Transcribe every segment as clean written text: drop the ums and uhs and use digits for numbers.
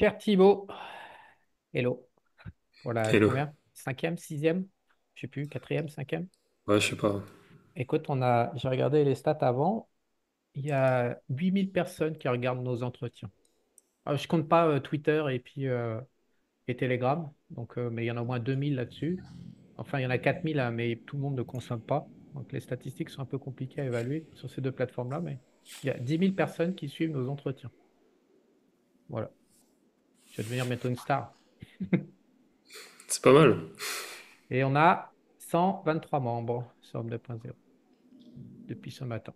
Cher Thibaut, hello. Pour la Hello. combien? Cinquième, sixième? Je sais plus, quatrième, cinquième? Ouais, je sais pas. Écoute, j'ai regardé les stats avant. Il y a 8 000 personnes qui regardent nos entretiens. Je compte pas Twitter et Telegram, mais il y en a au moins 2 000 là-dessus. Enfin, il y en a 4 000, hein, mais tout le monde ne consomme pas. Donc les statistiques sont un peu compliquées à évaluer sur ces deux plateformes-là, mais il y a 10 000 personnes qui suivent nos entretiens. Voilà. Je vais devenir bientôt une star. C'est pas mal. Et on a 123 membres sur Homme 2.0 depuis ce matin.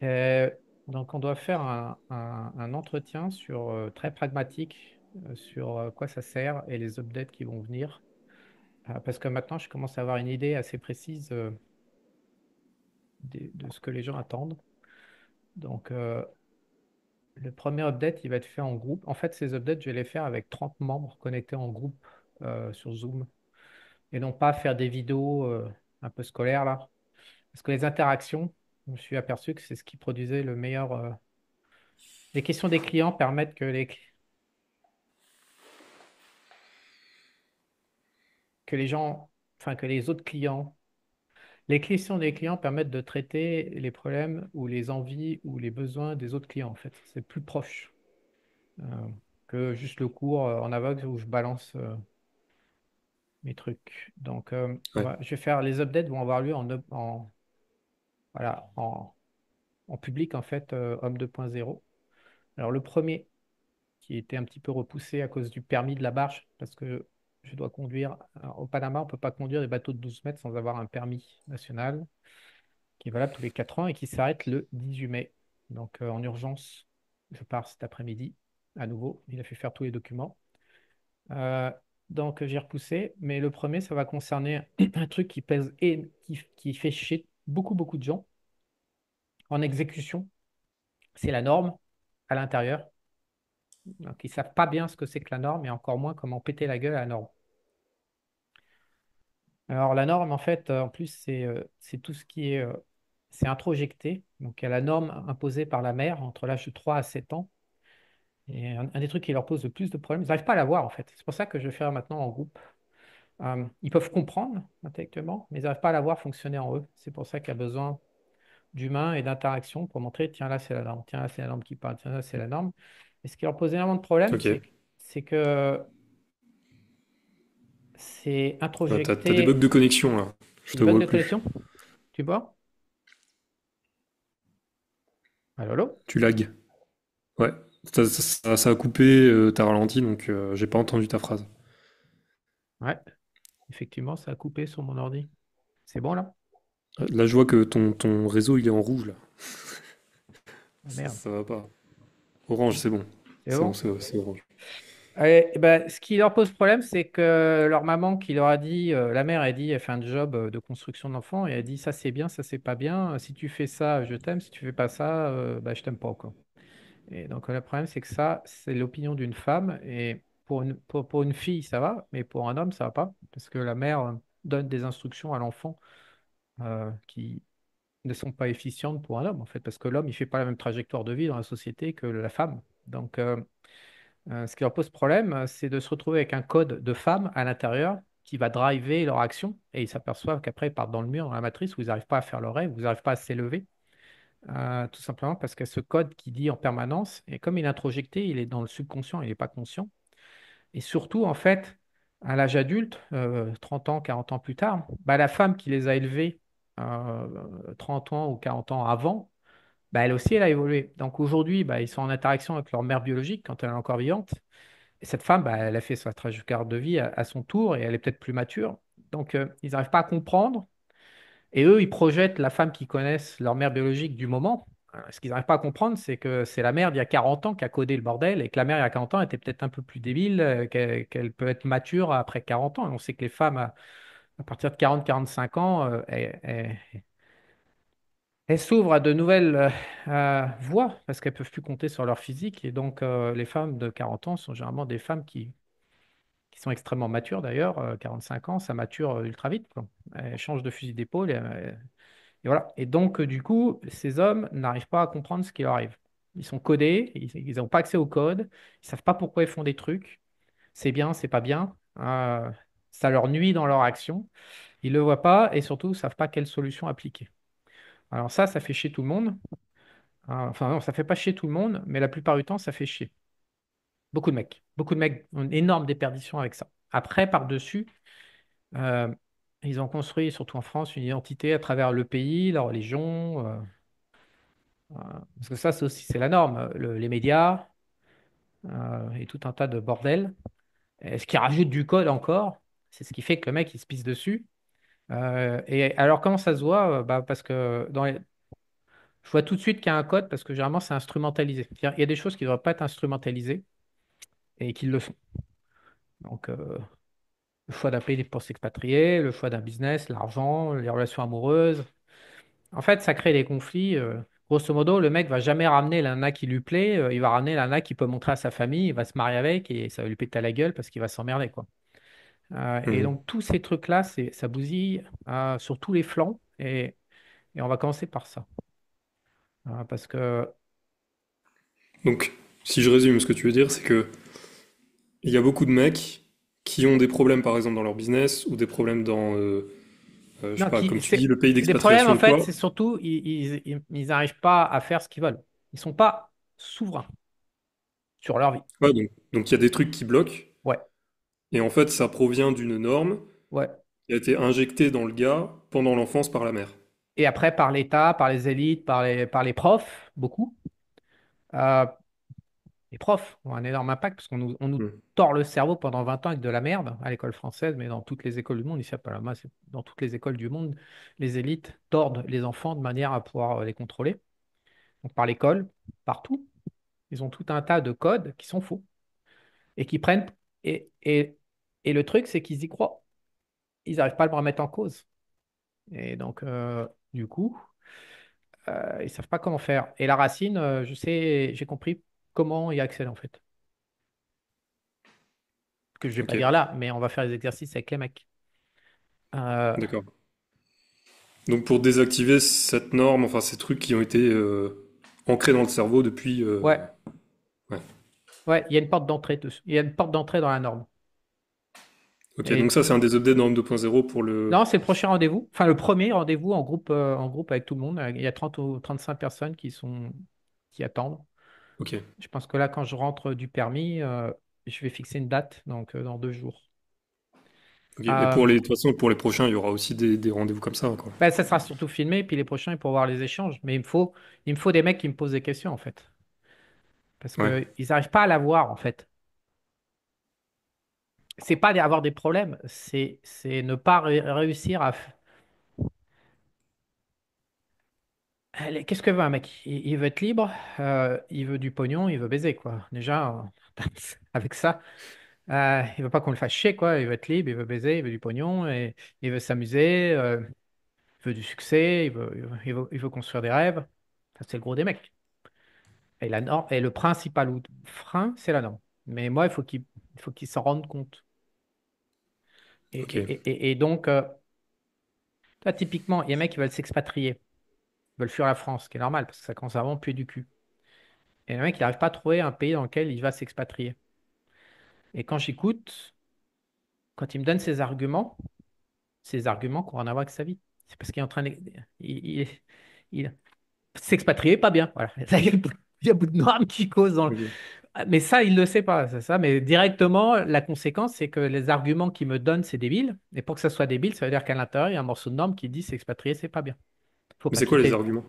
Euh, donc, on doit faire un entretien très pragmatique sur quoi ça sert et les updates qui vont venir. Parce que maintenant, je commence à avoir une idée assez précise de ce que les gens attendent. Donc, le premier update, il va être fait en groupe. En fait, ces updates, je vais les faire avec 30 membres connectés en groupe sur Zoom et non pas faire des vidéos un peu scolaires là. Parce que les interactions, je me suis aperçu que c'est ce qui produisait le meilleur. Les questions des clients permettent que les gens, enfin que les autres clients, les questions des clients permettent de traiter les problèmes ou les envies ou les besoins des autres clients, en fait. C'est plus proche euh, que juste le cours en aveugle où je balance mes trucs. Donc, Ouais. je vais faire les updates vont avoir lieu voilà, en public, en fait, Homme 2.0. Alors, le premier, qui était un petit peu repoussé à cause du permis de la barge, parce que je dois conduire. Alors, au Panama, on ne peut pas conduire des bateaux de 12 mètres sans avoir un permis national qui est valable tous les 4 ans et qui s'arrête le 18 mai. Donc, en urgence, je pars cet après-midi à nouveau. Il a fait faire tous les documents. Euh, donc, j'ai repoussé, mais le premier, ça va concerner un truc qui pèse et qui fait chier beaucoup, beaucoup de gens en exécution. C'est la norme à l'intérieur. Donc, ils ne savent pas bien ce que c'est que la norme et encore moins comment péter la gueule à la norme. Alors, la norme, en fait, en plus, c'est tout ce qui est. C'est introjecté. Donc, il y a la norme imposée par la mère entre l'âge de 3 à 7 ans. Et un des trucs qui leur pose le plus de problèmes, ils n'arrivent pas à la voir, en fait. C'est pour ça que je vais faire maintenant en groupe. Ils peuvent comprendre intellectuellement, mais ils n'arrivent pas à la voir fonctionner en eux. C'est pour ça qu'il y a besoin d'humains et d'interaction pour montrer, tiens, là, c'est la norme. Tiens, là, c'est la norme qui parle. Tiens, là, c'est la norme. Et ce qui leur pose énormément de problèmes, Ok. c'est que c'est Ouais, t'as des bugs introjecté. de connexion là. Je Des te bugs vois de plus. connexion, tu vois? Allô, allô? Tu lags. Ouais. Ça a coupé, t'as ralenti, donc j'ai pas entendu ta phrase. Ouais, effectivement, ça a coupé sur mon ordi. C'est bon là? Là, je vois que ton réseau il est en rouge là. Ah, Ça, merde. ça va pas. Orange, c'est bon. C'est C'est bon, bon? c'est orange. Eh ben, ce qui leur pose problème, c'est que leur maman qui leur a dit, la mère a dit, elle fait un job de construction d'enfants et elle dit ça c'est bien, ça c'est pas bien. Si tu fais ça, je t'aime. Si tu fais pas ça, bah, je t'aime pas quoi. Et donc le problème c'est que ça, c'est l'opinion d'une femme et pour une fille ça va, mais pour un homme ça va pas parce que la mère donne des instructions à l'enfant qui ne sont pas efficientes pour un homme en fait parce que l'homme il fait pas la même trajectoire de vie dans la société que la femme. Donc ce qui leur pose problème, c'est de se retrouver avec un code de femme à l'intérieur qui va driver leur action et ils s'aperçoivent qu'après ils partent dans le mur, dans la matrice où ils n'arrivent pas à faire leur rêve, où ils n'arrivent pas à s'élever, tout simplement parce que ce code qui dit en permanence, et comme il est introjecté, il est dans le subconscient, il n'est pas conscient. Et surtout, en fait, à l'âge adulte, 30 ans, 40 ans plus tard, bah, la femme qui les a élevés 30 ans ou 40 ans avant, bah, elle aussi, elle a évolué. Donc aujourd'hui, bah, ils sont en interaction avec leur mère biologique quand elle est encore vivante. Et cette femme, bah, elle a fait sa trajectoire de vie à son tour et elle est peut-être plus mature. Donc, ils n'arrivent pas à comprendre. Et eux, ils projettent la femme qu'ils connaissent, leur mère biologique du moment. Ce qu'ils n'arrivent pas à comprendre, c'est que c'est la mère d'il y a 40 ans qui a codé le bordel et que la mère il y a 40 ans était peut-être un peu plus débile, qu'elle peut être mature après 40 ans. Et on sait que les femmes, à partir de 40-45 ans, elles s'ouvrent à de nouvelles voies parce qu'elles peuvent plus compter sur leur physique. Et donc, les femmes de 40 ans sont généralement des femmes qui sont extrêmement matures d'ailleurs. 45 ans, ça mature ultra vite, quoi. Elles changent de fusil d'épaule et voilà. Et donc, du coup, ces hommes n'arrivent pas à comprendre ce qui leur arrive. Ils sont codés, ils n'ont pas accès au code, ils savent pas pourquoi ils font des trucs. C'est bien, c'est pas bien. Ça leur nuit dans leur action. Ils le voient pas et surtout, ils savent pas quelle solution appliquer. Alors ça fait chier tout le monde. Enfin non, ça fait pas chier tout le monde, mais la plupart du temps, ça fait chier. Beaucoup de mecs. Beaucoup de mecs ont une énorme déperdition avec ça. Après, par-dessus, euh, ils ont construit, surtout en France, une identité à travers le pays, la religion. Parce que ça, c'est aussi, c'est la norme. Les médias et tout un tas de bordel. Et ce qui rajoute du code encore, c'est ce qui fait que le mec, il se pisse dessus. Et alors, comment ça se voit? Bah, parce que je vois tout de suite qu'il y a un code parce que généralement, c'est instrumentalisé. C'est-à-dire, il y a des choses qui ne devraient pas être instrumentalisées et qui le sont. Donc, le choix d'un pays pour s'expatrier, le choix d'un business, l'argent, les relations amoureuses. En fait, ça crée des conflits. Grosso modo, le mec va jamais ramener la nana qui lui plaît. Il va ramener la nana qu'il peut montrer à sa famille. Il va se marier avec et ça va lui péter à la gueule parce qu'il va s'emmerder, quoi. Et Mhm. donc, tous ces trucs-là, ça bousille sur tous les flancs. Et on va commencer par ça. Parce que, Donc, si je résume, ce que tu veux dire, c'est que il y a beaucoup de mecs qui ont des problèmes, par exemple, dans leur business ou des problèmes dans, je sais non, pas, comme tu dis, le pays c'est des problèmes, d'expatriation en ou fait, quoi. c'est surtout, ils n'arrivent pas à faire ce qu'ils veulent. Ils sont pas souverains sur leur vie. Ouais, donc il y a des trucs qui bloquent, Ouais, et en fait, ça provient d'une norme ouais. qui a été injectée dans le gars pendant l'enfance par la mère. Et après, par l'État, par les élites, par les profs, beaucoup. Euh, les profs ont un énorme impact parce on nous Hmm. tord le cerveau pendant 20 ans avec de la merde à l'école française, mais dans toutes les écoles du monde, ici à Palama, dans toutes les écoles du monde, les élites tordent les enfants de manière à pouvoir les contrôler. Donc par l'école, partout, ils ont tout un tas de codes qui sont faux et qui prennent. Et, et, et le truc, c'est qu'ils y croient. Ils n'arrivent pas à le remettre en cause. Et donc, du coup, ils ne savent pas comment faire. Et la racine, je sais, j'ai compris comment y accéder en fait. Que je ne vais pas Ok, dire là, mais on va faire les exercices avec les mecs. Euh, d'accord. Donc pour désactiver cette norme, enfin ces trucs qui ont été ancrés dans le cerveau depuis... ouais, ouais. ouais, il y a une porte d'entrée dessus. Il y a une porte d'entrée dans la norme. Ok, donc Et ça c'est un des updates dans 2.0 pour non, le... c'est le prochain rendez-vous. Enfin, le premier rendez-vous en groupe avec tout le monde. Il y a 30 ou 35 personnes qui attendent. Ok. Je pense que là, quand je rentre du permis, je vais fixer une date, donc dans 2 jours. Ok. Et Euh, pour les, de toute façon, pour les prochains, il y aura aussi des rendez-vous comme ça, quoi. ben, ça sera surtout filmé, puis les prochains, ils pourront voir les échanges. Mais il me faut des mecs qui me posent des questions, en fait. Parce Ouais. qu'ils n'arrivent pas à l'avoir, en fait. C'est pas avoir des problèmes, c'est ne pas réussir à. Allez, qu'est-ce que veut un mec? Il veut être libre, il veut du pognon, il veut baiser, quoi. Déjà, avec ça, il veut pas qu'on le fasse chier, quoi. Il veut être libre, il veut baiser, il veut du pognon, et il veut s'amuser, il veut du succès, il veut construire des rêves. Ça, c'est le gros des mecs. Et la norme, et le principal frein, c'est la norme. Mais moi, il faut qu'ils s'en rendent compte. Ok. Et donc, là, typiquement, il y a des mecs qui veulent s'expatrier, veulent fuir la France, ce qui est normal, parce que ça commence à vraiment puer du cul. Et le mec, il n'arrive pas à trouver un pays dans lequel il va s'expatrier. Et quand j'écoute, quand il me donne ses arguments qui n'ont rien à voir avec sa vie, c'est parce qu'il est en train de. Il s'expatrier, pas bien. Voilà. Il y a beaucoup de normes qui causent dans le. Ok. Mais ça, il ne le sait pas, c'est ça. Mais directement, la conséquence, c'est que les arguments qu'il me donne, c'est débile. Et pour que ça soit débile, ça veut dire qu'à l'intérieur, il y a un morceau de norme qui dit s'expatrier, c'est pas bien. Faut Mais pas c'est quoi les quitter. arguments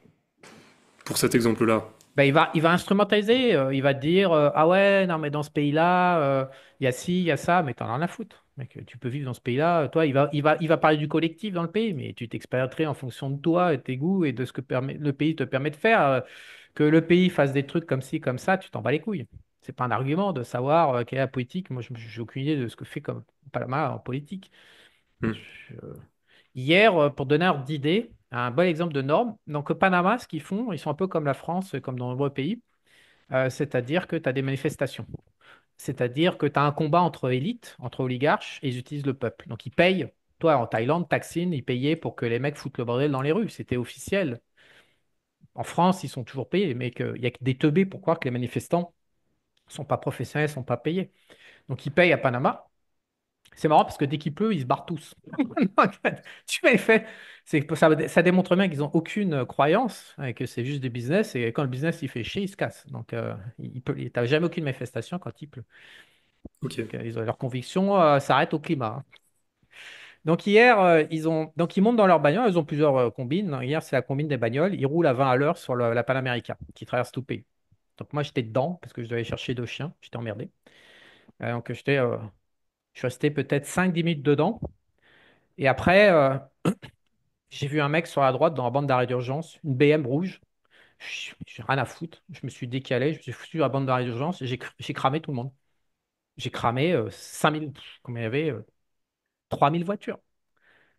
pour cet exemple-là? Ben, il va instrumentaliser, il va te dire ah ouais, non, mais dans ce pays-là, il y a ci, il y a ça, mais t'en as rien à foutre. Mec, tu peux vivre dans ce pays-là. Toi, il va parler du collectif dans le pays, mais tu t'expérimentes en fonction de toi et tes goûts et de ce que le pays te permet de faire. Que le pays fasse des trucs comme ci, comme ça, tu t'en bats les couilles. C'est pas un argument de savoir quelle est la politique. Moi, je n'ai aucune idée de ce que fait comme Palama en politique. Hmm. Je- Hier, pour donner un ordre d'idée, un bon exemple de norme. Donc, au Panama, ce qu'ils font, ils sont un peu comme la France, comme dans de nombreux pays. C'est-à-dire que tu as des manifestations. C'est-à-dire que tu as un combat entre élites, entre oligarches, et ils utilisent le peuple. Donc ils payent. Toi, en Thaïlande, Thaksin, ils payaient pour que les mecs foutent le bordel dans les rues. C'était officiel. En France, ils sont toujours payés, mais il y a que des teubés pour croire que les manifestants ne sont pas professionnels, ne sont pas payés. Donc ils payent à Panama. C'est marrant parce que dès qu'il pleut, ils se barrent tous. Tu m'as fait. Ça démontre bien qu'ils n'ont aucune croyance et que c'est juste du business. Et quand le business il fait chier, ils se cassent. Donc, t'as jamais aucune manifestation quand il pleut. Ok. Donc, ils ont leur conviction s'arrête au climat. Donc hier, ils montent dans leur bagnole. Ils ont plusieurs combines. Hier, c'est la combine des bagnoles. Ils roulent à 20 à l'heure sur la Panamérica qui traverse tout le pays. Donc moi, j'étais dedans parce que je devais aller chercher deux chiens. J'étais emmerdé. Donc je suis resté peut-être 5-10 minutes dedans. Et après, j'ai vu un mec sur la droite dans la bande d'arrêt d'urgence, une BM rouge. J'ai rien à foutre. Je me suis décalé, je me suis foutu à la bande d'arrêt d'urgence et j'ai cramé tout le monde. J'ai cramé 5000, combien il y avait 3000 voitures.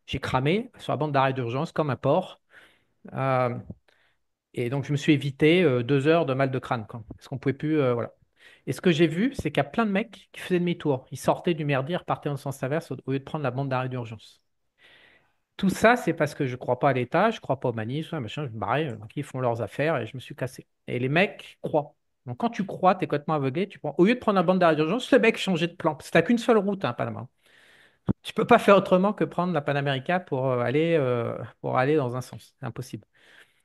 J'ai cramé sur la bande d'arrêt d'urgence comme un porc. Euh, et donc, je me suis évité 2 heures de mal de crâne, quoi, parce qu'on pouvait plus. Voilà. Et ce que j'ai vu, c'est qu'il y a plein de mecs qui faisaient demi-tour. Ils sortaient du merdier, repartaient dans le sens inverse au lieu de prendre la bande d'arrêt d'urgence. Tout ça, c'est parce que je ne crois pas à l'État, je ne crois pas aux manifs, ouais, machin, je me barrais, donc ils font leurs affaires et je me suis cassé. Et les mecs croient. Donc quand tu crois, tu es complètement aveuglé, au lieu de prendre la bande d'arrêt d'urgence, le mec changeait de plan. Parce que tu n'as qu'une seule route, hein, Panama. Tu peux pas faire autrement que prendre la Panamérica pour aller dans un sens. C'est impossible.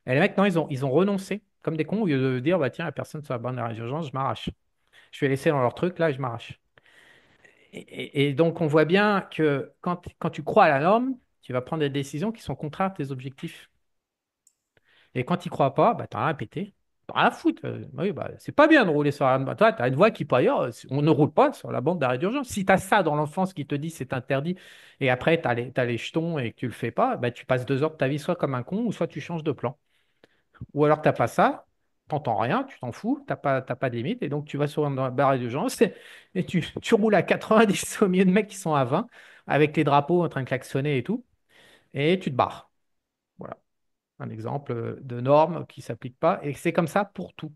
Et les mecs, non, ils ont renoncé, comme des cons, au lieu de dire, bah, tiens, il n'y a personne sur la bande d'arrêt d'urgence, je m'arrache. Je vais laisser dans leur truc, là, et je m'arrache. Et donc, on voit bien que quand tu crois à la norme, tu vas prendre des décisions qui sont contraires à tes objectifs. Et quand tu crois pas, bah, t'as rien à péter. T'as rien à foutre. Oui, bah, c'est pas bien de rouler sur la... Bah, toi, t'as une voie qui peut ailleurs. On ne roule pas sur la bande d'arrêt d'urgence. Si t'as ça dans l'enfance qui te dit c'est interdit, et après t'as les jetons et que tu le fais pas, bah, tu passes 2 heures de ta vie soit comme un con, ou soit tu changes de plan. Ou alors t'as pas ça, t'entends rien, tu t'en fous, t'as pas de limite, et donc tu vas sur une barre d'urgence et tu roules à 90 au milieu de mecs qui sont à 20, avec les drapeaux en train de klaxonner et tout, et tu te barres. Voilà un exemple de norme qui ne s'applique pas. Et c'est comme ça pour tout.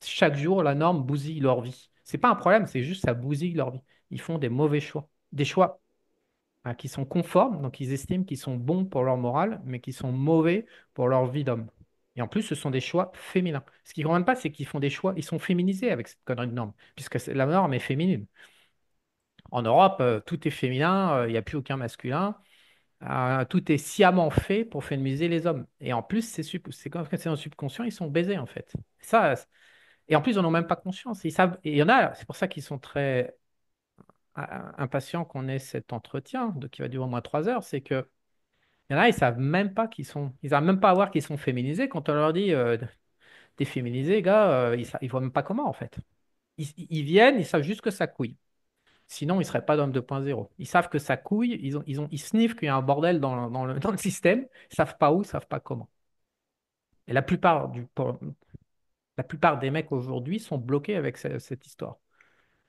Chaque jour, la norme bousille leur vie. C'est pas un problème, c'est juste ça bousille leur vie. Ils font des mauvais choix. Des choix qui sont conformes, donc ils estiment qu'ils sont bons pour leur morale, mais qui sont mauvais pour leur vie d'homme. Et en plus, ce sont des choix féminins. Ce qu'ils ne comprennent pas, c'est qu'ils font des choix, ils sont féminisés avec cette connerie de norme, puisque la norme est féminine. En Europe, tout est féminin, il n'y a plus aucun masculin. Tout est sciemment fait pour féminiser les hommes. Et en plus, c'est comme c'est dans le subconscient, ils sont baisés en fait. Et en plus, ils n'en ont même pas conscience. Ils savent, et il y en a, c'est pour ça qu'ils sont très impatients qu'on ait cet entretien qui va durer au moins 3 heures. C'est que il y en a, ils savent même pas ils n'arrivent même pas à voir qu'ils sont féminisés. Quand on leur dit t'es féminisé, gars, ils voient même pas comment en fait. Ils viennent, ils savent juste que ça couille. Sinon, ils ne seraient pas d'homme 2.0. Ils savent que ça couille, ils sniffent qu'il y a un bordel dans le système, ils ne savent pas où, ils ne savent pas comment. Et la plupart des mecs aujourd'hui sont bloqués avec cette histoire.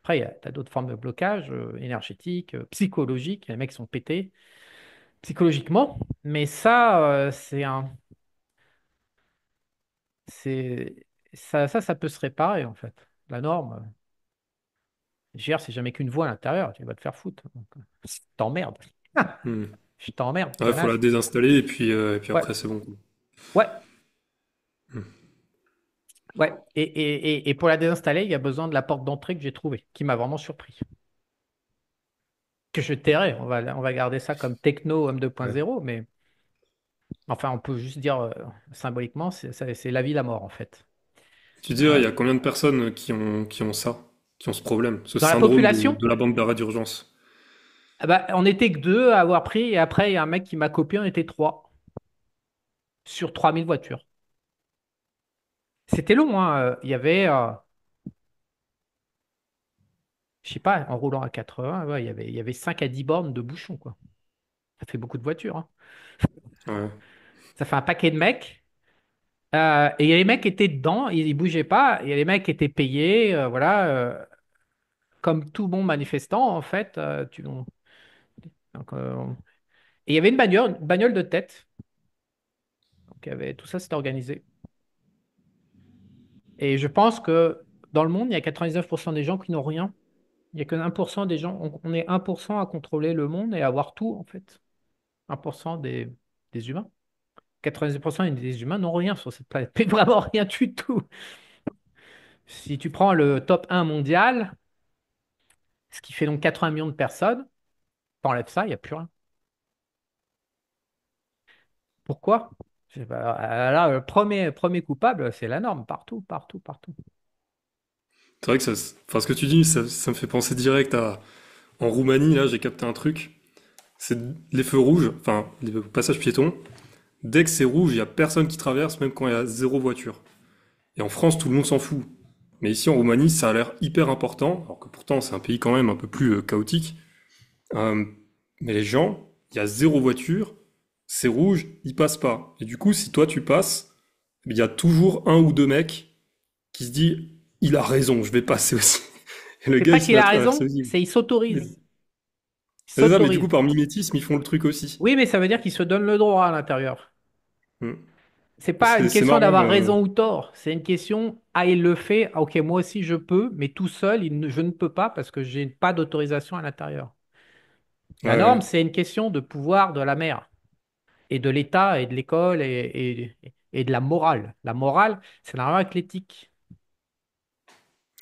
Après, tu as d'autres formes de blocage énergétiques, psychologiques. Les mecs sont pétés psychologiquement. Mais ça, ça peut se réparer en fait. La norme, c'est jamais qu'une voix à l'intérieur. Tu vas te faire foutre. Donc, t'emmerdes. Hmm. Je t'emmerde. Ouais, faut la désinstaller et puis Ouais, après c'est bon, quoi. ouais, Hmm. ouais. Et pour la désinstaller, il y a besoin de la porte d'entrée que j'ai trouvée, qui m'a vraiment surpris. Que je tairai. On va garder ça comme techno homme Ouais. 2.0, mais enfin, on peut juste dire symboliquement, c'est la vie, la mort, en fait. Tu dirais, il y a combien de personnes qui ont ça, qui ont ce problème, ce Dans la syndrome de, population, de la bande d'arrêt d'urgence? ah bah, on n'était que deux à avoir pris, et après, il y a un mec qui m'a copié, on était trois sur 3000 voitures. C'était long, hein. Il y avait, je sais pas, en roulant à 80, ouais, il y avait 5 à 10 bornes de bouchons, quoi. Ça fait beaucoup de voitures, hein. Ouais. Ça fait un paquet de mecs. Et il y a les mecs qui étaient dedans, ils bougeaient pas. Il y a les mecs qui étaient payés, voilà, comme tout bon manifestant, en fait. Donc, et il y avait une bagnole de tête. Donc, tout ça, c'était organisé. Et je pense que dans le monde, il y a 99% des gens qui n'ont rien. Il n'y a que 1% des gens. On est 1% à contrôler le monde et à avoir tout, en fait. 1% des humains. 90% des humains n'ont rien sur cette planète, mais vraiment rien du tout. Si tu prends le top 1 mondial, ce qui fait donc 80 millions de personnes, t'enlèves ça, il n'y a plus rien. Pourquoi? Je sais pas. Là, le premier coupable, c'est la norme, partout, partout, partout. C'est vrai que enfin, ce que tu dis, ça me fait penser direct à. En Roumanie, là, j'ai capté un truc. C'est les feux rouges, enfin, les passages piétons. Dès que c'est rouge, il y a personne qui traverse, même quand il y a zéro voiture. Et en France, tout le monde s'en fout. Mais ici, en Roumanie, ça a l'air hyper important, alors que pourtant, c'est un pays quand même un peu plus chaotique. Euh, mais les gens, il y a zéro voiture, c'est rouge, ils passent pas. Et du coup, si toi tu passes, il y a toujours un ou deux mecs qui se dit, il a raison, je vais passer aussi. Et le C'est gars, pas il se qu'il met à a traverser raison, aussi. c'est il Mais- s'autorise. Il C'est ça, mais du coup, s'autorise. par mimétisme, ils font le truc aussi. Oui, mais ça veut dire qu'il se donne le droit à l'intérieur. Hmm. C'est pas une C'est question marrant. d'avoir raison ou tort. C'est une question, ah, il le fait, ah, ok, moi aussi je peux, mais tout seul, je ne peux pas parce que j'ai pas d'autorisation à l'intérieur. Ouais, La ouais, norme, c'est une question de pouvoir de la mère et de l'État et de l'école et de la morale. La morale, c'est la avec l'éthique.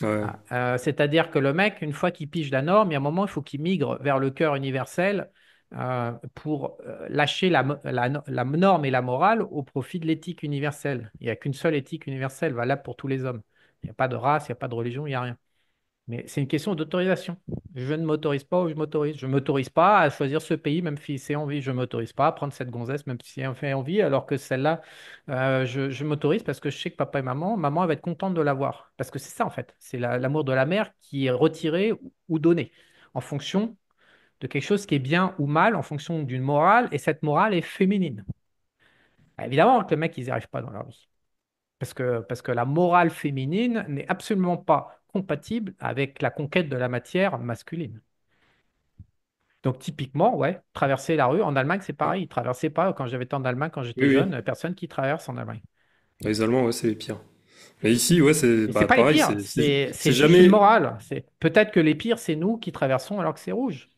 ouais, C'est-à-dire que le mec, une fois qu'il pige la norme, il y a un moment, il faut qu'il migre vers le cœur universel pour lâcher la norme et la morale au profit de l'éthique universelle. Il n'y a qu'une seule éthique universelle valable pour tous les hommes. Il n'y a pas de race, il n'y a pas de religion, il n'y a rien. Mais c'est une question d'autorisation. Je ne m'autorise pas ou je m'autorise. Je ne m'autorise pas à choisir ce pays, même si c'est envie. Je ne m'autorise pas à prendre cette gonzesse, même si elle fait envie, alors que celle-là, je m'autorise parce que je sais que papa et maman, elle va être contente de l'avoir. Parce que c'est ça, en fait. C'est l'amour de la mère qui est retiré ou donné en fonction de quelque chose qui est bien ou mal, en fonction d'une morale, et cette morale est féminine. Évidemment que les mecs, ils n'y arrivent pas dans leur vie. Parce que la morale féminine n'est absolument pas compatible avec la conquête de la matière masculine. Donc typiquement, ouais, traverser la rue, en Allemagne, c'est ouais. pareil. Ils traversaient pas, quand j'avais été en Allemagne, quand Oui, j'étais oui. jeune, personne qui traverse en Allemagne. Les Allemands, ouais, c'est les pires. Mais ici, ouais, c'est Et c'est bah, pas les pareil, pires, c'est c'est juste une jamais. morale. Peut-être que les pires, c'est nous qui traversons alors que c'est rouge.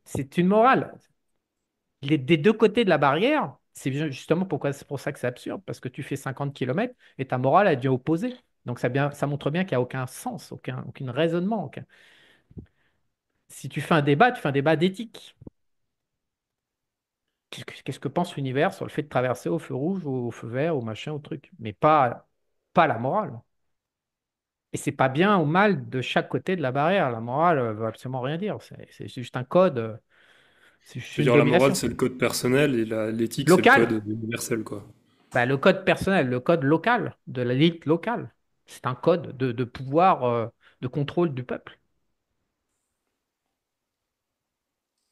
C'est une morale. Des deux côtés de la barrière, justement pourquoi c'est pour ça que c'est absurde, parce que tu fais 50 kilomètres et ta morale est déjà opposée. Donc ça montre bien qu'il n'y a aucun sens, aucun raisonnement. Si tu fais un débat, tu fais un débat d'éthique. Qu'est-ce que pense l'univers sur le fait de traverser au feu rouge ou au feu vert ou machin ou truc, mais pas la morale. Et c'est pas bien ou mal de chaque côté de la barrière. La morale veut absolument rien dire. C'est juste un code, c'est juste Je veux une dire, la morale, domination. c'est le code personnel et l'éthique, c'est le Local, code universel, quoi. bah, le code personnel, le code local, de la l'élite locale. C'est un code de pouvoir, de contrôle du peuple.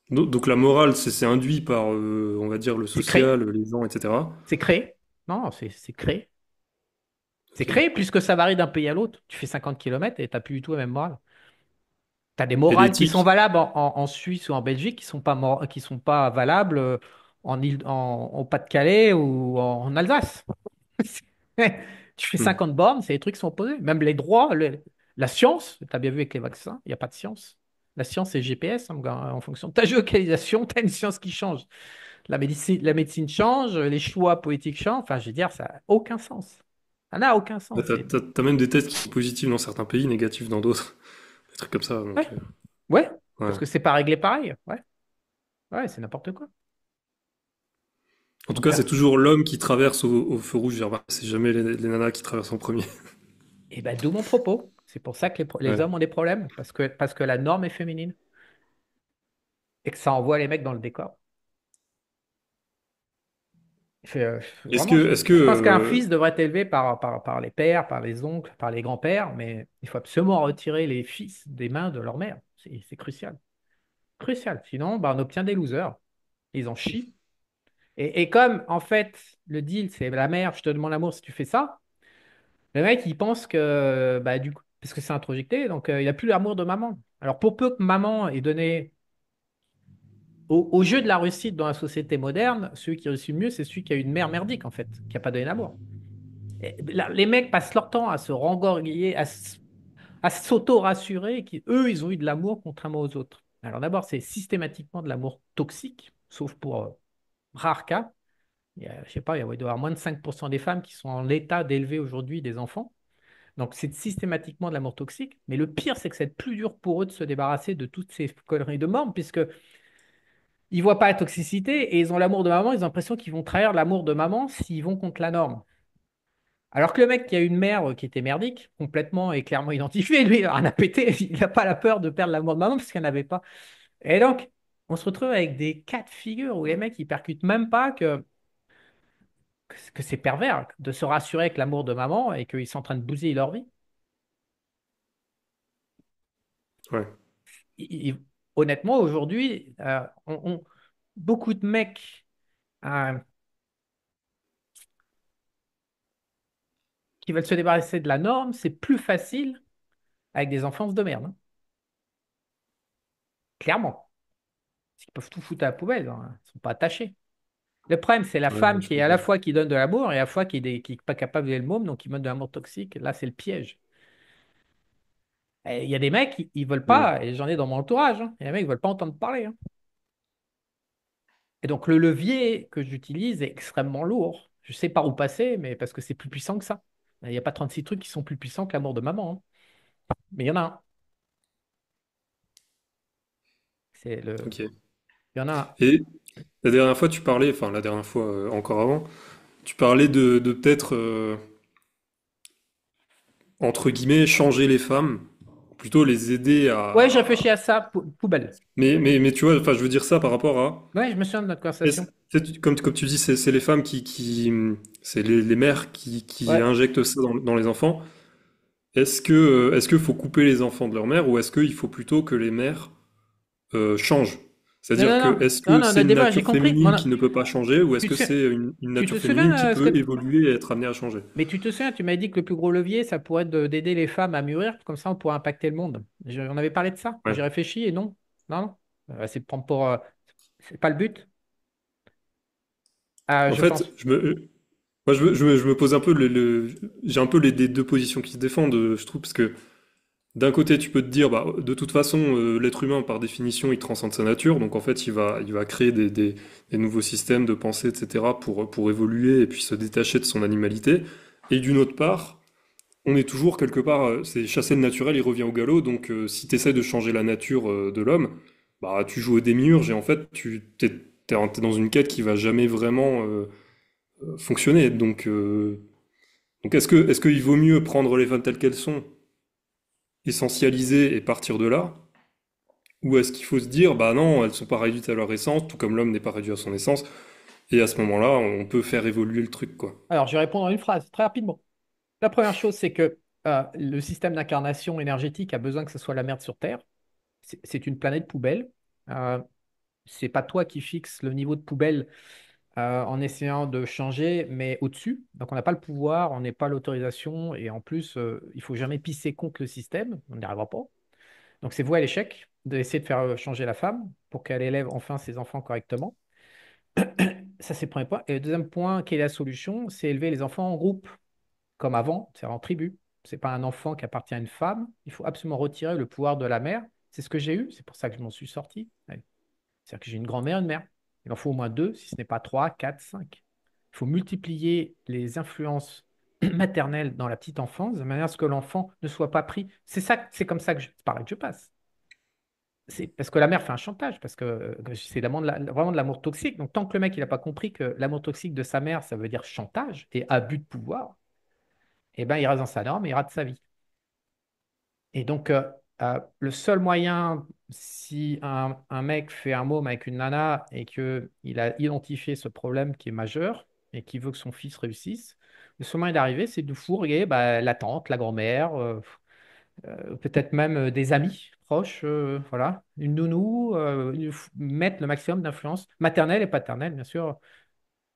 Donc la morale, c'est induit par, on va dire, le C'est créé. social, les gens, etc. C'est créé. Non, c'est créé. C'est Ok. créé puisque ça varie d'un pays à l'autre. Tu fais 50 kilomètres et tu n'as plus du tout la même morale. Tu as des Et morales qui sont l'éthique, valables en Suisse ou en Belgique qui sont pas valables au Pas-de-Calais ou en Alsace. Tu fais hmm. 50 bornes, c'est des trucs qui sont opposés. Même les droits, la science, tu as bien vu avec les vaccins, il n'y a pas de science. La science, c'est GPS, hein, gars, en fonction de ta géolocalisation, tu as une science qui change. La médecine change, les choix politiques changent. Enfin, je veux dire, ça n'a aucun sens. Ça n'a aucun Bah, sens. t'as même des tests qui sont positifs dans certains pays, négatifs dans d'autres. Des trucs comme ça, Ouais, donc, ouais, parce ouais. que c'est pas réglé pareil. Ouais, ouais, c'est n'importe quoi. En tout Donc, cas, c'est toujours l'homme qui traverse au feu rouge, j'ai remarqué. C'est jamais les nanas qui traversent en premier. et ben, d'où mon propos. C'est pour ça que les Ouais. hommes ont des problèmes, parce que la norme est féminine et que ça envoie les mecs dans le décor. Vraiment, Est-ce que, je pense qu'un fils devrait être élevé par les pères, par les oncles, par les grands-pères, mais il faut absolument retirer les fils des mains de leur mère. C'est crucial. Crucial. Sinon, bah, on obtient des losers. Ils en chient. Et comme, en fait, le deal, c'est la mère, je te demande l'amour si tu fais ça, le mec, il pense que, bah, du coup, parce que c'est introjecté, donc il n'a plus l'amour de maman. Alors, pour peu que maman ait donné au jeu de la réussite dans la société moderne, celui qui réussit le mieux, c'est celui qui a une mère merdique, en fait, qui n'a pas donné l'amour. Les mecs passent leur temps à se rengorguer, à s'auto-rassurer qu'eux, ils ont eu de l'amour contrairement aux autres. Alors d'abord, c'est systématiquement de l'amour toxique, sauf pour rares cas. Je sais pas, il doit y avoir moins de 5% des femmes qui sont en l'état d'élever aujourd'hui des enfants. Donc, c'est systématiquement de l'amour toxique. Mais le pire, c'est que c'est plus dur pour eux de se débarrasser de toutes ces conneries de morts, puisque ils voient pas la toxicité et ils ont l'amour de maman. Ils ont l'impression qu'ils vont trahir l'amour de maman s'ils vont contre la norme. Alors que le mec qui a une mère qui était merdique, complètement et clairement identifié, lui, il en a pété. Il n'a pas la peur de perdre l'amour de maman parce qu'il n'y en avait pas. Et donc, on se retrouve avec des cas de figure où les mecs, ils percutent même pas que c'est pervers de se rassurer avec l'amour de maman et qu'ils sont en train de bousiller leur vie. Ouais, ils- ils- Honnêtement, aujourd'hui, beaucoup de mecs euh, qui veulent se débarrasser de la norme, c'est plus facile avec des enfances de merde, hein. Clairement. Parce qu'ils peuvent tout foutre à la poubelle, hein. Ils ne sont pas attachés. Le problème, c'est la ouais, femme je qui est à la comprends. fois qui donne de l'amour et à la fois qui est pas capable de le môme, donc qui donne de l'amour toxique. Là, c'est le piège. Et il y a des mecs, ils veulent Hmm. pas, et j'en ai dans mon entourage, hein. Il y a des mecs qui veulent pas entendre parler, hein. Et donc, le levier que j'utilise est extrêmement lourd. Je sais par où passer, mais parce que c'est plus puissant que ça. Il n'y a pas 36 trucs qui sont plus puissants que l'amour de maman, hein. Mais il y en a un. C'est le... Ok. Il y en a un. Et la dernière fois, tu parlais, enfin la dernière fois encore avant, tu parlais de peut-être, entre guillemets, changer les femmes, plutôt les aider Ouais, je à... réfléchis à ça, poubelle. Mais tu vois, enfin je veux dire ça par rapport à... Ouais, je me souviens de notre est-ce- conversation. comme tu dis, c'est les femmes c'est les mères qui Ouais. injectent ça dans les enfants. Est-ce que faut couper les enfants de leur mère ou est-ce qu'il faut plutôt que les mères changent? Non, C'est-à-dire non, que non. est-ce Non, que non, c'est le une débat, j'ai nature compris. féminine qui ne peut pas changer ou est-ce Tu que te, c'est une tu te nature féminine souviens qui ce que... peut évoluer et être amenée à changer? Mais tu te souviens, tu m'as dit que le plus gros levier, ça pourrait être d'aider les femmes à mûrir, comme ça on pourrait impacter le monde. On avait parlé de ça. Ouais. J'ai réfléchi et non. Non, non. C'est de prendre pour... c'est pas le but. En Je fait, pense. moi, je me pose un peu j'ai un peu les deux positions qui se défendent, je trouve, parce que d'un côté, tu peux te dire, bah, de toute façon, l'être humain, par définition, il transcende sa nature, donc en fait, il va créer des nouveaux systèmes de pensée, etc., pour évoluer et puis se détacher de son animalité. Et d'une autre part, on est toujours quelque part, c'est chasser le naturel, il revient au galop, donc si tu essaies de changer la nature de l'homme, bah, tu joues au démiurge et en fait, t'es dans une quête qui va jamais vraiment fonctionner. Donc est-ce qu'il vaut mieux prendre les femmes telles qu'elles sont, essentialiser et partir de là? Ou est-ce qu'il faut se dire, bah non, elles sont pas réduites à leur essence, tout comme l'homme n'est pas réduit à son essence, et à ce moment-là, on peut faire évoluer le truc, quoi. Alors, je vais répondre en une phrase, très rapidement. La première chose, c'est que le système d'incarnation énergétique a besoin que ce soit la merde sur Terre. C'est une planète poubelle. Euh, c'est pas toi qui fixes le niveau de poubelle en essayant de changer, mais au-dessus. Donc, on n'a pas le pouvoir, on n'est pas l'autorisation, et en plus, il faut jamais pisser contre le système, on n'y arrivera pas. Donc, c'est voué à l'échec d'essayer de faire changer la femme pour qu'elle élève enfin ses enfants correctement. Ça, c'est le premier point. Et le deuxième point, quelle est la solution? C'est élever les enfants en groupe, comme avant, c'est en tribu. C'est pas un enfant qui appartient à une femme. Il faut absolument retirer le pouvoir de la mère. C'est ce que j'ai eu, c'est pour ça que je m'en suis sorti. Ouais. C'est-à-dire que j'ai une grand-mère, une mère. Il en faut au moins deux, si ce n'est pas trois, quatre, cinq. Il faut multiplier les influences maternelles dans la petite enfance de manière à ce que l'enfant ne soit pas pris. C'est ça, c'est comme ça que c'est pareil que je passe. C'est parce que la mère fait un chantage, parce que c'est vraiment de l'amour toxique. Donc tant que le mec il n'a pas compris que l'amour toxique de sa mère, ça veut dire chantage et abus de pouvoir, eh ben il reste dans sa norme et il rate sa vie. Et donc, le seul moyen, si un mec fait un môme avec une nana et qu'il a identifié ce problème qui est majeur et qui veut que son fils réussisse, le seul moyen d'arriver, c'est de fourguer bah, la tante, la grand-mère, peut-être même des amis proches, voilà, une nounou, mettre le maximum d'influence maternelle et paternelle, bien sûr.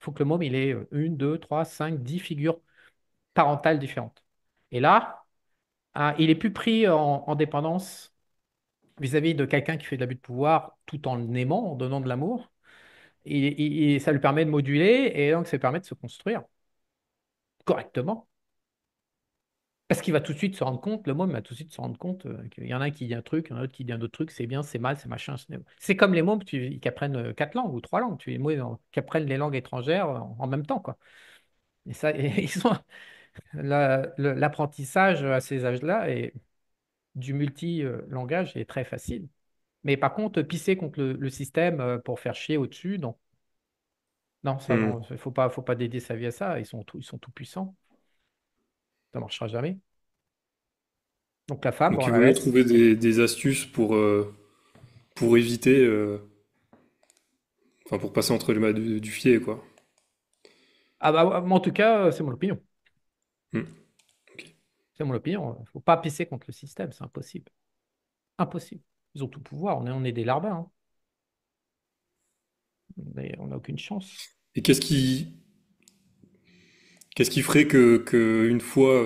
Il faut que le môme, il ait une, deux, trois, cinq, 10 figures parentales différentes. Et là, il est plus pris en dépendance vis-à-vis de quelqu'un qui fait de l'abus de pouvoir tout en l'aimant, en donnant de l'amour. Et ça lui permet de moduler et donc ça lui permet de se construire correctement. Parce qu'il va tout de suite se rendre compte, le môme va tout de suite se rendre compte qu'il y en a un qui dit un truc, il y en a un autre qui dit un autre truc, c'est bien, c'est mal, c'est machin. C'est comme les mômes qui apprennent quatre langues ou trois langues, les mômes qui apprennent les langues étrangères en même temps, quoi. Et ça, ils ont l'apprentissage à ces âges-là et du multi-langage est très facile. Mais par contre, pisser contre le système pour faire chier au-dessus, non. Non, ça, Hmm. non, faut pas dédier sa vie à ça. Ils sont tout puissants. Ça marchera jamais. Donc la femme, bon, Donc on il la vaut mieux laisse. trouver des astuces pour éviter, enfin pour passer entre les mailles du filet, quoi. Ah bah, moi, en tout cas, c'est mon opinion. Hmm. Ok. C'est mon opinion. Faut pas pisser contre le système, c'est impossible. Impossible. Ils ont tout pouvoir. On est des larbins, hein. On n'a aucune chance. Et qu'est-ce qui ferait que une fois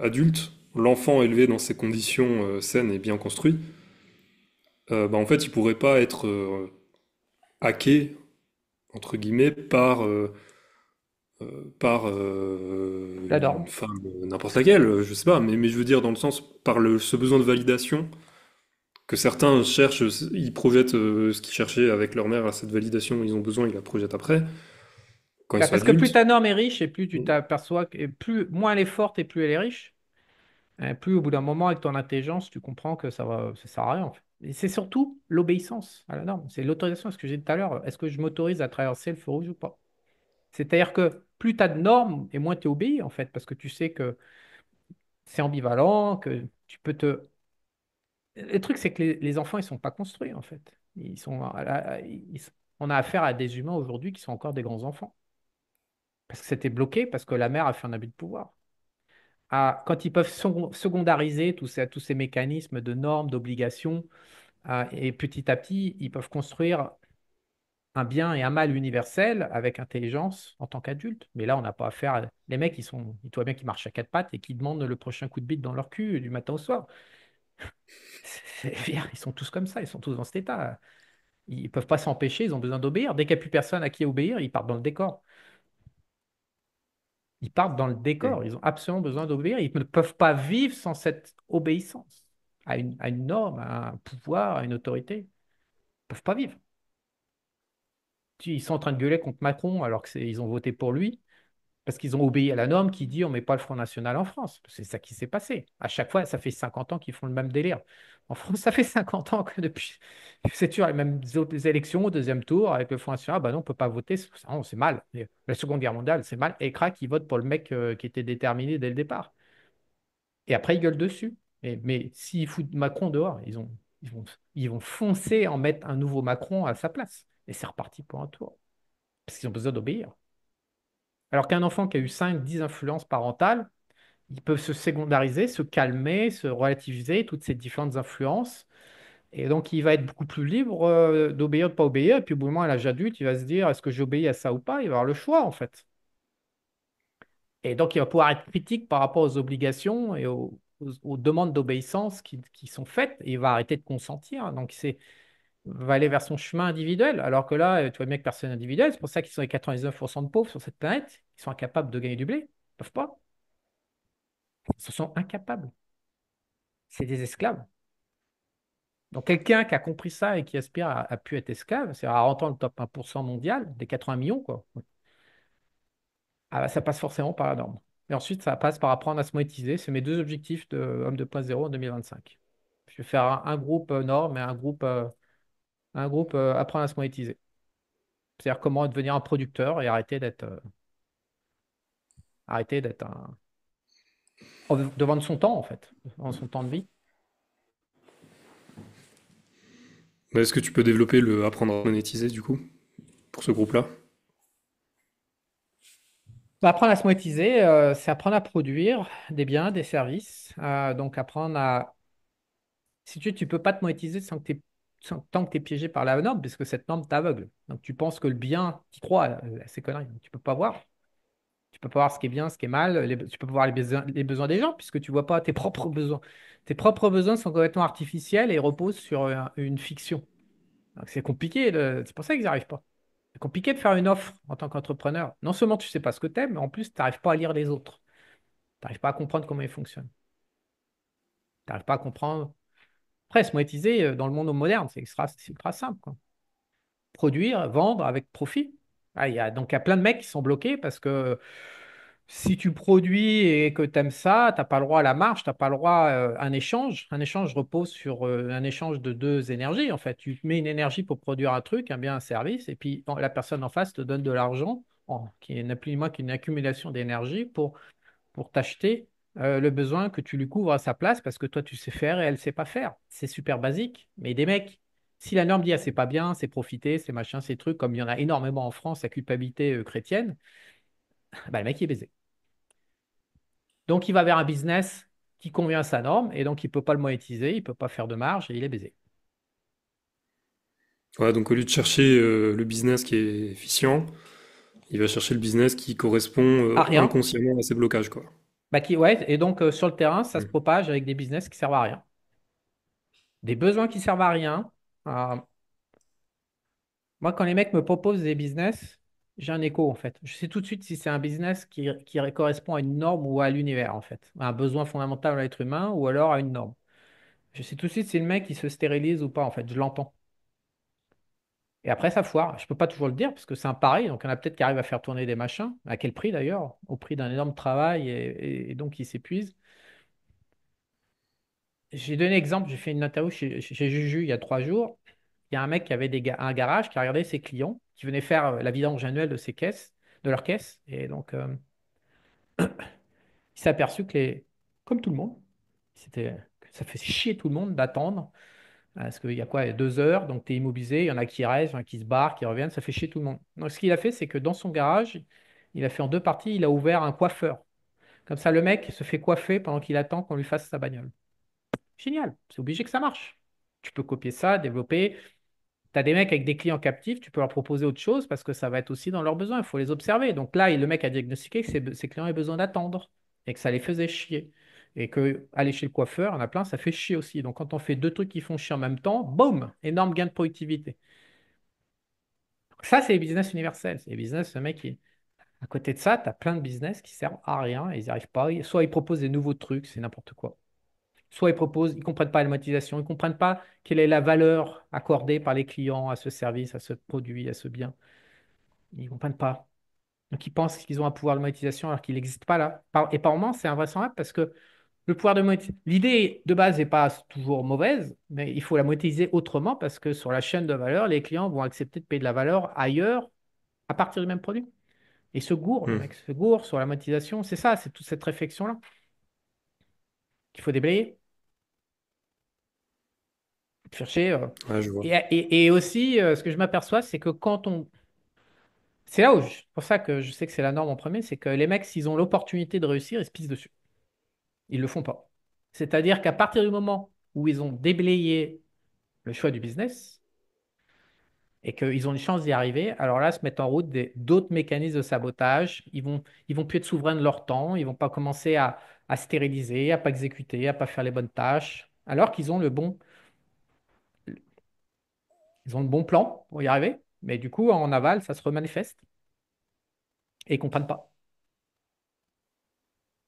adulte, l'enfant élevé dans ces conditions saines et bien construites, bah en fait, il pourrait pas être hacké entre guillemets par La une norme. femme n'importe laquelle, je sais pas, mais je veux dire dans le sens par ce besoin de validation que certains cherchent, ils projettent ce qu'ils cherchaient avec leur mère à cette validation, ils ont besoin, ils la projettent après, quand ils Bah, sont parce que plus adultes. ta norme est riche et plus tu t'aperçois que et plus moins elle est forte et plus elle est riche, plus au bout d'un moment avec ton intelligence, tu comprends que ça sert à rien en fait. Et c'est surtout l'obéissance à la norme. C'est l'autorisation, ce que j'ai dit tout à l'heure. Est-ce que je m'autorise à traverser le feu rouge ou pas? C'est-à-dire que plus tu as de normes et moins tu obéis en fait, parce que tu sais que c'est ambivalent, que tu peux te. Le truc, c'est que les enfants, ils sont pas construits en fait. Ils sont, on a affaire à des humains aujourd'hui qui sont encore des grands enfants. Parce que c'était bloqué, parce que la mère a fait un abus de pouvoir. Quand ils peuvent secondariser tous ces mécanismes de normes, d'obligations, et petit à petit, ils peuvent construire un bien et un mal universel avec intelligence en tant qu'adultes. Mais là, on n'a pas affaire à. Les mecs, ils voient bien qu'ils marchent à quatre pattes et qu'ils demandent le prochain coup de bite dans leur cul du matin au soir. Ils sont tous comme ça, ils sont tous dans cet état. Ils ne peuvent pas s'empêcher, ils ont besoin d'obéir. Dès qu'il n'y a plus personne à qui obéir, ils partent dans le décor. Ils partent dans le décor. Ils ont absolument besoin d'obéir. Ils ne peuvent pas vivre sans cette obéissance à une norme, à un pouvoir, à une autorité. Ils ne peuvent pas vivre. Ils sont en train de gueuler contre Macron alors qu'ils ont voté pour lui parce qu'ils ont obéi à la norme qui dit on ne met pas le Front National en France. C'est ça qui s'est passé. À chaque fois, ça fait 50 ans qu'ils font le même délire. En France, ça fait 50 ans que depuis, c'est toujours les mêmes autres élections au deuxième tour avec le Front National. Ah bah non, on ne peut pas voter, c'est mal. La Seconde Guerre mondiale, c'est mal. Et crac, ils votent pour le mec qui était déterminé dès le départ. Et après, ils gueulent dessus. Mais s'ils foutent Macron dehors, ils vont, ils vont foncer en mettre un nouveau Macron à sa place. Et c'est reparti pour un tour. Parce qu'ils ont besoin d'obéir. Alors qu'un enfant qui a eu 5, 10 influences parentales, il peut se secondariser, se calmer, se relativiser, toutes ces différentes influences. Et donc, il va être beaucoup plus libre d'obéir, de ne pas obéir. Et puis, au bout d'un moment, à l'âge adulte, il va se dire, est-ce que j'obéis à ça ou pas? Il va avoir le choix, en fait. Et donc, il va pouvoir être critique par rapport aux obligations et aux demandes d'obéissance qui sont faites. Et il va arrêter de consentir. Donc, va aller vers son chemin individuel. Alors que là, tu vois bien que personne n'est individuel. C'est pour ça qu'ils sont les 99% de pauvres sur cette planète. Ils sont incapables de gagner du blé. Ils ne peuvent pas. Ils sont incapables. C'est des esclaves. Donc, quelqu'un qui a compris ça et qui aspire à pu être esclave, c'est à rentrer dans le top 1% mondial, des 80 millions, quoi. Ah bah, ça passe forcément par la norme. Et ensuite, ça passe par apprendre à se monétiser. C'est mes deux objectifs de Homme 2.0 en 2025. Je vais faire un groupe norme et un groupe apprendre à se monétiser. C'est-à-dire comment devenir un producteur et arrêter d'être de vendre son temps, en fait, de vendre son temps de vie. Mais est-ce que tu peux développer le apprendre à monétiser du coup pour ce groupe-là? Bah, apprendre à se monétiser, c'est apprendre à produire des biens, des services. Donc, apprendre à. Si tu ne peux pas te monétiser tant que tu es piégé par la norme, parce que cette norme t'aveugle. Donc, tu penses que le bien, tu crois à ces conneries. Tu ne peux pas voir. Tu peux pas voir ce qui est bien, ce qui est mal. Tu peux pas voir les besoins des gens, puisque tu ne vois pas tes propres besoins. Tes propres besoins sont complètement artificiels et reposent sur une fiction. Donc, c'est compliqué. C'est pour ça qu'ils n'y arrivent pas. C'est compliqué de faire une offre en tant qu'entrepreneur. Non seulement tu ne sais pas ce que tu aimes, mais en plus, tu n'arrives pas à lire les autres. Tu n'arrives pas à comprendre comment ils fonctionnent. n'arrives pas à comprendre. Après, se monétiser dans le monde moderne, c'est ultra simple, quoi. Produire, vendre avec profit. Ah, donc, il y a plein de mecs qui sont bloqués parce que si tu produis et que tu aimes ça, tu n'as pas le droit à la marge, tu n'as pas le droit à un échange. Un échange repose sur un échange de deux énergies. En fait, tu mets une énergie pour produire un truc, un bien, un service, et puis la personne en face te donne de l'argent, qui n'est plus ni moins qu'une accumulation d'énergie pour t'acheter le besoin que tu lui couvres à sa place parce que toi, tu sais faire et elle ne sait pas faire. C'est super basique. Mais des mecs, si la norme dit ah, c'est pas bien, c'est profiter, c'est machin, c'est trucs, comme il y en a énormément en France, la culpabilité chrétienne, bah, le mec il est baisé. Donc il va vers un business qui convient à sa norme et donc il ne peut pas le monétiser, il ne peut pas faire de marge et il est baisé. Ouais, donc au lieu de chercher le business qui est efficient, il va chercher le business qui correspond À rien. inconsciemment à ses blocages, quoi. Bah, ouais, et donc sur le terrain, ça se Mm. propage avec des business qui servent à rien. Des besoins qui servent à rien. Euh, Moi, quand les mecs me proposent des business, j'ai un écho en fait. Je sais tout de suite si c'est un business qui correspond à une norme ou à l'univers en fait, à un besoin fondamental à l'être humain ou alors à une norme. Je sais tout de suite si le mec il se stérilise ou pas en fait, je l'entends. Et après, ça foire. Je peux pas toujours le dire parce que c'est un pari, donc il y en a peut-être qui arrivent à faire tourner des machins. À quel prix d'ailleurs? Au prix d'un énorme travail et donc ils s'épuisent. J'ai donné exemple, j'ai fait une interview chez Juju il y a 3 jours. Il y a un mec qui avait un garage qui a regardé ses clients, qui venait faire la vidange annuelle de ses caisses, de leurs caisses. Et donc, il s'est aperçu comme tout le monde, que ça fait chier tout le monde d'attendre. Parce qu'il y a quoi? Il y a 2 heures, donc tu es immobilisé, il y en a qui restent, il y en a qui se barrent, qui reviennent, ça fait chier tout le monde. Donc, ce qu'il a fait, c'est que dans son garage, il a fait en deux parties, il a ouvert un coiffeur. Comme ça, le mec se fait coiffer pendant qu'il attend qu'on lui fasse sa bagnole. Génial, c'est obligé que ça marche. Tu peux copier ça, développer. Tu as des mecs avec des clients captifs, tu peux leur proposer autre chose parce que ça va être aussi dans leurs besoins. Il faut les observer. Donc là, le mec a diagnostiqué que ses clients avaient besoin d'attendre et que ça les faisait chier. Et que aller chez le coiffeur, il y en a plein, ça fait chier aussi. Donc quand on fait deux trucs qui font chier en même temps, boum, énorme gain de productivité. Ça, c'est les business universels. C'est les business, le mec, à côté de ça, tu as plein de business qui servent à rien et ils n'y arrivent pas. Soit ils proposent des nouveaux trucs, c'est n'importe quoi. Soit ils ne comprennent pas la monétisation, ils ne comprennent pas quelle est la valeur accordée par les clients à ce service, à ce produit, à ce bien. Ils ne comprennent pas. Donc ils pensent qu'ils ont un pouvoir de monétisation alors qu'il n'existe pas là. Et par moments, c'est invraisemblable parce que le pouvoir de monétisation, l'idée de base n'est pas toujours mauvaise, mais il faut la monétiser autrement parce que sur la chaîne de valeur, les clients vont accepter de payer de la valeur ailleurs à partir du même produit. Et se gourre, le Mm. mec se gourre sur la monétisation. C'est ça, c'est toute cette réflexion-là qu'il faut déblayer. Chercher. Ouais, je vois. Et aussi, ce que je m'aperçois, c'est que quand on. C'est là où, c'est pour ça que je sais que c'est la norme en premier, c'est que les mecs, s'ils ont l'opportunité de réussir, ils se pissent dessus. Ils le font pas. C'est-à-dire qu'à partir du moment où ils ont déblayé le choix du business et qu'ils ont une chance d'y arriver, alors là, se mettent en route d'autres mécanismes de sabotage. Ils vont plus être souverains de leur temps. Ils vont pas commencer à stériliser, à pas exécuter, à pas faire les bonnes tâches, alors qu'ils ont ils ont le bon plan pour y arriver. Mais du coup, en aval, ça se remanifeste et ils comprennent pas.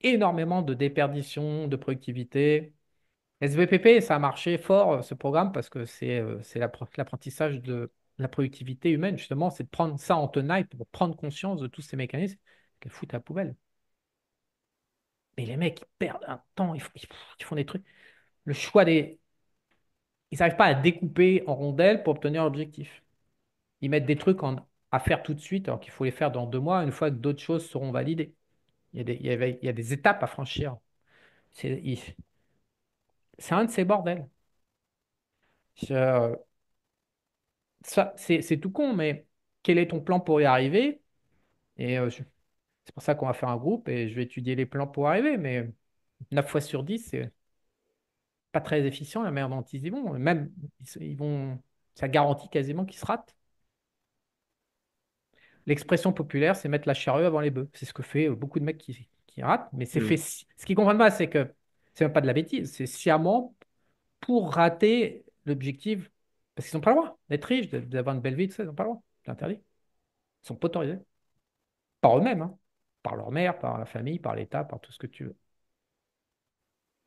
Énormément de déperdition, de productivité. SVPP, ça a marché fort, ce programme, parce que c'est l'apprentissage de la productivité humaine, justement, c'est de prendre ça en tenaille pour prendre conscience de tous ces mécanismes qu'elle foutent à la poubelle. Mais les mecs, ils perdent un temps, ils font des trucs. Le choix des. Ils n'arrivent pas à découper en rondelles pour obtenir l'objectif. Ils mettent des trucs à faire tout de suite, alors qu'il faut les faire dans 2 mois, une fois que d'autres choses seront validées. Il y a des étapes à franchir. C'est il- c'est un de ces bordels. Je- Ça, c'est tout con, mais quel est ton plan pour y arriver? Et c'est pour ça qu'on va faire un groupe et je vais étudier les plans pour arriver. Mais 9 fois sur 10, c'est pas très efficient la manière dont ils y vont. Même, ils vont, ça garantit quasiment qu'ils se ratent. L'expression populaire, c'est mettre la charrue avant les bœufs. C'est ce que fait beaucoup de mecs qui ratent. Mais c'est fait. Mm. Ce qu'ils comprennent pas, c'est que c'est même pas de la bêtise. C'est sciemment pour rater l'objectif. Parce qu'ils n'ont pas le droit d'être riches, d'avoir une belle vie, tout ça, ils n'ont pas le droit. C'est interdit. Ils sont pas autorisés. Par eux-mêmes, hein. Par leur mère, par la famille, par l'État, par tout ce que tu veux.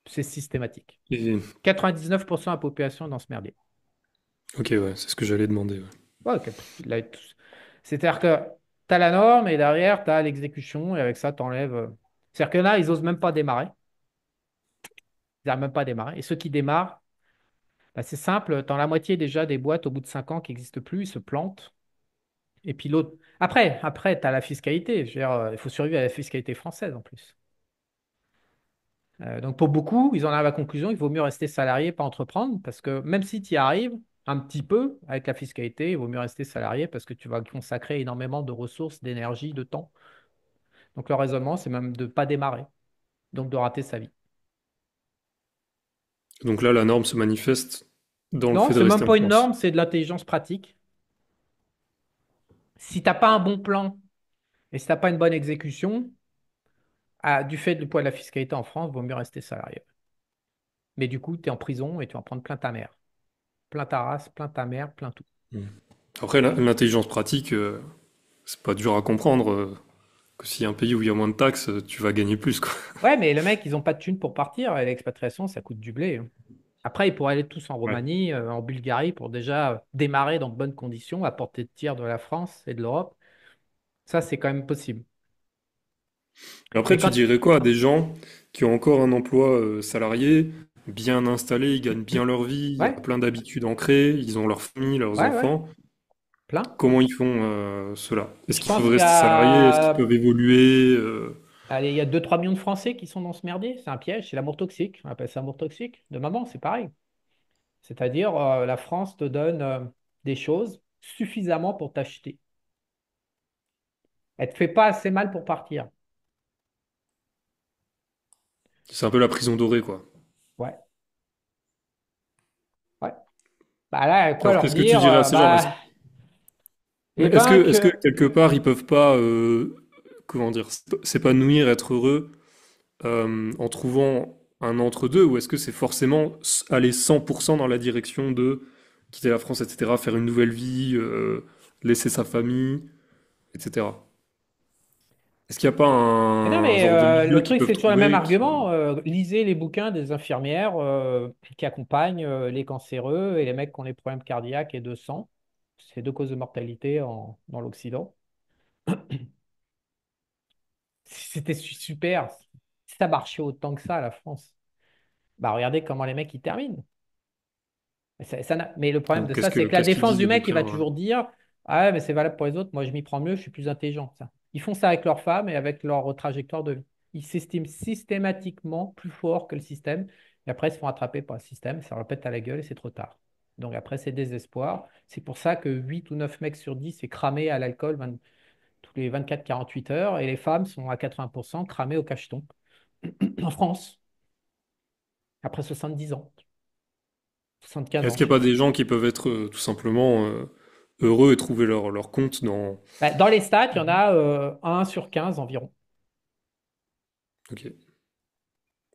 C'est systématique. Et... 99% de la population est dans ce merdier. Ok, ouais, c'est ce que j'allais demander. Ouais. Ouais, ok. C'est-à-dire que tu as la norme et derrière, tu as l'exécution et avec ça, tu enlèves. C'est-à-dire que là, ils osent même pas démarrer. Ils n'arrivent même pas à démarrer. Et ceux qui démarrent, bah, c'est simple. Tu as la moitié déjà des boîtes au bout de 5 ans qui n'existent plus, ils se plantent. Et puis l'autre. Après tu as la fiscalité. Je veux dire, il faut survivre à la fiscalité française en plus. Donc pour beaucoup, ils en arrivent à la conclusion qu'il vaut mieux rester salarié, pas entreprendre, parce que même si tu y arrives un petit peu avec la fiscalité, il vaut mieux rester salarié parce que tu vas consacrer énormément de ressources, d'énergie, de temps. Donc le raisonnement, c'est même de ne pas démarrer, donc de rater sa vie. Donc là, la norme se manifeste dans le Non, fait de c'est même rester en pas une France. norme, c'est de l'intelligence pratique. Si tu n'as pas un bon plan et si tu n'as pas une bonne exécution, du fait du poids de la fiscalité en France, il vaut mieux rester salarié. Mais du coup, tu es en prison et tu vas en prendre plein ta mère. Plein ta race, plein ta mère, plein tout. Mm. Après, l'intelligence pratique, c'est pas dur à comprendre que s'il y a un pays où il y a moins de taxes, tu vas gagner plus, quoi. Ouais, mais le mec, ils n'ont pas de thunes pour partir et l'expatriation, ça coûte du blé, hein. Après, ils pourraient aller tous en Ouais. Roumanie, en Bulgarie pour déjà démarrer dans de bonnes conditions, à portée de tir de la France et de l'Europe. Ça, c'est quand même possible. Mais après, Mais tu quand... dirais quoi à des gens qui ont encore un emploi salarié, bien installé, ils gagnent bien leur vie, il y a Ouais, plein d'habitudes ancrées, ils ont leur famille, leurs ouais, enfants. plein. Comment ils font cela? Est-ce Je qu'ils peuvent pense qu'il y rester salariés? Est-ce qu'ils a, peuvent évoluer allez, il y a 2-3 millions de Français qui sont dans ce merdier. C'est un piège, c'est l'amour toxique. On appelle ça amour toxique. De maman, c'est pareil. C'est-à-dire, la France te donne des choses suffisamment pour t'acheter. Elle te fait pas assez mal pour partir. C'est un peu la prison dorée, quoi. Ouais, ouais. Bah là, quoi Alors, leur qu'est-ce que tu dire? dirais à ces gens? Eh Est-ce ben que que quelque part ils peuvent pas, comment dire, s'épanouir, être heureux en trouvant un entre-deux, ou est-ce que c'est forcément aller 100% dans la direction de quitter la France, etc., faire une nouvelle vie, laisser sa famille, etc. Est-ce qu'il n'y a pas Mais non, un mais genre de milieu le qu'ils truc, peuvent c'est toujours le même trouver argument. qui... Lisez les bouquins des infirmières qui accompagnent les cancéreux et les mecs qui ont des problèmes cardiaques et de sang. C'est deux causes de mortalité dans l'Occident. C'était super. Si ça marchait autant que ça, la France. Bah, regardez comment les mecs ils terminent. Mais le problème Donc, de ça, c'est que la qu'est-ce qu'il défense dit du les mec, il bouquins? va Ouais. toujours dire, ah ouais, mais c'est valable pour les autres, moi je m'y prends mieux, je suis plus intelligent. Ça. Ils font ça avec leurs femmes et avec leur trajectoire de vie. Ils s'estiment systématiquement plus forts que le système. Et après, ils se font attraper par le système, ça leur pète à la gueule et c'est trop tard. Donc après, c'est désespoir. C'est pour ça que 8 ou 9 mecs sur 10 est cramé à l'alcool tous les 24-48 heures et les femmes sont à 80% cramées au cacheton en France, après 70 ans, 75 Est-ce ans, qu'il je n'y a sais pas plus. des gens qui peuvent être tout simplement heureux et trouver leur compte dans... Bah, dans les stats, il y en a 1 sur 15 environ. Ok.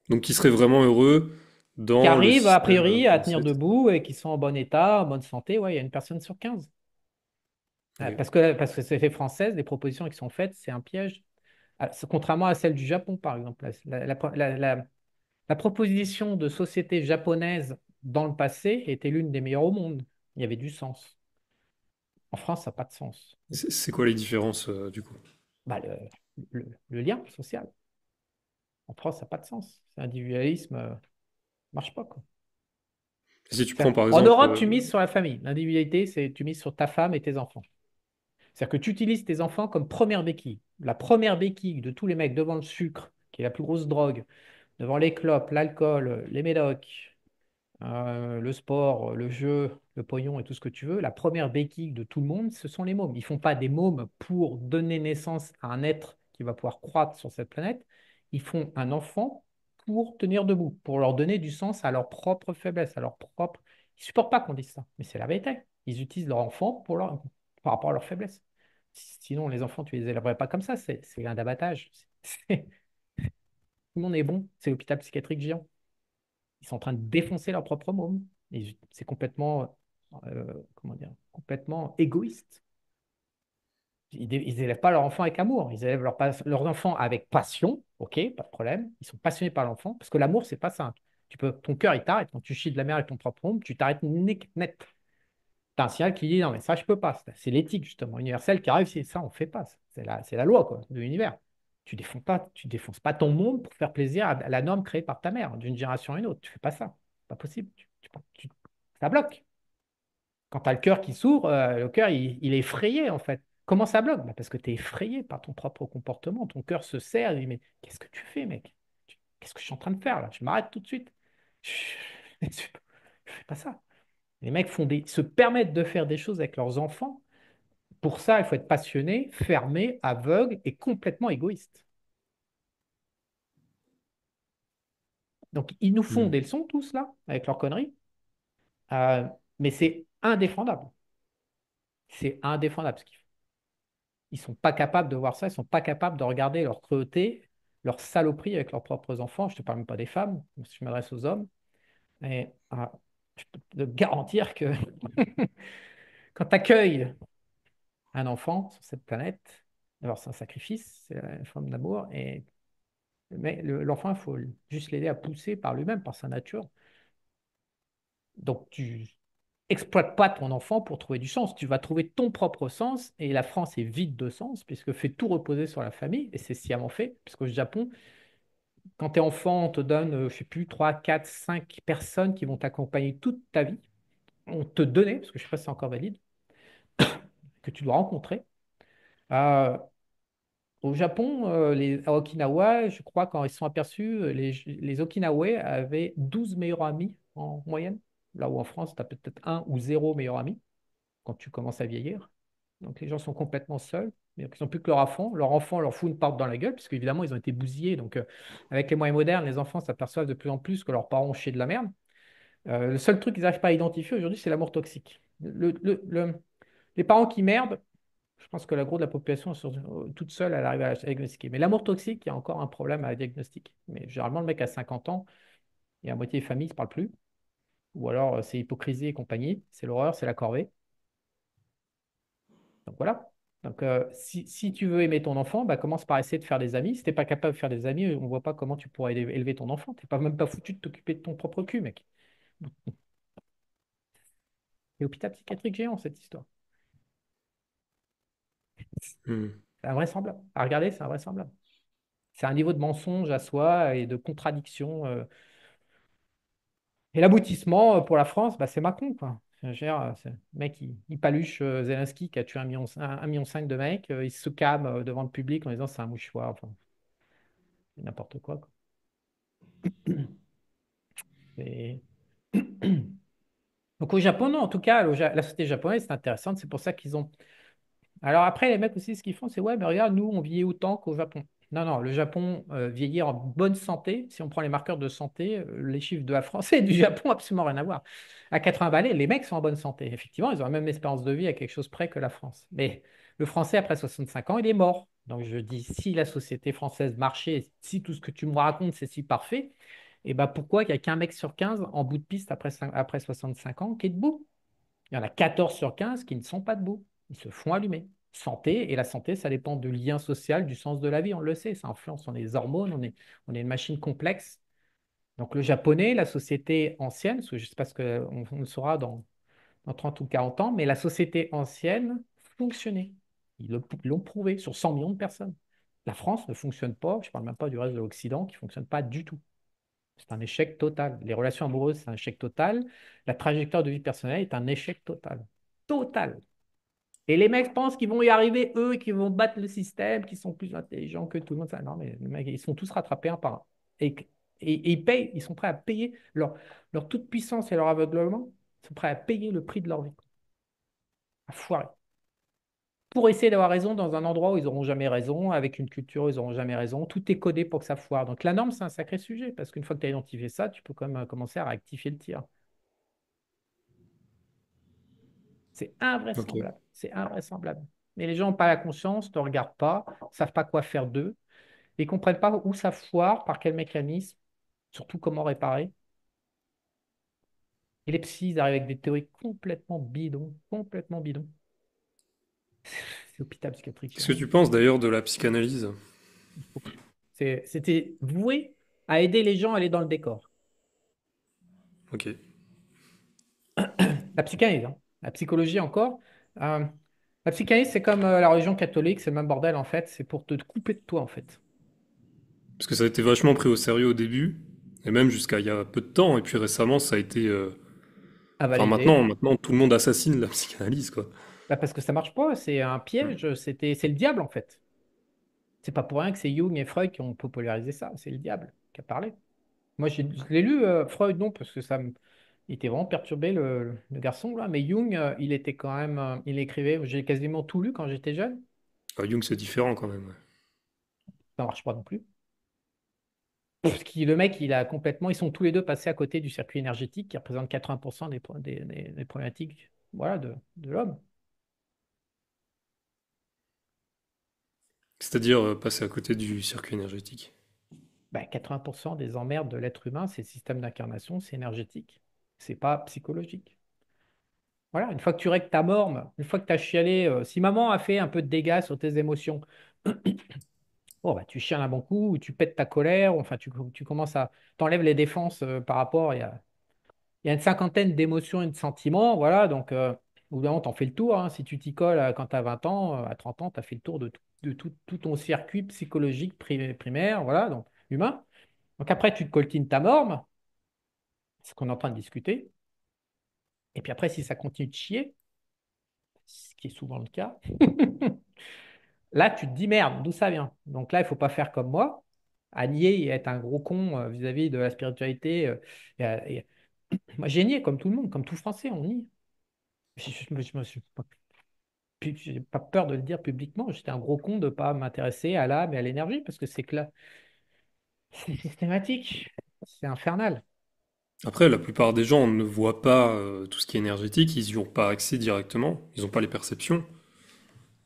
Donc, qui seraient vraiment heureux Qui dans le arrivent a système priori à tenir français, etc. debout et qui sont en bon état, en bonne santé, ouais, il y a une personne sur 15. Ok. Parce que c'est fait française, les propositions qui sont faites, c'est un piège. Contrairement à celle du Japon, par exemple. La proposition de société japonaise dans le passé était l'une des meilleures au monde. Il y avait du sens. En France, ça n'a pas de sens. C'est quoi les différences du coup? Bah, le lien social. En France, ça n'a pas de sens. L'individualisme marche pas, quoi. Et si tu prends par En exemple... Europe, tu mises sur la famille. L'individualité, c'est tu mises sur ta femme et tes enfants. C'est-à-dire que tu utilises tes enfants comme première béquille. La première béquille de tous les mecs devant le sucre, qui est la plus grosse drogue, devant les clopes, l'alcool, les médocs, le sport, le jeu, le pognon et tout ce que tu veux, la première béquille de tout le monde, ce sont les mômes. Ils ne font pas des mômes pour donner naissance à un être qui va pouvoir croître sur cette planète. Ils font un enfant pour tenir debout, pour leur donner du sens à leur propre faiblesse, à leur propre... Ils ne supportent pas qu'on dise ça, mais c'est la vérité. Ils utilisent leur enfant par rapport à leur faiblesse. Sinon, les enfants, tu les élèverais pas comme ça. C'est un abattage. Tout le monde est bon. C'est l'hôpital psychiatrique géant. Ils sont en train de défoncer leur propre môme. C'est complètement, comment dire, complètement égoïste. Ils élèvent pas leur enfant avec amour, ils élèvent leurs enfants avec passion, ok, pas de problème. Ils sont passionnés par l'enfant, parce que l'amour, c'est pas simple. Ton cœur, il t'arrête. Quand tu chies de la mer avec ton propre ombre, tu t'arrêtes net. T'as un signal qui dit non, mais ça, je peux pas. C'est l'éthique, justement, universelle qui arrive. C'est ça, on fait pas. C'est la loi, quoi, de l'univers. Tu défonces pas ton monde pour faire plaisir à la norme créée par ta mère, d'une génération à une autre. Tu fais pas ça. C'est pas possible. Ça bloque. Quand tu as le cœur qui s'ouvre, le cœur, il est effrayé, en fait. Comment ça bloque? Bah, parce que tu es effrayé par ton propre comportement. Ton cœur se serre. Il dit, mais qu'est-ce que tu fais, mec? Qu'est-ce que je suis en train de faire, là? Je m'arrête tout de suite. Je ne fais pas ça. Les mecs se permettent de faire des choses avec leurs enfants. Pour ça, il faut être passionné, fermé, aveugle et complètement égoïste. Donc, ils nous font Hmm. des leçons, tous, là, avec leurs conneries. Euh, mais c'est indéfendable. C'est indéfendable ce qu'ils font. Ils sont pas capables de voir ça, ils sont pas capables de regarder leur cruauté, leur saloperie avec leurs propres enfants. Je te parle même pas des femmes, si je m'adresse aux hommes. Et je peux te garantir que quand tu accueilles un enfant sur cette planète, alors c'est un sacrifice, c'est une forme d'amour, mais l'enfant, il faut juste l'aider à pousser par lui-même, par sa nature. Donc tu exploites pas ton enfant pour trouver du sens, tu vas trouver ton propre sens, et la France est vide de sens, puisque fait tout reposer sur la famille, et c'est sciemment fait, puisqu'au Japon, quand tu es enfant, on te donne, je ne sais plus, 3, 4, 5 personnes qui vont t'accompagner toute ta vie. On te donnait, parce que je ne sais pas si c'est encore valide, que tu dois rencontrer. Euh, Au Japon, à Okinawa, je crois, quand ils se sont aperçus, les Okinawais avaient 12 meilleurs amis en moyenne. Là où en France, tu as peut-être un ou zéro meilleur ami quand tu commences à vieillir. Donc les gens sont complètement seuls. Ils n'ont plus que leur enfant. Leur enfant leur fout une porte dans la gueule, parce qu'évidemment, ils ont été bousillés. Donc, avec les moyens modernes, les enfants s'aperçoivent de plus en plus que leurs parents ont chié de la merde. Le seul truc qu'ils n'arrivent pas à identifier aujourd'hui, c'est l'amour toxique. Les parents qui merdent, je pense que la gros de la population, toute seule, elle arrive à diagnostiquer. Mais l'amour toxique, il y a encore un problème à diagnostiquer. Mais généralement, le mec a 50 ans, et la moitié des familles ne se parlent plus. Ou alors, c'est hypocrisie et compagnie. C'est l'horreur, c'est la corvée. Donc voilà. Donc, si tu veux aimer ton enfant, bah, commence par essayer de faire des amis. Si tu n'es pas capable de faire des amis, on ne voit pas comment tu pourras élever ton enfant. Tu n'es pas, même pas foutu de t'occuper de ton propre cul, mec. C'est hôpital psychiatrique géant, cette histoire. Hmm. C'est invraisemblable. À regarder, c'est invraisemblable. C'est un niveau de mensonge à soi et de contradiction. Et l'aboutissement pour la France, bah, c'est Macron, quoi. Je veux dire, le mec, il paluche Zelensky qui a tué 1,5 million de mecs. Il se calme devant le public en disant c'est un mouchoir. Enfin, c'est n'importe quoi, quoi. Et- Donc au Japon, non, en tout cas, la société japonaise, c'est intéressante. C'est pour ça qu'ils ont. Alors après, les mecs aussi, ce qu'ils font, c'est ouais, mais regarde, nous, on vieillit autant qu'au Japon. Non, non, le Japon vieillit en bonne santé. Si on prend les marqueurs de santé, les chiffres de la France et du Japon, absolument rien à voir. À 80 balais, les mecs sont en bonne santé. Effectivement, ils ont la même espérance de vie à quelque chose près que la France. Mais le Français, après 65 ans, il est mort. Donc je dis, si la société française marchait, si tout ce que tu me racontes, c'est si parfait, et ben pourquoi il n'y a qu'un mec sur 15 en bout de piste après 65 ans qui est debout? Il y en a 14 sur 15 qui ne sont pas debout. Ils se font allumer. Santé, et la santé, ça dépend du lien social, du sens de la vie, on le sait, ça influence, on est des hormones, on est une machine complexe. Donc le japonais, la société ancienne, parce que je ne sais pas ce qu'on le saura dans 30 ou 40 ans, mais la société ancienne fonctionnait. Ils l'ont prouvé sur 100 millions de personnes. La France ne fonctionne pas, je ne parle même pas du reste de l'Occident, qui ne fonctionne pas du tout. C'est un échec total. Les relations amoureuses, c'est un échec total. La trajectoire de vie personnelle est un échec total. Total. Et les mecs pensent qu'ils vont y arriver, eux, et qu'ils vont battre le système, qu'ils sont plus intelligents que tout le monde. Ça, non, mais les mecs, ils sont tous rattrapés un par un. Et, et ils payent, ils sont prêts à payer leur toute puissance et leur aveuglement. Ils sont prêts à payer le prix de leur vie. À foirer. Pour essayer d'avoir raison dans un endroit où ils n'auront jamais raison, avec une culture où ils n'auront jamais raison. Tout est codé pour que ça foire. Donc la norme, c'est un sacré sujet, parce qu'une fois que tu as identifié ça, tu peux quand même commencer à rectifier le tir. C'est Ok. invraisemblable. C'est invraisemblable. Mais les gens n'ont pas la conscience, ne te regardent pas, ne savent pas quoi faire d'eux, et ne comprennent pas où ça foire, par quel mécanisme, surtout comment réparer. Et les psys, ils arrivent avec des théories complètement bidons, complètement bidons. C'est hôpital psychiatrique. Qu'est-ce que tu penses d'ailleurs de la psychanalyse? C'était voué à aider les gens à aller dans le décor. Ok. La psychanalyse, hein. La psychologie encore. Euh, la psychanalyse, c'est comme la religion catholique, c'est le même bordel en fait. C'est pour te couper de toi en fait. Parce que ça a été vachement pris au sérieux au début, et même jusqu'à il y a peu de temps, et puis récemment ça a été... À Enfin valider. maintenant tout le monde assassine la psychanalyse, quoi. Bah, parce que ça marche pas, c'est un piège, c'est le diable en fait. C'est pas pour rien que c'est Jung et Freud qui ont popularisé ça, c'est le diable qui a parlé. Moi, je l'ai lu, Freud, non, parce que il était vraiment perturbé, le garçon, là. Mais Jung, il était quand même, il écrivait, j'ai quasiment tout lu quand j'étais jeune. Ah, Jung c'est différent quand même, ouais. Ça marche pas non plus. Parce que le mec, il a complètement, ils sont tous les deux passés à côté du circuit énergétique qui représente 80% des problématiques, voilà, de l'homme. C'est-à-dire passer à côté du circuit énergétique. Ben, 80% des emmerdes de l'être humain, c'est le système d'incarnation, c'est énergétique. C'est pas psychologique. Voilà, une fois que tu règles ta morme, une fois que tu as chialé, si maman a fait un peu de dégâts sur tes émotions, bon, bah, tu chiales un bon coup, ou tu pètes ta colère, ou enfin, tu commences à t'enlèves les défenses par rapport. Il y a une cinquantaine d'émotions et de sentiments, voilà. Donc, au bout d'un moment, t'en fais le tour, hein. Si tu t'y colles quand tu as 20 ans, à 30 ans, tu as fait le tour de tout ton circuit psychologique primaire, voilà, donc humain. Donc, après, tu te coltines ta norme, ce qu'on est en train de discuter. Et puis après, si ça continue de chier, ce qui est souvent le cas, là, tu te dis merde, d'où ça vient? Donc là, il faut pas faire comme moi, à nier et être un gros con vis-à-vis de la spiritualité. Moi, j'ai nié comme tout le monde, comme tout Français, on nie. Je me suis pas, j'ai pas peur de le dire publiquement. J'étais un gros con de ne pas m'intéresser à l'âme et à l'énergie parce que c'est que là, c'est systématique, c'est infernal. Après, la plupart des gens ne voient pas tout ce qui est énergétique, ils y ont pas accès directement, ils n'ont pas les perceptions.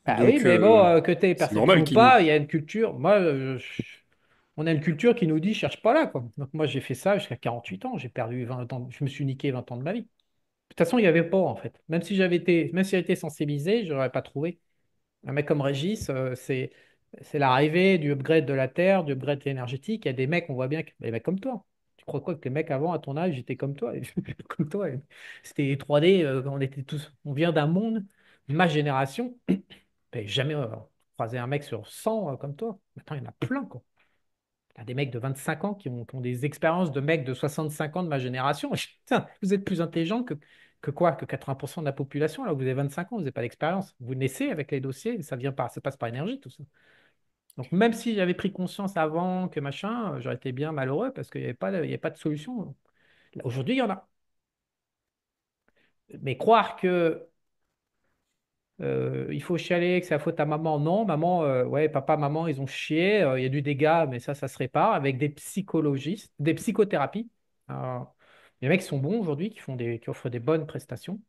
Bah oui, Donc mais bon, que tu aies c'est perception normal ou qu'ils nient. pas, il y a une culture. Moi, on a une culture qui nous dit cherche pas là, quoi. Donc moi, j'ai fait ça jusqu'à 48 ans. J'ai perdu 20 ans. Je me suis niqué 20 ans de ma vie. De toute façon, il n'y avait pas, en fait. Même si j'avais été sensibilisé, je n'aurais pas trouvé. Un mec comme Régis, c'est l'arrivée du upgrade de la Terre, du upgrade énergétique. Il y a des mecs, on voit bien, des mecs comme toi. Tu crois quoi que les mecs avant, à ton âge, j'étais comme toi, comme toi. C'était 3D, on était tous, on vient d'un monde, ma génération. J'ai jamais croisé un mec sur 100 comme toi. Maintenant, il y en a plein, quoi. Il y a des mecs de 25 ans qui ont des expériences de mecs de 65 ans de ma génération. Putain, vous êtes plus intelligent que quoi? Que 80% de la population. Là, vous avez 25 ans, vous n'avez pas d'expérience. Vous naissez avec les dossiers, ça passe par énergie, tout ça. Donc, même si j'avais pris conscience avant que machin, j'aurais été bien malheureux parce qu'il n'y avait pas de solution. Là, aujourd'hui, il y en a. Mais croire que il faut chialer, que c'est la faute à maman. Non, maman, ouais, papa, maman, ils ont chié, il y a du dégât, mais ça se répare avec des psychologistes, des psychothérapies. Euh, les mecs sont bons aujourd'hui, qui offrent des bonnes prestations.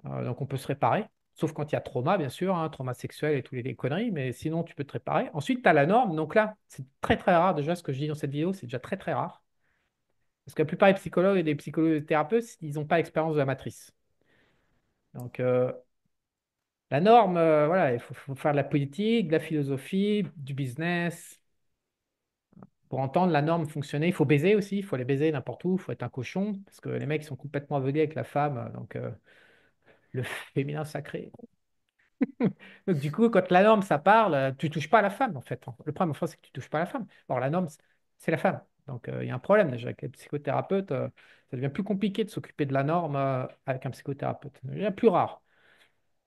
Donc on peut se réparer, sauf quand il y a trauma, bien sûr, hein, trauma sexuel et toutes les conneries, mais sinon tu peux te réparer. Ensuite, tu as la norme, donc là, c'est très très rare déjà, ce que je dis dans cette vidéo, c'est déjà très très rare. Parce que la plupart des psychologues et des psychothérapeutes, ils n'ont pas l'expérience de la matrice. Donc, la norme, voilà, il faut faire de la politique, de la philosophie, du business. Pour entendre la norme fonctionner, il faut baiser aussi, il faut aller baiser n'importe où, il faut être un cochon, parce que les mecs sont complètement aveuglés avec la femme, donc le féminin sacré. Donc du coup, quand la norme, ça parle, tu touches pas à la femme, en fait. Le problème, en France, c'est que tu touches pas à la femme. Or, la norme, c'est la femme. Donc il y a un problème déjà avec les psychothérapeutes. Ça devient plus compliqué de s'occuper de la norme avec un psychothérapeute. Ça devient plus rare.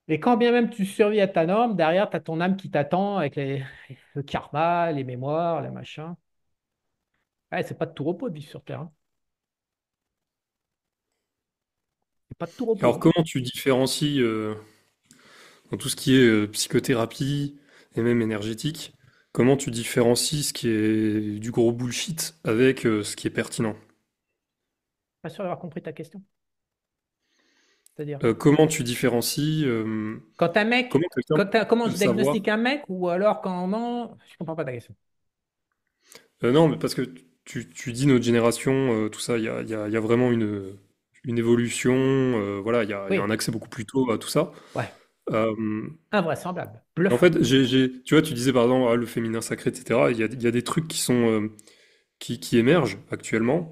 Et quand bien même tu survis à ta norme, derrière, tu as ton âme qui t'attend avec le karma, les mémoires, les machins. Ouais, c'est pas de tout repos de vivre sur Terre, hein. C'est pas de tout repos, Alors hein. comment tu différencies dans tout ce qui est psychothérapie et même énergétique, comment tu différencies ce qui est du gros bullshit avec ce qui est pertinent? Pas sûr d'avoir compris ta question. C'est-à-dire, Comment tu différencies, quand un mec, comment quelqu'un comment peut je savoir? diagnostique un mec ou alors comment. Je comprends pas ta question. Non, mais parce que tu dis notre génération, tout ça, il y a vraiment une évolution, voilà, il y a un Oui, accès beaucoup plus tôt à tout ça. ouais. Euh, Invraisemblable, En bluffant. fait, tu vois, tu disais par exemple ah, le féminin sacré, etc. Il y a des trucs qui sont qui émergent actuellement,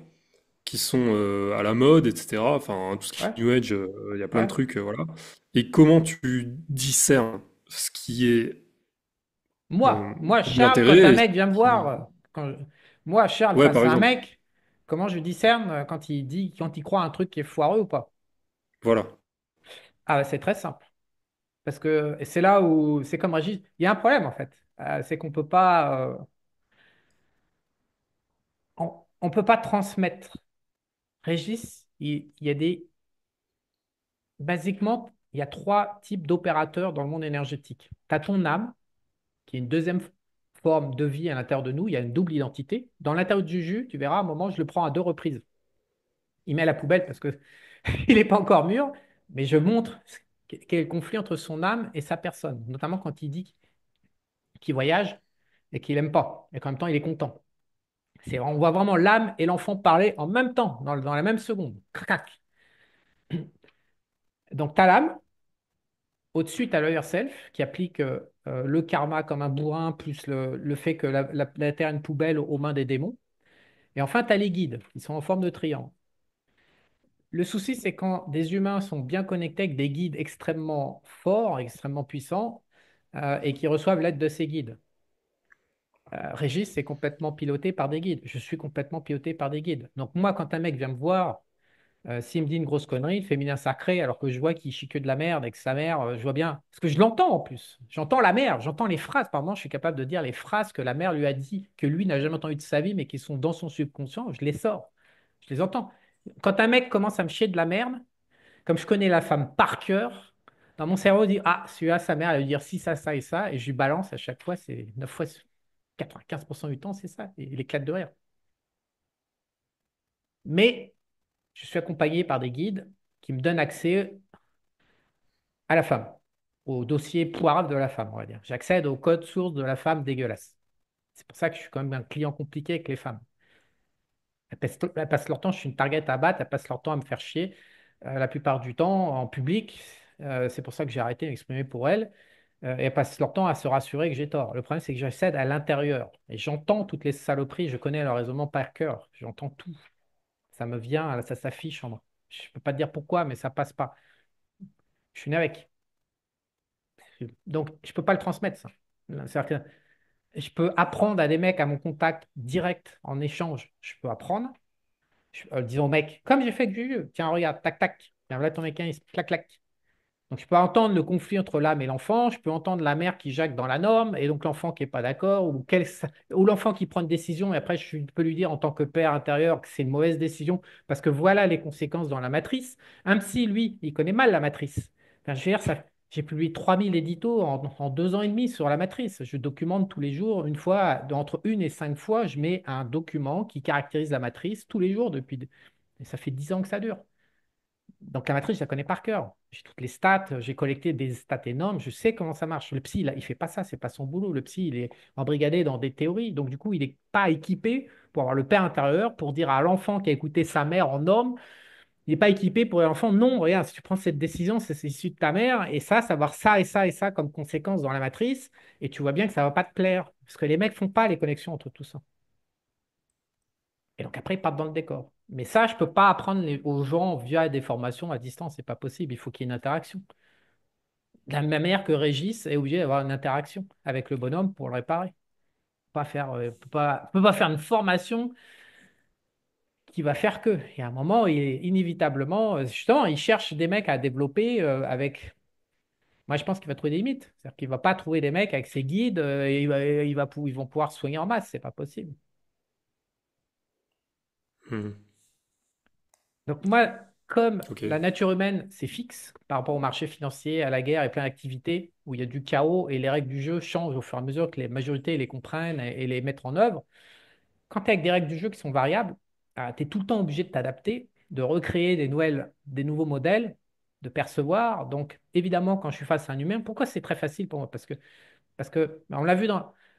qui sont à la mode, etc. Enfin, tout ce qui Ouais, est New Age, il y a plein de ouais. trucs, voilà. Et comment tu discernes ce qui est Moi, de Charles, quand un l'intérêt et ce mec vient me voir, qui... moi, Charles, Ouais, face par à un exemple. mec, comment je discerne quand il croit un truc qui est foireux ou pas? Voilà. Ah, c'est très simple. Parce que c'est là où c'est comme Régis. Il y a un problème en fait. C'est qu'on peut pas, on peut pas transmettre. Régis, il y a basiquement, il y a trois types d'opérateurs dans le monde énergétique. Tu as ton âme, qui est une deuxième forme de vie à l'intérieur de nous. Il y a une double identité. Dans l'intérieur du jus, tu verras, à un moment, je le prends à deux reprises. Il met à la poubelle parce que il n'est pas encore mûr, mais je montre quel est le conflit entre son âme et sa personne, notamment quand il dit qu'il voyage et qu'il n'aime pas, et qu'en même temps, il est content. On voit vraiment l'âme et l'enfant parler en même temps, dans la même seconde. Crac. Donc, tu as l'âme. Au-dessus, tu as le higher self qui applique le karma comme un bourrin, plus le fait que la Terre est une poubelle aux mains des démons. Et enfin, tu as les guides, qui sont en forme de triangle. Le souci, c'est quand des humains sont bien connectés avec des guides extrêmement forts, extrêmement puissants, et qui reçoivent l'aide de ces guides. Régis, c'est complètement piloté par des guides. Je suis complètement piloté par des guides. Donc moi, quand un mec vient me voir, s'il me dit une grosse connerie, le féminin sacré, alors que je vois qu'il chie que de la merde et que sa mère, je vois bien. Parce que je l'entends en plus. J'entends la merde, j'entends les phrases. Par moment, je suis capable de dire les phrases que la mère lui a dit, que lui n'a jamais entendues de sa vie, mais qui sont dans son subconscient. Je les sors. Je les entends. Quand un mec commence à me chier de la merde, comme je connais la femme par cœur, dans mon cerveau, je dis, ah, celui-là, sa mère, elle va lui dire si, ça et ça. Et je lui balance à chaque fois, c'est 9 fois, 95% du temps, c'est ça. Et il éclate de rire. Mais je suis accompagné par des guides qui me donnent accès à la femme, au dossier poirable de la femme, on va dire. J'accède au code source de la femme dégueulasse. C'est pour ça que je suis quand même un client compliqué avec les femmes. Elles passent leur temps, je suis une target à battre, elles passent leur temps à me faire chier, la plupart du temps en public. C'est pour ça que j'ai arrêté de m'exprimer pour elles. Et elles passent leur temps à se rassurer que j'ai tort. Le problème, c'est que j'accède à l'intérieur. Et j'entends toutes les saloperies, je connais leur raisonnement par cœur. J'entends tout. Ça me vient, ça s'affiche en moi. Je ne peux pas te dire pourquoi, mais ça passe pas. Je suis né avec. Donc, je ne peux pas le transmettre, ça. C'est-à-dire que je peux apprendre à des mecs à mon contact direct en échange. Je peux apprendre. Disons, mec, comme j'ai fait avec Juju, tiens, regarde, tac, tac. Tiens, voilà ton mécanisme, clac, clac. Donc, je peux entendre le conflit entre l'âme et l'enfant. Je peux entendre la mère qui jacque dans la norme et donc l'enfant qui n'est pas d'accord ou l'enfant qui prend une décision et après, je peux lui dire en tant que père intérieur que c'est une mauvaise décision parce que voilà les conséquences dans la matrice. Un psy, lui, il connaît mal la matrice. Enfin, je veux dire, j'ai publié 3000 éditos en 2 ans et demi sur la matrice. Je documente tous les jours, une fois, entre une et 5 fois, je mets un document qui caractérise la matrice tous les jours depuis. Et ça fait 10 ans que ça dure. Donc la matrice, je la connais par cœur. J'ai toutes les stats, j'ai collecté des stats énormes, je sais comment ça marche. Le psy, il fait pas ça, c'est pas son boulot. Le psy, il est embrigadé dans des théories. Donc du coup, il n'est pas équipé pour avoir le père intérieur, pour dire à l'enfant qui a écouté sa mère en homme, il n'est pas équipé pour l'enfant, non, regarde, si tu prends cette décision, c'est issu de ta mère, et ça va avoir ça et ça et ça comme conséquence dans la matrice, et tu vois bien que ça va pas te plaire. Parce que les mecs font pas les connexions entre tout ça. Et donc après, ils partent dans le décor. Mais ça, je ne peux pas apprendre aux gens via des formations à distance, c'est pas possible. Il faut qu'il y ait une interaction. De la même manière que Régis est obligé d'avoir une interaction avec le bonhomme pour le réparer. Pas faire, peut pas faire une formation qui va faire que. Et à un moment, inévitablement, justement, il cherche des mecs à développer avec. Moi, je pense qu'il va trouver des limites. C'est-à-dire qu'il ne va pas trouver des mecs avec ses guides et ils vont pouvoir soigner en masse. C'est pas possible. Mhm. Donc moi, comme Ok. la nature humaine, c'est fixe par rapport au marché financier, à la guerre et plein d'activités où il y a du chaos et les règles du jeu changent au fur et à mesure que les majorités les comprennent et les mettent en œuvre. Quand tu es avec des règles du jeu qui sont variables, tu es tout le temps obligé de t'adapter, de recréer des nouveaux modèles, de percevoir. Donc évidemment, quand je suis face à un humain, pourquoi c'est très facile pour moi? Parce que on l'a vu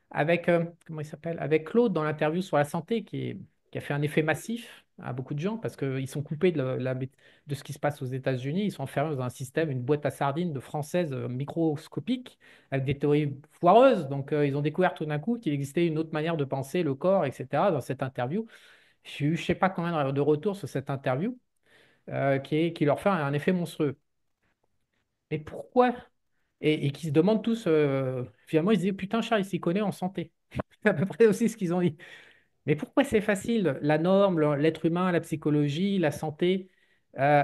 avec, comment il s'appelle? Avec Claude dans l'interview sur la santé qui a fait un effet massif. à beaucoup de gens parce qu'ils sont coupés de ce qui se passe aux États-Unis. Ils sont enfermés dans un système, une boîte à sardines de françaises microscopiques avec des théories foireuses. Donc, ils ont découvert tout d'un coup qu'il existait une autre manière de penser le corps, etc. dans cette interview. J'ai eu je ne sais pas combien de retours sur cette interview qui leur fait un effet monstrueux. Mais pourquoi? Et qui se demandent tous, finalement, ils se disent, putain, Charles, il s'y connaît en santé. C'est à peu près aussi ce qu'ils ont dit. Mais pourquoi c'est facile? La norme, l'être humain, la psychologie, la santé. euh,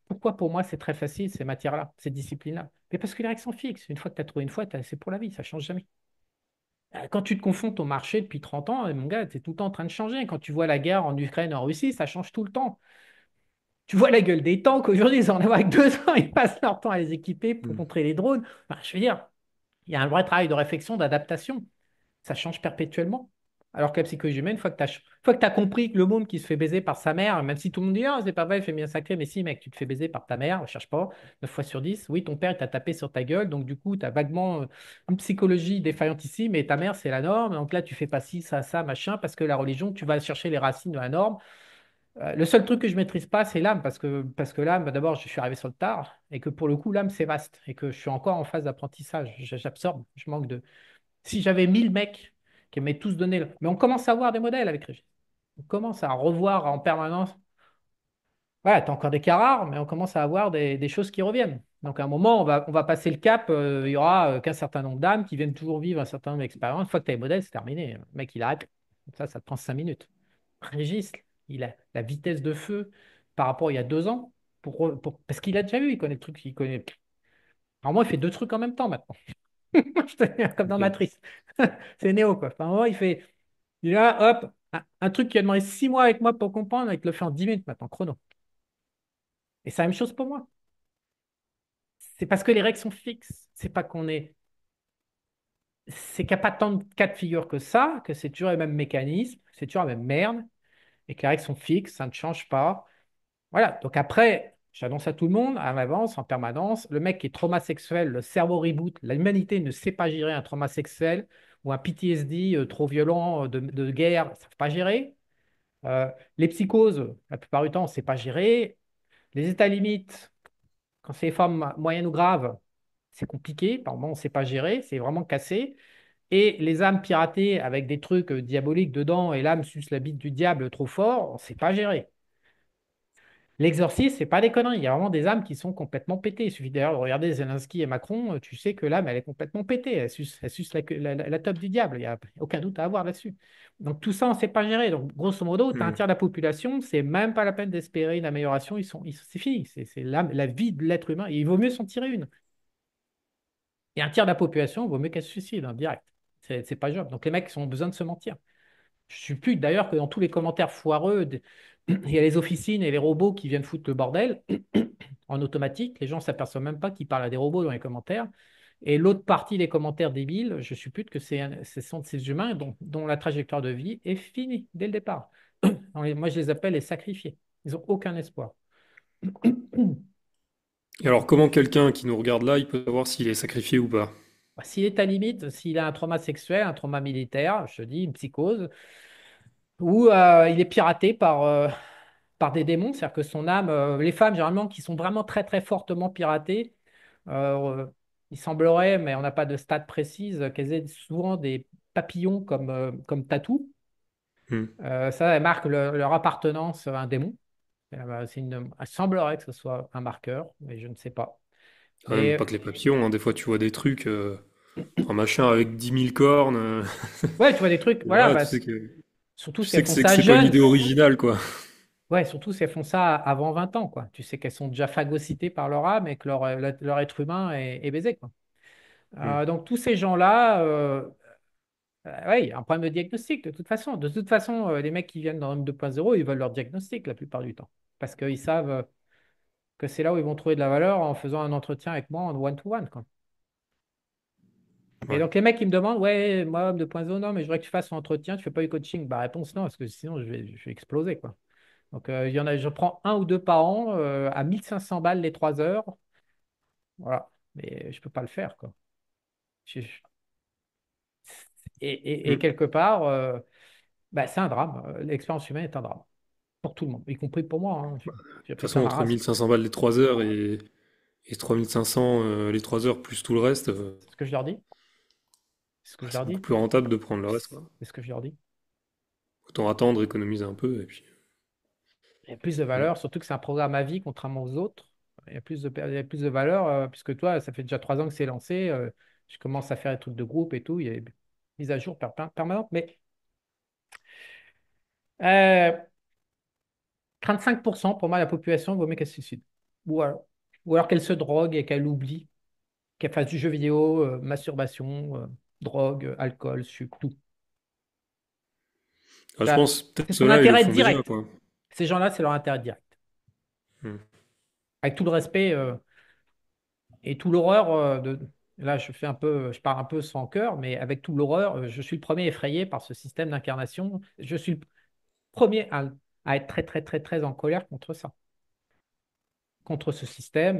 Pourquoi pour moi c'est très facile ces matières-là, ces disciplines-là? Mais parce que les règles sont fixes. Une fois que tu as trouvé une fois, c'est pour la vie, ça ne change jamais. Quand tu te confrontes au marché depuis 30 ans, mon gars, tu es tout le temps en train de changer. Quand tu vois la guerre en Ukraine, en Russie, ça change tout le temps. Tu vois la gueule des tanks aujourd'hui, ils en ont avec 2 ans, ils passent leur temps à les équiper pour Hmm. contrer les drones. Enfin, je veux dire, il y a un vrai travail de réflexion, d'adaptation. Ça change perpétuellement. Alors que la psychologie humaine, une fois que tu as compris que le monde qui se fait baiser par sa mère, même si tout le monde dit ah, c'est pas vrai, il fait bien sacré, mais si, mec, tu te fais baiser par ta mère, ne cherche pas, 9 fois sur 10. Oui, ton père, il t'a tapé sur ta gueule, donc du coup, tu as vaguement une psychologie défaillante ici, mais ta mère, c'est la norme. Donc là, tu fais pas ci, ça, machin, parce que la religion, tu vas chercher les racines de la norme. Le seul truc que je maîtrise pas, c'est l'âme, parce que l'âme, d'abord, je suis arrivé sur le tard, et que pour le coup, l'âme, c'est vaste, et que je suis encore en phase d'apprentissage. J'absorbe, je manque de. Si j'avais 1000 mecs qui m'aient tous donné. Mais on commence à voir des modèles avec Régis. On commence à revoir en permanence. Voilà, tu as encore des cas rares, mais on commence à avoir des choses qui reviennent. Donc à un moment, on va passer le cap. Il y aura qu'un certain nombre d'âmes qui viennent toujours vivre un certain nombre d'expériences. Une fois que tu as les modèles, c'est terminé. Le mec, il arrête. Ça te prend 5 minutes. Régis, il a la vitesse de feu par rapport à il y a 2 ans. Parce qu'il a déjà vu, il connaît le truc. Il connaît. Normalement, il fait deux trucs en même temps maintenant. Je te dis, comme dans Ok. Matrice. C'est Néo, quoi. Enfin, à un moment, il fait. Et là, hop, un truc qui a demandé 6 mois avec moi pour comprendre, il le fait en 10 minutes maintenant, chrono. Et c'est la même chose pour moi. C'est parce que les règles sont fixes. C'est pas qu'on est. C'est qu'il n'y a pas tant de cas de figure que ça, que c'est toujours les mêmes mécanismes, c'est toujours la même merde, et que les règles sont fixes, ça ne change pas. Voilà. Donc après, j'annonce à tout le monde, à l'avance, en permanence, le mec qui est trauma sexuel, le cerveau reboot, l'humanité ne sait pas gérer un trauma sexuel ou un PTSD trop violent de guerre, ça ne savent pas gérer. Euh, les psychoses, la plupart du temps, on ne sait pas gérer. Les états limites, quand c'est les formes moyennes ou graves, c'est compliqué. Par moment, on ne sait pas gérer. C'est vraiment cassé. Et les âmes piratées avec des trucs diaboliques dedans et l'âme suce la bite du diable trop fort, on ne sait pas gérer. L'exorcisme, c'est pas des conneries. Il y a vraiment des âmes qui sont complètement pétées. Il suffit d'ailleurs de regarder Zelensky et Macron, tu sais que l'âme, elle est complètement pétée. Elle suce la top du diable. Il n'y a aucun doute à avoir là-dessus. Donc tout ça, on ne sait pas gérer. Donc grosso modo, tu as un Hmm. tiers de la population, c'est même pas la peine d'espérer une amélioration. C'est fini. C'est la vie de l'être humain. Et il vaut mieux s'en tirer une. Et un tiers de la population, il vaut mieux qu'elle se suicide, hein, direct. C'est pas jouable. Donc les mecs ont besoin de se mentir. Je suis plus d'ailleurs que dans tous les commentaires foireux, il y a les officines et les robots qui viennent foutre le bordel en automatique. Les gens ne s'aperçoivent même pas qu'ils parlent à des robots dans les commentaires. Et l'autre partie des commentaires débiles, je suppute que ce sont de ces humains dont la trajectoire de vie est finie dès le départ. Moi, je les appelle les sacrifiés. Ils n'ont aucun espoir. Et alors, comment quelqu'un qui nous regarde là, il peut savoir s'il est sacrifié ou pas? S'il est à limite, s'il a un trauma sexuel, un trauma militaire, je te dis, une psychose, ou il est piraté par des démons, c'est-à-dire que son âme, les femmes généralement qui sont vraiment très très fortement piratées, euh, il semblerait, mais on n'a pas de stade précise, qu'elles aient souvent des papillons comme tatou. Hmm. Ça, elles marquent leur appartenance à un démon. Il semblerait que ce soit un marqueur, mais je ne sais pas. Ah, même pas Mais que les papillons, hein. Des fois, tu vois des trucs, un machin avec 10 000 cornes. ouais, tu vois des trucs, voilà, Voilà, bah, tu sais que, surtout tu si sais elles que font c'est que ça c'est pas une jeune. idée originale, quoi. Ouais, surtout si elles font ça avant 20 ans, quoi. Tu sais qu'elles sont déjà phagocytées par leur âme et que leur être humain est baisé, quoi. Hmm. Donc tous ces gens-là, ouais, il y a un problème de diagnostic de toute façon. De toute façon, les mecs qui viennent dans le 2.0, ils veulent leur diagnostic la plupart du temps. Parce qu'ils savent que c'est là où ils vont trouver de la valeur en faisant un entretien avec moi en one-to-one, quoi. Et Ouais. donc les mecs qui me demandent, ouais, moi, homme 2.0, non, mais je voudrais que tu fasses un entretien, tu fais pas du coaching. Bah réponse non, parce que sinon je vais exploser, quoi. Donc il y en a, je prends un ou deux par an à 1500 balles les 3 heures. Voilà. Mais je peux pas le faire, quoi. Je- et Hmm. quelque part, bah, c'est un drame. L'expérience humaine est un drame. pour tout le monde, y compris pour moi, hein. J'ai De toute pris ça façon, à ma entre race. 1500 balles les 3 heures et 3500 les 3 heures plus tout le reste, C'est ce que je leur dis. C'est ce que je c'est leur beaucoup dis. plus rentable de prendre le reste, quoi. C'est ce que je leur dis. Autant attendre, économiser un peu, et puis. Il y a plus de Hmm. valeur, surtout que c'est un programme à vie, contrairement aux autres. Il y a plus de valeur, puisque toi, ça fait déjà 3 ans que c'est lancé. Je commence à faire des trucs de groupe et tout. Il y a des mises à jour permanentes. Mais euh, 35% pour moi, la population vaut mieux qu'elle se suicide. Ou alors qu'elle se drogue et qu'elle oublie, qu'elle fasse du jeu vidéo, masturbation, drogue, alcool, sucre, tout. Ah, je Ça, pense, peut-être c'est son ceux-là, ils le intérêt font déjà, direct. quoi. Ces gens-là, c'est leur intérêt direct. Hmm. Avec tout le respect et tout l'horreur Là, je parle un peu sans cœur, mais avec tout l'horreur, je suis le premier effrayé par ce système d'incarnation. Je suis le premier à être très, très, très, très en colère contre ça, contre ce système,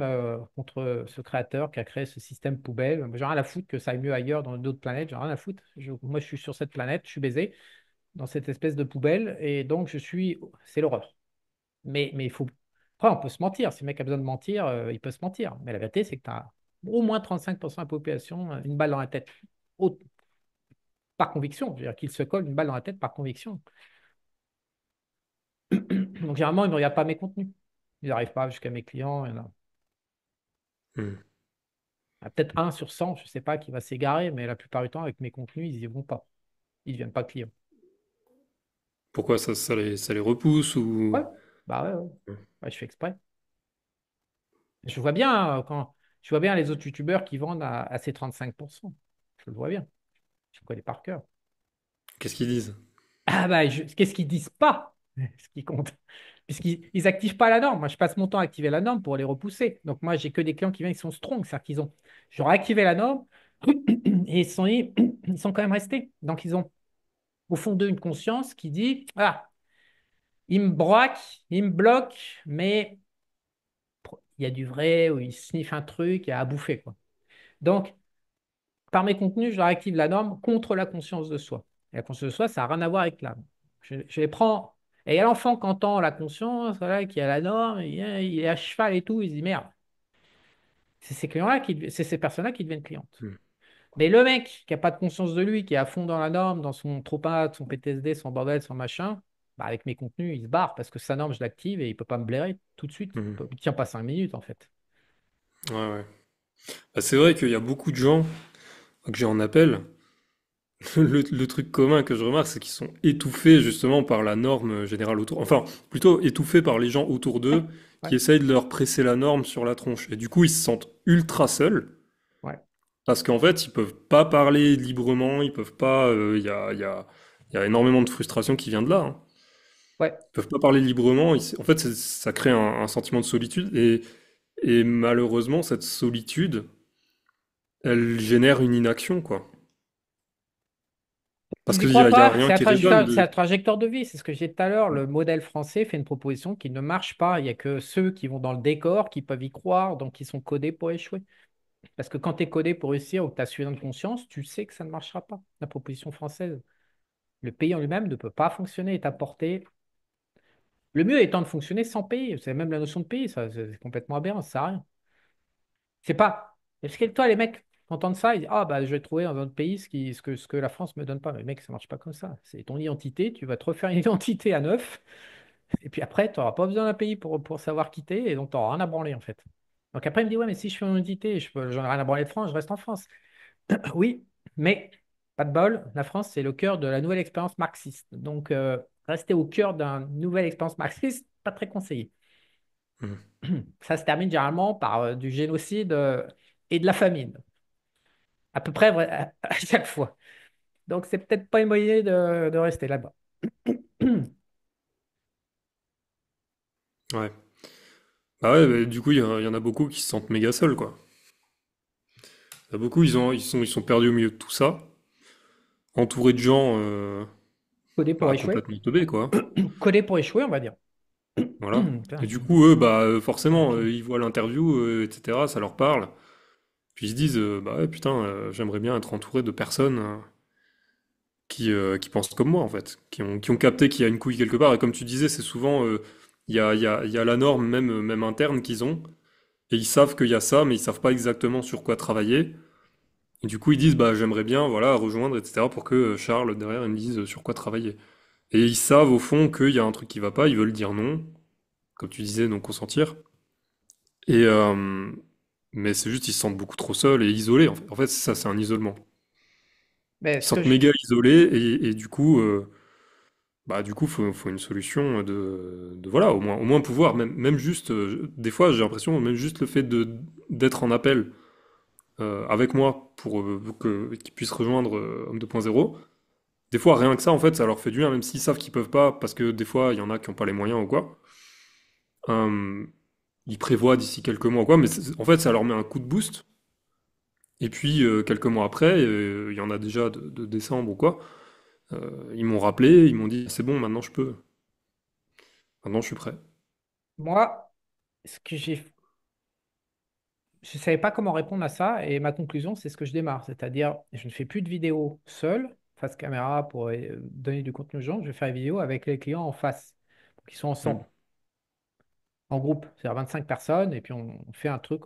contre ce créateur qui a créé ce système poubelle. J'ai rien à foutre que ça aille mieux ailleurs dans d'autres planètes. J'ai rien à foutre. Moi, je suis sur cette planète, je suis baisé dans cette espèce de poubelle, et donc c'est l'horreur. Mais il faut. Après, on peut se mentir. Si le mec a besoin de mentir, il peut se mentir. Mais la vérité, c'est que tu as au moins 35% de la population, une balle dans la tête. Au- Par conviction. Je veux dire qu'il se colle une balle dans la tête par conviction. Donc, généralement, ils ne regardent pas mes contenus. Ils n'arrivent pas jusqu'à mes clients. Hmm. Il y en a peut-être un sur 100, je ne sais pas, qui va s'égarer, mais la plupart du temps, avec mes contenus, ils n'y vont pas. Ils ne deviennent pas clients. Pourquoi ça les repousse ou. Ouais, bah ouais, ouais. Ouais, je fais exprès. Je vois bien je vois bien les autres youtubeurs qui vendent à ces 35%. Je le vois bien. Je connais par cœur. Qu'est-ce qu'ils disent? Ah bah, qu'est-ce qu'ils disent pas? Ce qui compte. Puisqu'ils activent pas la norme. Moi, je passe mon temps à activer la norme pour les repousser. Donc moi, j'ai que des clients qui viennent, ils sont strong, c'est-à-dire qu'ils ont, j'aurais activé la norme et ils sont quand même restés. Donc ils ont au fond d'eux une conscience qui dit, ah, il me braque, il me bloque, mais il y a du vrai, ou il sniffe un truc, il y a à bouffer, quoi. Donc, par mes contenus, je leur active la norme contre la conscience de soi. Et la conscience de soi, ça n'a rien à voir avec l'âme. Je les prends. Et il y a l'enfant qui entend la conscience, voilà, qui a la norme, il est à cheval et tout, il se dit merde. C'est ces personnes-là qui deviennent clientes. Hmm. Mais le mec qui n'a pas de conscience de lui, qui est à fond dans la norme, dans son trop-pas, son PTSD, son bordel, son machin, bah avec mes contenus, il se barre parce que sa norme, je l'active et il ne peut pas me blairer tout de suite. Hmm. Il ne tient pas 5 minutes en fait. Ouais, ouais. Bah, c'est vrai qu'il y a beaucoup de gens que j'ai en appel. Le truc commun que je remarque, c'est qu'ils sont étouffés justement par la norme générale autour. Enfin, plutôt étouffés par les gens autour Ouais, d'eux ouais, qui essayent de leur presser la norme sur la tronche. Et du coup, ils se sentent ultra seuls ouais, parce qu'en fait, ils peuvent pas parler librement, ils peuvent pas. Il y a énormément de frustration qui vient de là, hein. ouais. Ils peuvent pas parler librement. En fait, ça crée un sentiment de solitude et malheureusement, cette solitude, elle génère une inaction, quoi. Parce Ils n'y qu'il y a, croient il y a pas, rien qui résonne c'est de. la trajectoire de vie, c'est ce que j'ai dit tout à l'heure. Le modèle français fait une proposition qui ne marche pas. Il n'y a que ceux qui vont dans le décor qui peuvent y croire, donc ils sont codés pour échouer. Parce que quand tu es codé pour réussir ou que tu as suffisamment de conscience, tu sais que ça ne marchera pas, la proposition française. Le pays en lui-même ne peut pas fonctionner et t'apporter. Le mieux étant de fonctionner sans pays. C'est même la notion de pays, ça, c'est complètement aberrant, ça sert à rien. C'est pas. Parce que toi, les mecs entendent ça, ils disent ah, bah, je vais trouver dans un autre pays ce que la France ne me donne pas. Mais mec, ça ne marche pas comme ça. C'est ton identité, tu vas te refaire une identité à neuf, et puis après, tu n'auras pas besoin d'un pays pour savoir quitter, et donc tu n'auras rien à branler en fait. Donc après, il me dit ouais, mais si je fais mon identité, j'en ai rien à branler de France, je reste en France. Oui, mais pas de bol, la France, c'est le cœur de la nouvelle expérience marxiste. Donc, rester au cœur d'une nouvelle expérience marxiste, pas très conseillé. Hmm. Ça se termine généralement par du génocide et de la famine, à peu près à chaque fois. Donc, c'est peut-être pas une bonne idée de rester là-bas. Ouais. Bah ouais, bah, du coup, il y en a beaucoup qui se sentent méga seuls, quoi. Il y en a beaucoup, ils sont perdus au milieu de tout ça, entourés de gens Codé pour bah, échouer. complètement teubés, quoi. Codé pour échouer, on va dire. Voilà. Putain, Et du coup, eux, bah, forcément, ils voient l'interview, etc., ça leur parle. Puis ils se disent, bah ouais, putain, j'aimerais bien être entouré de personnes qui pensent comme moi, en fait, qui ont capté qu'il y a une couille quelque part. Et comme tu disais, c'est souvent, il y a la norme même interne qu'ils ont, et ils savent qu'il y a ça, mais ils savent pas exactement sur quoi travailler. Et du coup, ils disent, bah, j'aimerais bien, voilà, rejoindre, etc., pour que Charles, derrière, il me dise sur quoi travailler. Et ils savent, au fond, qu'il y a un truc qui va pas, ils veulent dire non, comme tu disais, non consentir. Et, mais c'est juste, ils se sentent beaucoup trop seuls et isolés, en fait. En fait, c'est ça, c'est un isolement. Mais Ils ce se que sentent je, méga isolés et du coup, faut une solution voilà, au moins pouvoir, même juste, des fois, j'ai l'impression, même juste le fait d'être en appel avec moi pour qu'ils puissent rejoindre Homme 2.0. Des fois, rien que ça, en fait, ça leur fait du bien, même s'ils savent qu'ils peuvent pas, parce que des fois, il y en a qui n'ont pas les moyens ou quoi. Euh, Ils prévoient d'ici quelques mois ou quoi, mais en fait, ça leur met un coup de boost. Et puis, quelques mois après, il y en a déjà de décembre ou quoi, ils m'ont rappelé, ils m'ont dit, c'est bon, maintenant je peux. Maintenant, je suis prêt. Moi, ce que je ne savais pas comment répondre à ça et ma conclusion, c'est ce que je démarre. C'est-à-dire, je ne fais plus de vidéos seul, face caméra, pour donner du contenu aux gens. Je vais faire des vidéos avec les clients en face, pour qu'ils soient Hmm. ensemble, en groupe. C'est-à-dire 25 personnes et puis on fait un truc,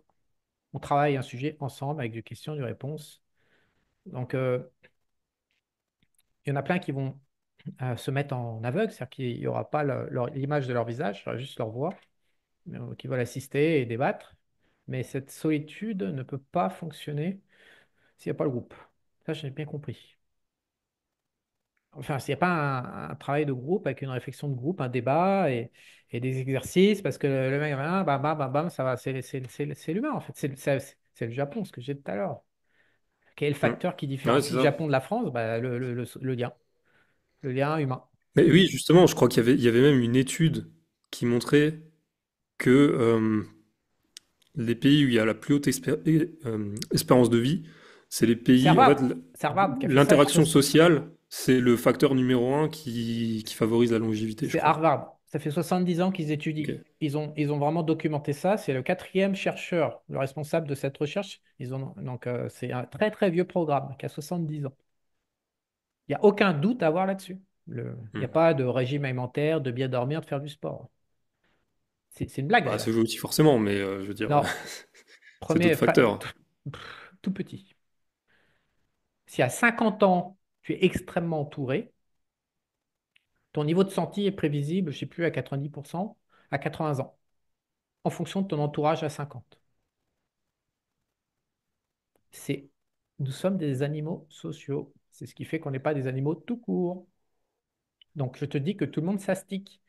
on travaille un sujet ensemble avec des questions, des réponses. Donc, il y en a plein qui vont se mettre en aveugle, c'est-à-dire qu'il n'y aura pas l'image de leur visage, il y aura juste leur voix, qui veulent assister et débattre. Mais cette solitude ne peut pas fonctionner s'il n'y a pas le groupe. Ça, j'ai bien compris. Enfin, s'il n'y a pas un travail de groupe avec une réflexion de groupe, un débat et des exercices, parce que le mec, ah, bam, bam, bam, bam, ça va, c'est l'humain en fait, c'est le Japon, ce que j'ai dit tout à l'heure. Quel est le Hmm. facteur qui Ouais, c'est différencie le ça. Japon de la France? Bah, le lien humain. Mais oui, justement, je crois il y avait même une étude qui montrait que les pays où il y a la plus haute espérance de vie, c'est les pays, en fait, C'est Harvard qui a fait ça. l'interaction sociale, c'est le facteur numéro un qui favorise la longévité, je C'est crois. Harvard. Ça fait 70 ans qu'ils étudient. Ok. Ils ont vraiment documenté ça. C'est le quatrième chercheur, le responsable de cette recherche. Donc, c'est un très, très vieux programme qui a 70 ans. Il n'y a aucun doute à avoir là-dessus. Il n'y a Hmm. pas de régime alimentaire, de bien dormir, de faire du sport. C'est une blague Bah, ça d'ailleurs. joue aussi forcément, mais je veux dire, Non, c'est d'autres facteurs. tout petit. Si à 50 ans, tu es extrêmement entouré, ton niveau de santé est prévisible, je ne sais plus, à 90%, à 80 ans, en fonction de ton entourage à 50. C'est, nous sommes des animaux sociaux. C'est ce qui fait qu'on n'est pas des animaux tout court. Donc, je te dis que tout le monde s'astique.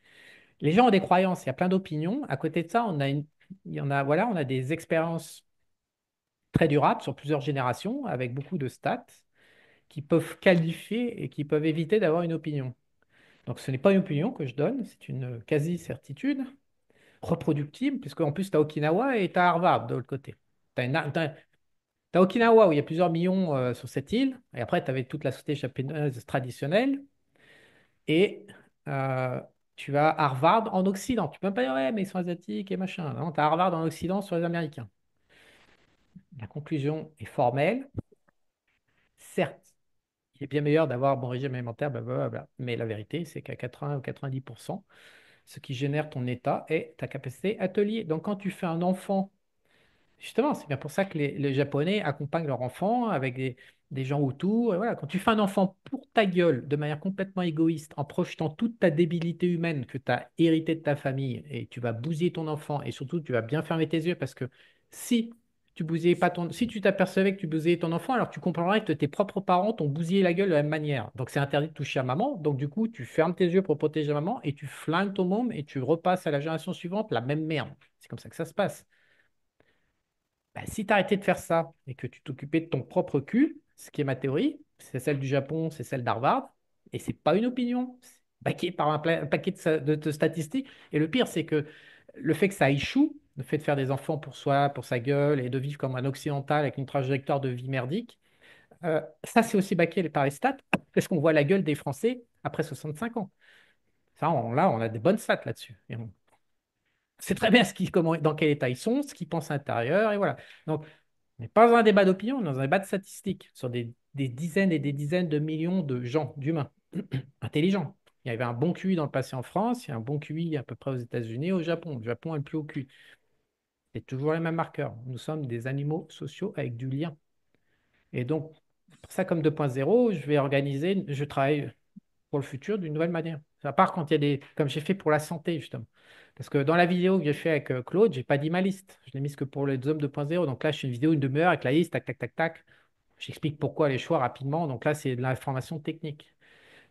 Les gens ont des croyances, il y a plein d'opinions. À côté de ça, il y en a, voilà, on a des expériences très durables sur plusieurs générations avec beaucoup de stats qui peuvent qualifier et qui peuvent éviter d'avoir une opinion. Donc, ce n'est pas une opinion que je donne, c'est une quasi-certitude reproductible, puisqu'en plus, tu as Okinawa et tu as Harvard de l'autre côté. Tu as, Okinawa où il y a plusieurs millions sur cette île, et après, tu avais toute la société japonaise traditionnelle, et euh, tu as Harvard en Occident. Tu peux même pas dire, ouais, mais ils sont asiatiques et machin. Non, tu as Harvard en Occident sur les Américains. La conclusion est formelle. Certes, il est bien meilleur d'avoir un bon régime alimentaire, blablabla. Mais la vérité, c'est qu'à 80 ou 90%, ce qui génère ton état est ta capacité atelier. Donc, quand tu fais un enfant. Justement, c'est bien pour ça que les Japonais accompagnent leur enfant avec des gens autour. Et voilà, quand tu fais un enfant pour ta gueule, de manière complètement égoïste, en projetant toute ta débilité humaine que tu as héritée de ta famille, et tu vas bousiller ton enfant, et surtout tu vas bien fermer tes yeux parce que si tu bousillais pas si tu t'apercevais que tu bousillais ton enfant, alors tu comprendrais que tes propres parents t'ont bousillé la gueule de la même manière. Donc c'est interdit de toucher à maman. Donc du coup, tu fermes tes yeux pour protéger maman et tu flingues ton môme et tu repasses à la génération suivante la même merde. C'est comme ça que ça se passe. Bah, si tu arrêtais de faire ça et que tu t'occupais de ton propre cul, ce qui est ma théorie, c'est celle du Japon, c'est celle d'Harvard, et c'est pas une opinion, c'est baqué par un paquet de statistiques. Et le pire, c'est que le fait que ça échoue, le fait de faire des enfants pour soi, pour sa gueule, et de vivre comme un occidental avec une trajectoire de vie merdique, ça c'est aussi baqué par les stats, parce qu'on voit la gueule des Français après 65 ans. Ça, là, on a des bonnes stats là-dessus. Et on sait très bien dans quel état ils sont, ce qu'ils pensent à l'intérieur, et voilà. Donc, on n'est pas dans un débat d'opinion, on est dans un débat de statistiques sur des des dizaines et des dizaines de millions de gens, d'humains, intelligents. Il y avait un bon QI dans le passé en France, il y a un bon QI à peu près aux États-Unis et au Japon. Le Japon a le plus haut QI. C'est toujours les mêmes marqueurs. Nous sommes des animaux sociaux avec du lien. Et donc, pour ça, comme 2.0, je vais organiser, je travaille pour le futur d'une nouvelle manière. À part quand il y a des, comme j'ai fait pour la santé, justement. Parce que dans la vidéo que j'ai fait avec Claude, j'ai pas dit ma liste. Je l'ai mise que pour les hommes 2.0. Donc là, je fais une vidéo une demi-heure avec la liste, tac, tac, tac, tac. J'explique pourquoi les choix rapidement. Donc là, c'est de l'information technique.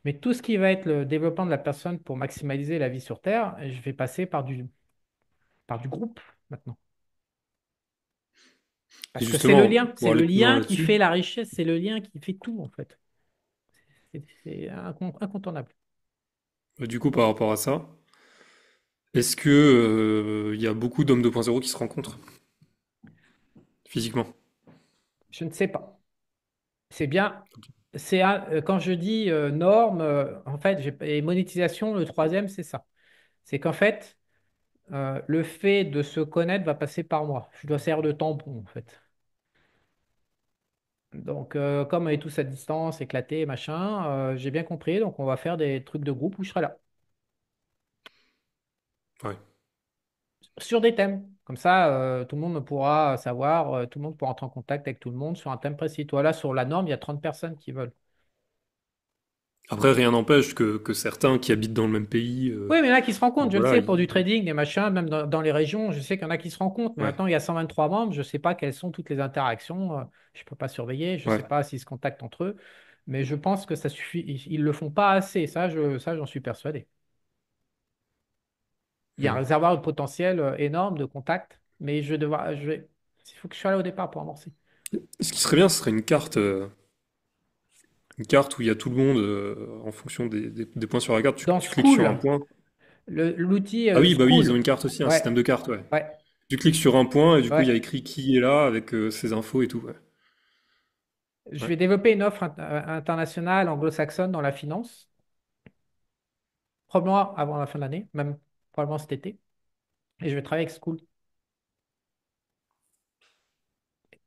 Mais tout ce qui va être le développement de la personne pour maximiser la vie sur Terre, je vais passer par du groupe maintenant. Et Parce que c'est le justement, lien. C'est pour le aller plus loin lien qui là-dessus, fait la richesse. C'est le lien qui fait tout, en fait. C'est incontournable. du coup, par rapport à ça, est-ce que il y a beaucoup d'hommes 2.0 qui se rencontrent physiquement? Je ne sais pas. C'est bien. Quand je dis norme, en fait, et monétisation, le troisième, c'est ça. C'est qu'en fait, le fait de se connaître va passer par moi. Je dois servir de tampon, en fait. Donc, comme on est tous à distance, éclatés, machin, j'ai bien compris. Donc, on va faire des trucs de groupe où je serai là. Ouais. Sur des thèmes. Comme ça, tout le monde pourra savoir, tout le monde pourra entrer en contact avec tout le monde sur un thème précis. Toi, là, sur la norme, il y a 30 personnes qui veulent. Après, rien n'empêche que certains qui habitent dans le même pays, Oui, mais il y en a qui se rencontrent, je le voilà, sais, pour du trading, des machins, même dans les régions, je sais qu'il y en a qui se rencontrent. Mais ouais, maintenant, il y a 123 membres, je ne sais pas quelles sont toutes les interactions. Je ne peux pas surveiller, je ne sais ouais. pas s'ils se contactent entre eux. Mais je pense que ça suffit. Ils ne le font pas assez. Ça, j'en suis persuadé. Il y a un Hmm. réservoir de potentiel énorme de contacts, mais il faut que je sois là au départ pour amorcer. Ce qui serait bien, ce serait une carte où il y a tout le monde en fonction des points sur la carte. Dans Tu cliques sur un School, point. l'outil Ah oui, bah oui, ils ont School, une carte aussi, un ouais, système de cartes, ouais. ouais, Tu cliques sur un point et du coup, il y a ouais. écrit qui est là avec ses infos et tout, ouais. Je Ouais. vais développer une offre internationale anglo-saxonne dans la finance, probablement avant la fin de l'année, même probablement cet été. Et je vais travailler avec School.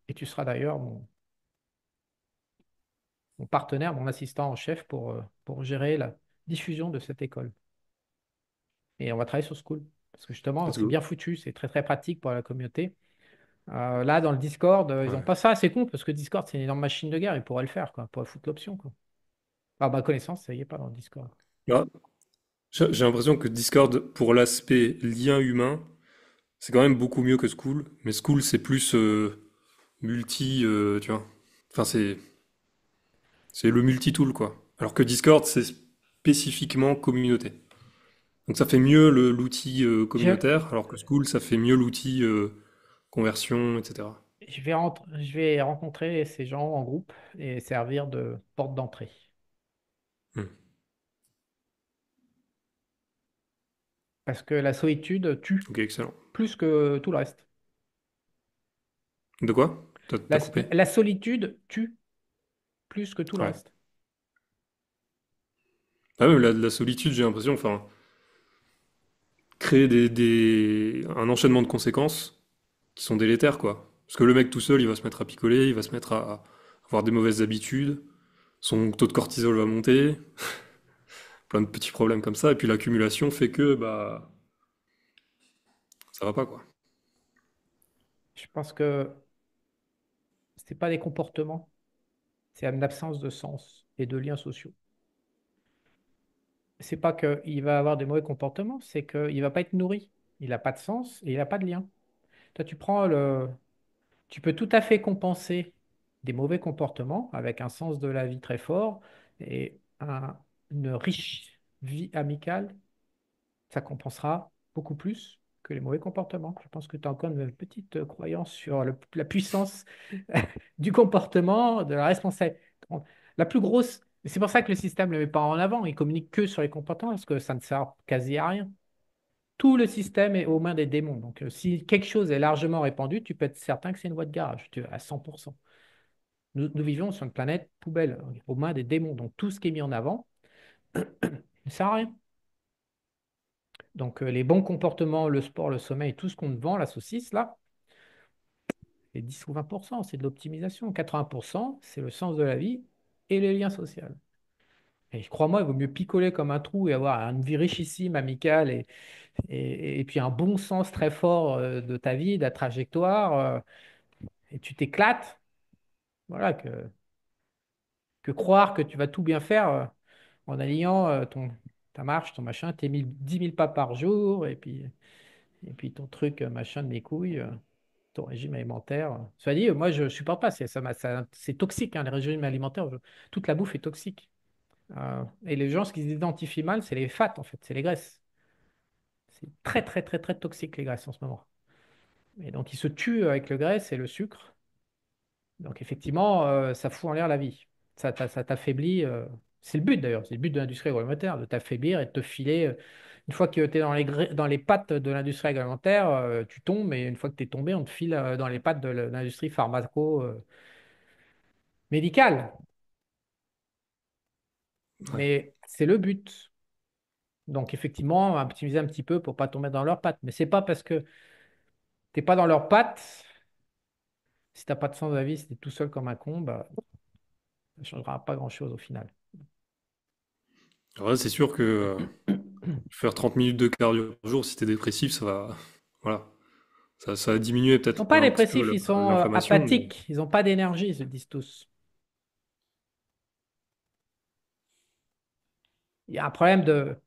Et tu seras d'ailleurs mon partenaire, mon assistant en chef pour gérer la diffusion de cette école. Et on va travailler sur School. Parce que justement, Let's c'est go. bien foutu, c'est très très pratique pour la communauté. Là, dans le Discord, ils n'ont Ouais. pas ça, c'est con, parce que Discord, c'est une énorme machine de guerre, ils pourraient le faire, quoi, ils pourraient foutre l'option, quoi. À ma connaissance, ça y est pas dans le Discord. Là, j'ai l'impression que Discord, pour l'aspect lien humain, c'est quand même beaucoup mieux que School. Mais School, c'est plus multi, tu vois. Enfin, c'est le multi-tool, quoi. Alors que Discord, c'est spécifiquement communauté. Donc ça fait mieux l'outil Je, communautaire, alors que School, ça fait mieux l'outil conversion, etc. je vais rencontrer ces gens en groupe et servir de porte d'entrée. Hmm. Parce que la solitude tue Ok, excellent. plus que tout le reste. De quoi? T'as La, coupé? la solitude tue plus que tout le Ouais. reste. Ah ouais, la solitude, j'ai l'impression, enfin, créer un enchaînement de conséquences qui sont délétères, quoi. Parce que le mec tout seul, il va se mettre à picoler, il va se mettre à avoir des mauvaises habitudes, son taux de cortisol va monter, plein de petits problèmes comme ça, et puis l'accumulation fait que, bah, ça va pas, quoi. Je pense que c'est pas des comportements, c'est une absence de sens et de liens sociaux. C'est pas qu'il va avoir des mauvais comportements, c'est qu'il va pas être nourri. Il n'a pas de sens et il n'a pas de lien. Toi, tu peux tout à fait compenser des mauvais comportements avec un sens de la vie très fort et une riche vie amicale. Ça compensera beaucoup plus que les mauvais comportements. Je pense que tu as encore une petite croyance sur la puissance du comportement, de la responsabilité. La plus grosse, et c'est pour ça que le système ne le met pas en avant, il communique que sur les comportements, parce que ça ne sert quasi à rien. Tout le système est aux mains des démons. Donc, si quelque chose est largement répandu, tu peux être certain que c'est une voie de garage, à 100%. Nous vivons sur une planète poubelle, aux mains des démons. Donc, tout ce qui est mis en avant ne sert à rien. Donc, les bons comportements, le sport, le sommeil, tout ce qu'on te vend, la saucisse, là, C'est 10 ou 20%, c'est de l'optimisation. 80%, c'est le sens de la vie et les liens sociaux. Et crois-moi, il vaut mieux picoler comme un trou et avoir une vie richissime, amicale et puis un bon sens très fort de ta vie, de la trajectoire, et tu t'éclates, voilà, que croire que tu vas tout bien faire en alliant ta marche, ton machin, tes 10 000 pas par jour, et puis ton truc, machin de mes couilles, ton régime alimentaire. Soit dit, moi, je ne supporte pas, c'est toxique, hein, les régimes alimentaires, toute la bouffe est toxique. Et les gens, ce qu'ils identifient mal, c'est les fats, en fait, c'est les graisses. C'est très, très, très, très toxique, les graisses, en ce moment. Et donc, ils se tuent avec le graisse et le sucre. Donc, effectivement, ça fout en l'air la vie. Ça t'affaiblit. C'est le but, d'ailleurs. C'est le but de l'industrie agroalimentaire, de t'affaiblir et de te filer. Une fois que tu es dans les pattes de l'industrie agroalimentaire, tu tombes. Et une fois que tu es tombé, on te file dans les pattes de l'industrie pharmaco-médicale. Ouais. Mais c'est le but. Donc, effectivement, optimiser un petit peu pour pas tomber dans leurs pattes. Mais c'est pas parce que t'es pas dans leurs pattes, si t'as pas de sens de la vie, si t'es tout seul comme un con, bah, ça ne changera pas grand-chose au final. Alors là, c'est sûr que faire 30 minutes de cardio par jour, si t'es dépressif, ça va, voilà, ça va diminuer Ils sont peut-être pas un petit peu dépressifs, ils sont l'inflammation, mais apathiques, ils n'ont pas d'énergie, ils se disent tous. Il y a un problème de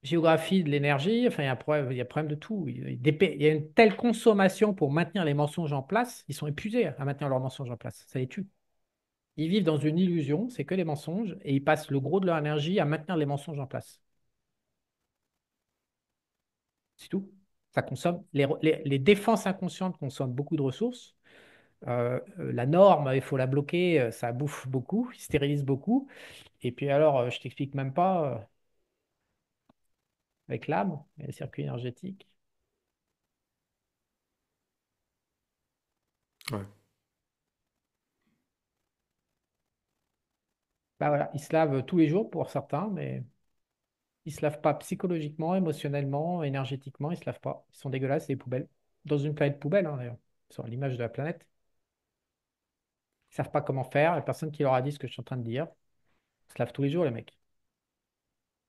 géographie de l'énergie, enfin, il y a un problème de tout. Il y a une telle consommation pour maintenir les mensonges en place, ils sont épuisés à maintenir leurs mensonges en place, ça les tue. Ils vivent dans une illusion, c'est que les mensonges, et ils passent le gros de leur énergie à maintenir les mensonges en place. C'est tout. Ça consomme. Les défenses inconscientes consomment beaucoup de ressources. La norme, il faut la bloquer, ça bouffe beaucoup, il stérilise beaucoup. Et puis alors, je t'explique même pas avec l'âme, les circuits énergétiques. ouais. Bah voilà, ils se lavent tous les jours pour certains, mais ils se lavent pas psychologiquement, émotionnellement, énergétiquement, ils se lavent pas. Ils sont dégueulasses, c'est des poubelles. Dans une planète poubelle, hein, d'ailleurs. Ils sont à l'image de la planète. Ils savent pas comment faire. Il n'y a personne qui leur a dit ce que je suis en train de dire. Ils se lavent tous les jours, les mecs.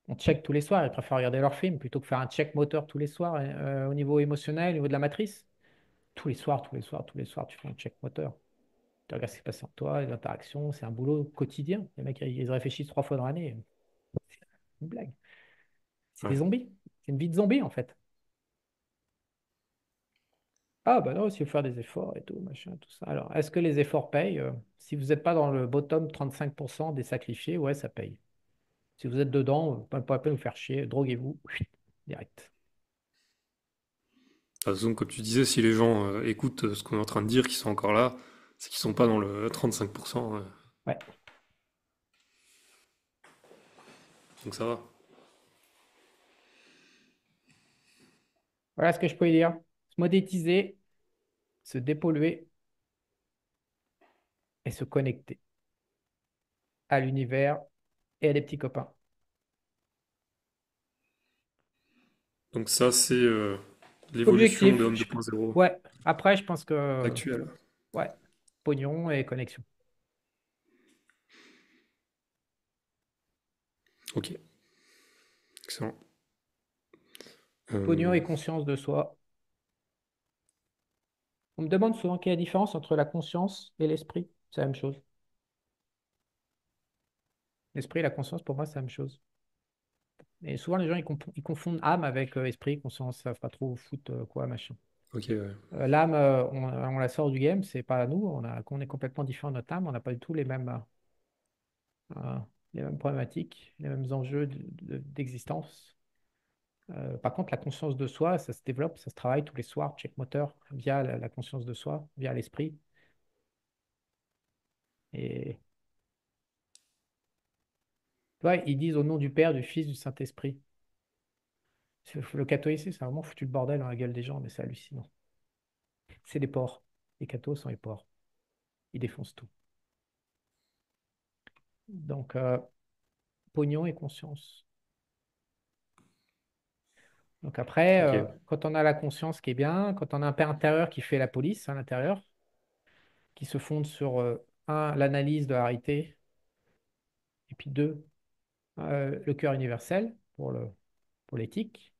On check tous les soirs. Ils préfèrent regarder leurs films plutôt que faire un check moteur tous les soirs au niveau émotionnel, au niveau de la matrice. Tous les soirs, tous les soirs, tous les soirs, tu fais un check moteur. Tu regardes ce qui se passe en toi, les interactions. C'est un boulot quotidien. Les mecs, ils réfléchissent 3 fois dans l'année. C'est une blague. C'est des Ouais. zombies. C'est une vie de zombie, en fait. Ah, bah non, il faut faire des efforts et tout, machin, tout ça. Alors, est-ce que les efforts payent? Si vous n'êtes pas dans le bottom 35% des sacrifiés, ouais, ça paye. Si vous êtes dedans, pas la peine de vous faire chier, droguez-vous, direct. De toute façon, comme tu disais, si les gens écoutent ce qu'on est en train de dire, qu'ils sont encore là, c'est qu'ils sont pas dans le 35%, Ouais. donc ça va. Voilà ce que je peux dire. Se modétiser, se dépolluer et se connecter à l'univers et à des petits copains. Donc ça, c'est l'évolution de Objectif, Homme 2.0 ouais. Après, je pense que, actuelle. ouais, pognon et connexion. Ok, excellent. Pognon Euh, et conscience de soi. On me demande souvent quelle est la différence entre la conscience et l'esprit. C'est la même chose. L'esprit et la conscience, pour moi, c'est la même chose. Et souvent, les gens, ils confondent âme avec esprit, conscience, ils savent pas trop foutre quoi, machin. ok, ouais. L'âme, on la sort du game, c'est pas à nous. On est complètement différent de notre âme. On n'a pas du tout euh, les mêmes problématiques, les mêmes enjeux d'existence. Par contre, la conscience de soi, ça se développe, ça se travaille tous les soirs, check moteur, via la conscience de soi, via l'esprit. Et tu vois, ils disent au nom du Père, du Fils, du Saint-Esprit. Le catholicisme, c'est vraiment foutu le bordel dans la gueule des gens, mais c'est hallucinant. C'est des porcs. Les cathos sont les porcs. Ils défoncent tout. Donc, pognon et conscience. Donc après, Ok. quand on a la conscience qui est bien, quand on a un père intérieur qui fait la police à l'intérieur, qui se fonde sur, un, l'analyse de la réalité, et puis deux, le cœur universel pour l'éthique.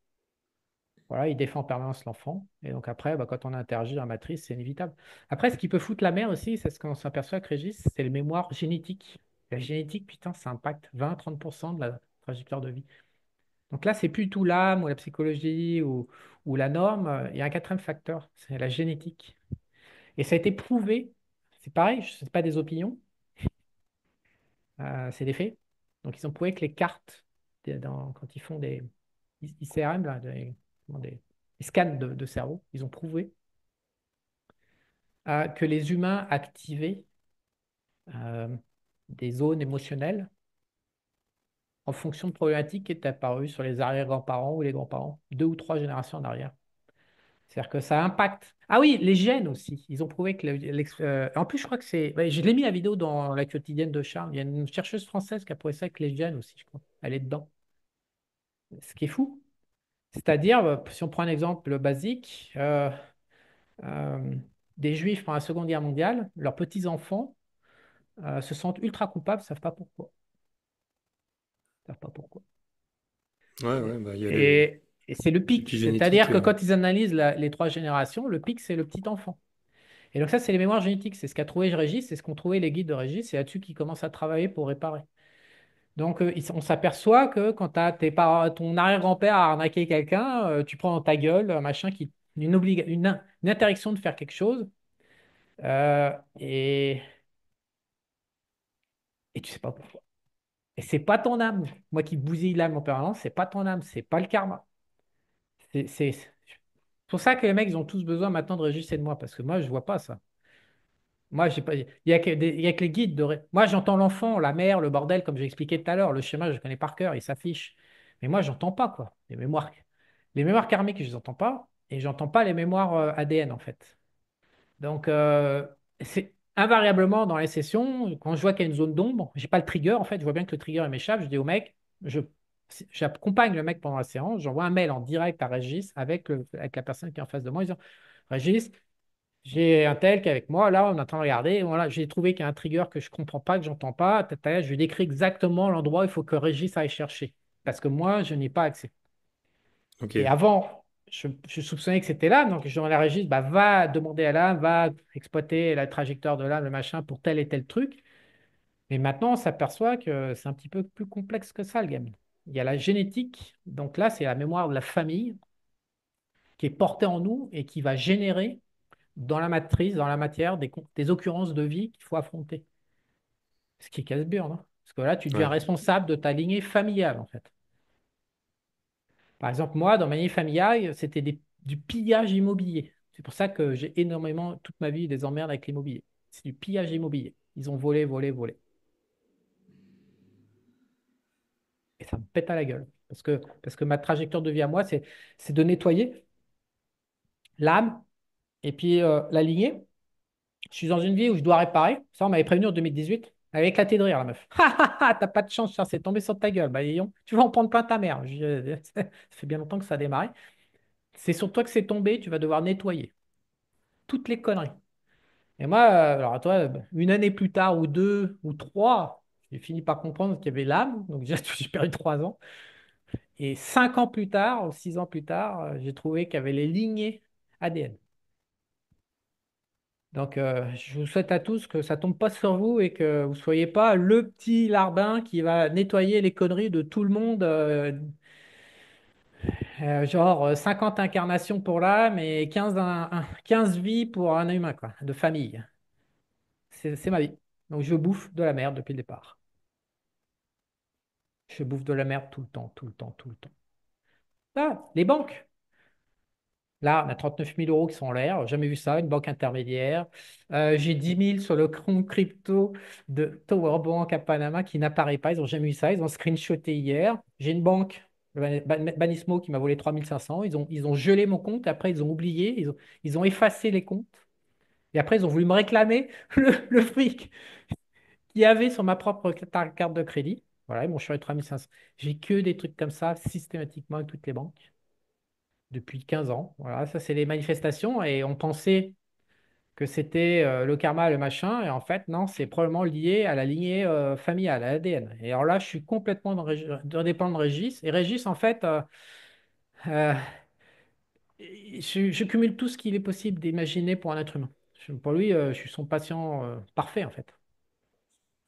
Voilà, il défend en permanence l'enfant. Et donc après, bah, quand on interagit dans la matrice, c'est inévitable. Après, ce qui peut foutre la merde aussi, c'est ce qu'on s'aperçoit avec Régis, c'est le mémoire génétique. La génétique, putain, ça impacte 20-30% de la trajectoire de vie. Donc là, c'est plus tout l'âme ou la psychologie ou la norme. Il y a un quatrième facteur, c'est la génétique. Et ça a été prouvé, c'est pareil, ce n'est pas des opinions, c'est des faits. Donc ils ont prouvé que les cartes, quand ils font des ICRM, là, des scans de cerveau, ils ont prouvé que les humains activaient euh, des zones émotionnelles en fonction de problématiques qui étaient apparues sur les arrière-grands-parents ou les grands-parents, deux ou trois générations en arrière. C'est-à-dire que ça impacte. Ah oui, les gènes aussi. Ils ont prouvé que en plus, je crois que c'est. Ouais, je l'ai mis la vidéo dans la quotidienne de Charles. Il y a une chercheuse française qui a prouvé ça avec les gènes aussi, je crois. Elle est dedans. Ce qui est fou. C'est-à-dire, si on prend un exemple basique, euh, des Juifs pendant la Seconde Guerre mondiale, leurs petits-enfants se sentent ultra coupables, ne savent pas pourquoi. Savent pas pourquoi. Ouais, ouais, bah il y a Et c'est le pic. l'épigénétique. C'est-à-dire que quand ils analysent les trois générations, le pic, c'est le petit enfant. Et donc ça, c'est les mémoires génétiques. C'est ce qu'a trouvé Régis, c'est ce qu'ont trouvé les guides de Régis. C'est là-dessus qu'ils commencent à travailler pour réparer. Donc on s'aperçoit que quand ton arrière-grand-père a arnaqué quelqu'un, tu prends dans ta gueule, un machin une interdiction de faire quelque chose, euh, et, et tu sais pas pourquoi. Et c'est pas ton âme. Moi qui bousille l'âme en permanence, c'est pas ton âme, c'est pas le karma. C'est pour ça que les mecs, ils ont tous besoin maintenant de Régis et de moi, parce que moi, je vois pas ça. Moi, j'ai pas, il y a que les guides Moi, j'entends l'enfant, la mère, le bordel, comme j'ai expliqué tout à l'heure. Le schéma, je connais par cœur, il s'affiche. Mais moi, j'entends pas, quoi. Les mémoires karmiques, je les entends pas. Et j'entends pas les mémoires ADN, en fait. Donc, c'est invariablement dans les sessions, quand je vois qu'il y a une zone d'ombre, j'ai pas le trigger, en fait. Je vois bien que le trigger il m'échappe. Je dis au mec, j'accompagne le mec pendant la séance. J'envoie un mail en direct à Régis avec la personne qui est en face de moi, en disant, Régis, j'ai un tel qui est avec moi, là, on est en train de regarder. Voilà, j'ai trouvé qu'il y a un trigger que je ne comprends pas, que j'entends pas. Je lui décris exactement l'endroit où il faut que Régis aille chercher. Parce que moi, je n'ai pas accès. Ok, Et avant, je soupçonnais que c'était là. Donc, je demandais à Régis, bah, va demander à l'âme, va exploiter la trajectoire de l'âme, le machin, pour tel et tel truc. Mais maintenant, on s'aperçoit que c'est un petit peu plus complexe que ça, le game. Il y a la génétique. Donc là, c'est la mémoire de la famille qui est portée en nous et qui va générer dans la matrice, dans la matière, des occurrences de vie qu'il faut affronter. Ce qui est casse-burne, hein. Parce que là, tu deviens ouais, responsable de ta lignée familiale, en fait. Par exemple, moi, dans ma lignée familiale, c'était du pillage immobilier. C'est pour ça que j'ai énormément, toute ma vie, des emmerdes avec l'immobilier. C'est du pillage immobilier. Ils ont volé, volé, volé. Et ça me pète à la gueule. Parce que ma trajectoire de vie à moi, c'est de nettoyer l'âme et puis la lignée. Je suis dans une vie où je dois réparer. Ça, on m'avait prévenu en 2018. Elle avait éclaté de rire, la meuf. Ha ha ha, t'as pas de chance, ça, c'est tombé sur ta gueule. Bah, disons, tu vas en prendre plein ta mère. Ça fait bien longtemps que ça a démarré. C'est sur toi que c'est tombé, tu vas devoir nettoyer toutes les conneries. Et moi, alors à toi, une année plus tard, ou deux, ou trois, j'ai fini par comprendre qu'il y avait l'âme. Donc, déjà, j'ai perdu 3 ans. Et 5 ans plus tard, ou 6 ans plus tard, j'ai trouvé qu'il y avait les lignées ADN. Donc, je vous souhaite à tous que ça tombe pas sur vous et que vous soyez pas le petit larbin qui va nettoyer les conneries de tout le monde, genre 50 incarnations pour l'âme et 15 vies pour un humain, quoi, de famille. C'est ma vie. Donc, je bouffe de la merde depuis le départ. Je bouffe de la merde tout le temps, tout le temps, tout le temps. Ah, les banques. Là, on a 39 000 € qui sont en l'air. Jamais vu ça, une banque intermédiaire. J'ai 10 000 sur le compte crypto de Tower Bank à Panama qui n'apparaît pas. Ils n'ont jamais vu ça. Ils ont screenshoté hier. J'ai une banque, Banismo, qui m'a volé 3 500. Ils ont gelé mon compte. Après, ils ont oublié. Ils ont effacé les comptes. Et après, ils ont voulu me réclamer le fric qu'il y avait sur ma propre carte de crédit. Voilà, ils m'ont changé 3 500. J'ai que des trucs comme ça systématiquement avec toutes les banques depuis 15 ans. Voilà, ça, c'est les manifestations. Et on pensait. que c'était le karma, le machin, et en fait, non, c'est probablement lié à la lignée familiale, à l'ADN. Et alors là, je suis complètement dépendant de Régis, et Régis, en fait, euh, je cumule tout ce qu'il est possible d'imaginer pour un être humain. Pour lui, je suis son patient parfait, en fait.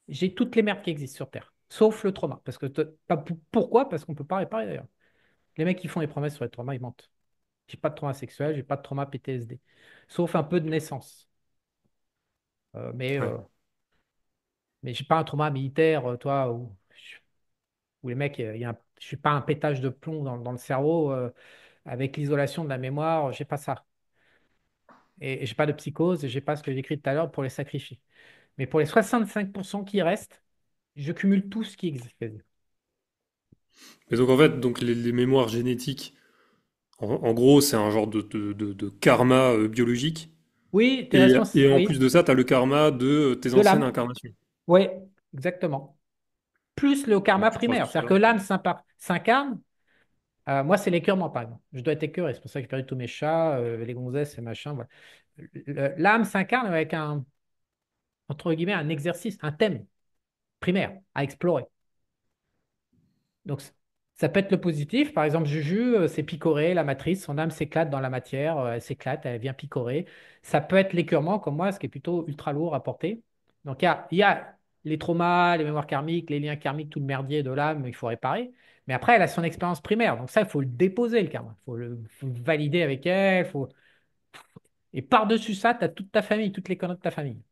J'ai toutes les merdes qui existent sur Terre, sauf le trauma. Parce que, pourquoi? Parce qu'on ne peut pas réparer d'ailleurs. Les mecs qui font les promesses sur les traumas, ils mentent. J'ai pas de trauma sexuel, j'ai pas de trauma PTSD. Sauf un peu de naissance. Euh, mais Ouais. euh, mais j'ai pas un trauma militaire, toi, où les mecs, je suis pas un pétage de plomb dans le cerveau avec l'isolation de la mémoire, j'ai pas ça. Et j'ai pas de psychose, et j'ai pas ce que j'ai écrit tout à l'heure pour les sacrifier. Mais pour les 65% qui restent, je cumule tout ce qui existe. Mais donc en fait, donc les mémoires génétiques, en gros, c'est un genre de karma biologique. Oui, tes Et responsables, en plus oui, de ça, tu as le karma de tes de anciennes l'âme. incarnations. Oui, exactement. Plus le Donc karma tu croises primaire. tout C'est-à-dire ça. que l'âme s'incarne. Moi, c'est l'écœurement, par exemple. Je dois être écœuré. C'est pour ça que j'ai perdu tous mes chats, les gonzesses et machin. Voilà. L'âme s'incarne avec entre guillemets, un exercice, un thème primaire à explorer. Donc, ça peut être le positif. Par exemple, Juju s'est picoré, la matrice, son âme s'éclate dans la matière, elle s'éclate, elle vient picorer. Ça peut être l'écœurement, comme moi, ce qui est plutôt ultra lourd à porter. Donc, il y a les traumas, les mémoires karmiques, les liens karmiques, tout le merdier de l'âme, il faut réparer. Mais après, elle a son expérience primaire. Donc, ça, il faut le déposer, le karma. Il faut le valider avec elle. Et par-dessus ça, tu as toute ta famille, toutes les conneries de ta famille.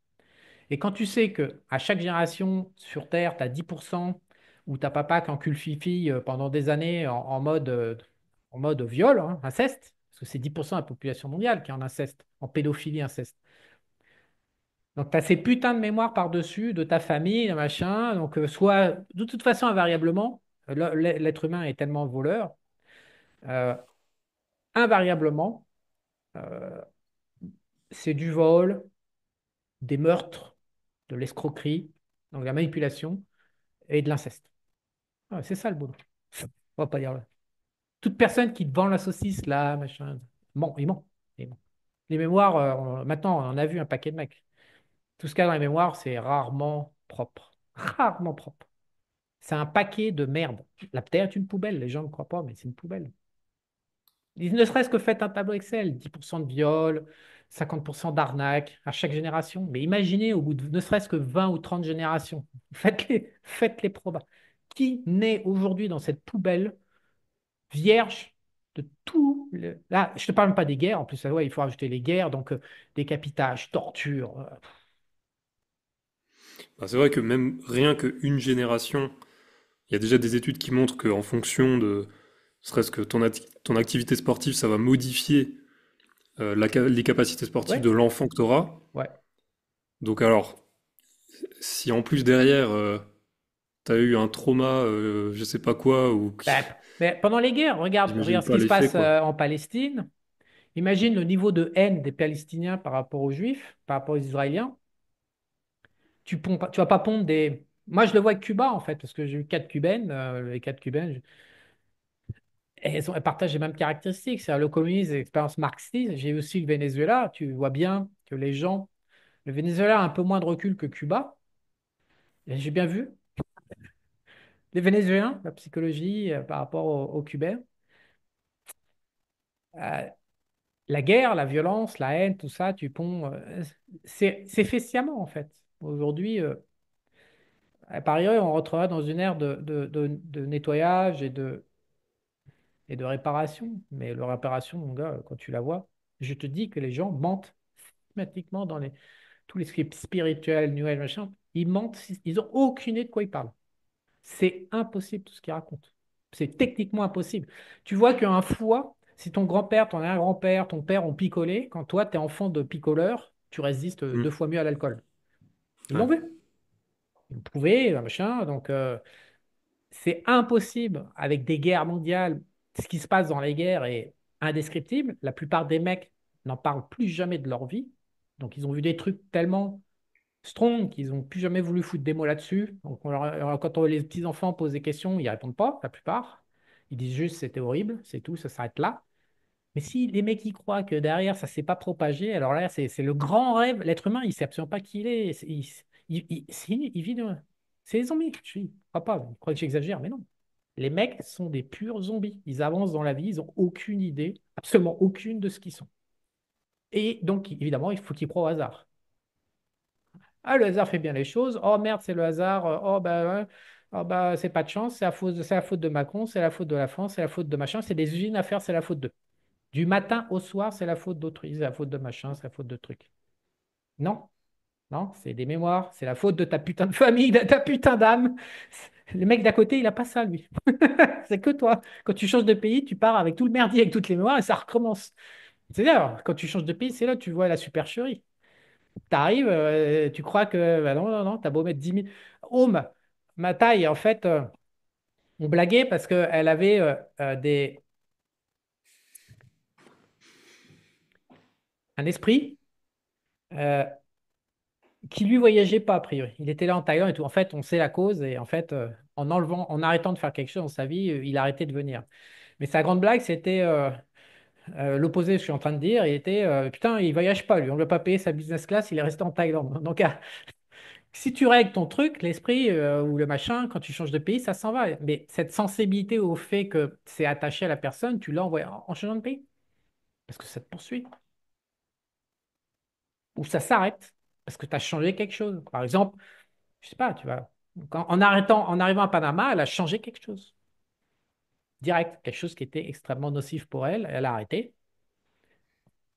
Et quand tu sais que à chaque génération sur Terre, tu as 10% ou ta papa qui encule fifi pendant des années en mode viol, hein, inceste, parce que c'est 10% de la population mondiale qui est en inceste, en pédophilie, inceste. Donc tu as ces putains de mémoires par-dessus de ta famille, de machin. Donc soit, de toute façon, invariablement, l'être humain est tellement voleur, euh, invariablement, euh, c'est du vol, des meurtres, de l'escroquerie, donc de la manipulation et de l'inceste. Ah, c'est ça le boulot. On va pas dire là. Toute personne qui te vend la saucisse, là, machin, ment, il ment. Il ment. Les mémoires, maintenant, on en a vu un paquet de mecs. Tout ce qu'il y a dans les mémoires, c'est rarement propre. Rarement propre. C'est un paquet de merde. La Terre est une poubelle, les gens ne croient pas, mais c'est une poubelle. Ne serait-ce que faites un tableau Excel, 10% de viol, 50% d'arnaque à chaque génération. Mais imaginez au bout de ne serait-ce que 20 ou 30 générations. Faites les probas. Qui naît aujourd'hui dans cette poubelle vierge de tout. Là, je ne te parle même pas des guerres, en plus, ouais, il faut rajouter les guerres, donc décapitage, torture. Bah, c'est vrai que même rien qu'une génération, il y a déjà des études qui montrent qu'en fonction de, serait-ce que ton activité sportive, ça va modifier les capacités sportives Ouais, de l'enfant que tu auras. ouais. Donc alors, si en plus derrière, tu as eu un trauma, je sais pas quoi, ou Bah, mais pendant les guerres, regarde, j'imagine regarde ce pas qui se l'effet, passe quoi. en Palestine. Imagine le niveau de haine des Palestiniens par rapport aux Juifs, par rapport aux Israéliens. Tu vas pas pondre des. Moi, je le vois avec Cuba, en fait, parce que j'ai eu 4 Cubaines. Les 4 Cubaines, elles partagent les mêmes caractéristiques. C'est le communisme, l'expérience marxiste. J'ai eu aussi le Venezuela. Tu vois bien que les gens. Le Venezuela a un peu moins de recul que Cuba. Et j'ai bien vu. Les Vénézuéliens, la psychologie par rapport aux Cubains. Euh, la guerre, la violence, la haine, tout ça, tu ponds. C'est fait sciemment, en fait. Aujourd'hui, par ailleurs, on retrouvera dans une ère de nettoyage et de réparation. Mais la réparation, mon gars, quand tu la vois, je te dis que les gens mentent systématiquement dans tous les scripts spirituels, New Age, machin. Ils mentent, ils n'ont aucune idée de quoi ils parlent. C'est impossible tout ce qu'il raconte. C'est techniquement impossible. Tu vois qu'un foie, si ton grand-père, ton arrière-grand-père, ton père ont picolé, quand toi, tu es enfant de picoleur, tu résistes Hmm. 2 fois mieux à l'alcool. Ils l'ont Ouais. vu. Ils l'ont prouvé, machin. Donc, c'est impossible avec des guerres mondiales. Ce qui se passe dans les guerres est indescriptible. La plupart des mecs n'en parlent plus jamais de leur vie. Donc, ils ont vu des trucs tellement strong qu'ils n'ont plus jamais voulu foutre des mots là-dessus. Donc, quand les petits-enfants posent des questions, ils ne répondent pas, la plupart. Ils disent juste c'était horrible, c'est tout, ça s'arrête là. Mais si les mecs y croient que derrière ça s'est pas propagé, alors là c'est le grand rêve. L'être humain, il sait absolument pas qui il est. Il vit de... C'est les zombies. Je crois pas. Vous croyez que j'exagère, mais non. Les mecs sont des purs zombies. Ils avancent dans la vie, ils ont aucune idée, absolument aucune de ce qu'ils sont. Et donc évidemment, il faut qu'ils croient au hasard. Ah, le hasard fait bien les choses. Oh merde, c'est le hasard. Oh bah ouais. Oh bah c'est pas de chance. C'est la faute de Macron, c'est la faute de la France, c'est la faute de machin. C'est des usines à faire, c'est la faute de. Du matin au soir, c'est la faute d'autrui, c'est la faute de machin, c'est la faute de truc. Non, non, c'est des mémoires, c'est la faute de ta putain de famille, de ta putain d'âme. Le mec d'à côté, il a pas ça, lui. C'est que toi. Quand tu changes de pays, tu pars avec tout le merdier, avec toutes les mémoires et ça recommence. C'est là, quand tu changes de pays, c'est là que tu vois la supercherie. T'arrives, tu crois que. Bah non, non, non, t'as beau mettre 10 000. Home, ma taille, en fait, on blaguait parce qu'elle avait un esprit. euh, qui lui voyageait pas a priori. Il était là en Thaïlande et tout. En fait, on sait la cause et en fait, en arrêtant de faire quelque chose dans sa vie, il a arrêté de venir. Mais sa grande blague, c'était l'opposé de ce que je suis en train de dire. Il était putain, il voyage pas lui. On ne lui a pas payé sa business class, il est resté en Thaïlande. Donc, si tu règles ton truc, l'esprit ou le machin, quand tu changes de pays, ça s'en va. Mais cette sensibilité au fait que c'est attaché à la personne, tu l'as envoyé en changeant de pays parce que ça te poursuit ou ça s'arrête parce que tu as changé quelque chose. Par exemple, je sais pas, tu vois. En arrivant à Panama, elle a changé quelque chose. Direct. Quelque chose qui était extrêmement nocif pour elle. Elle a arrêté.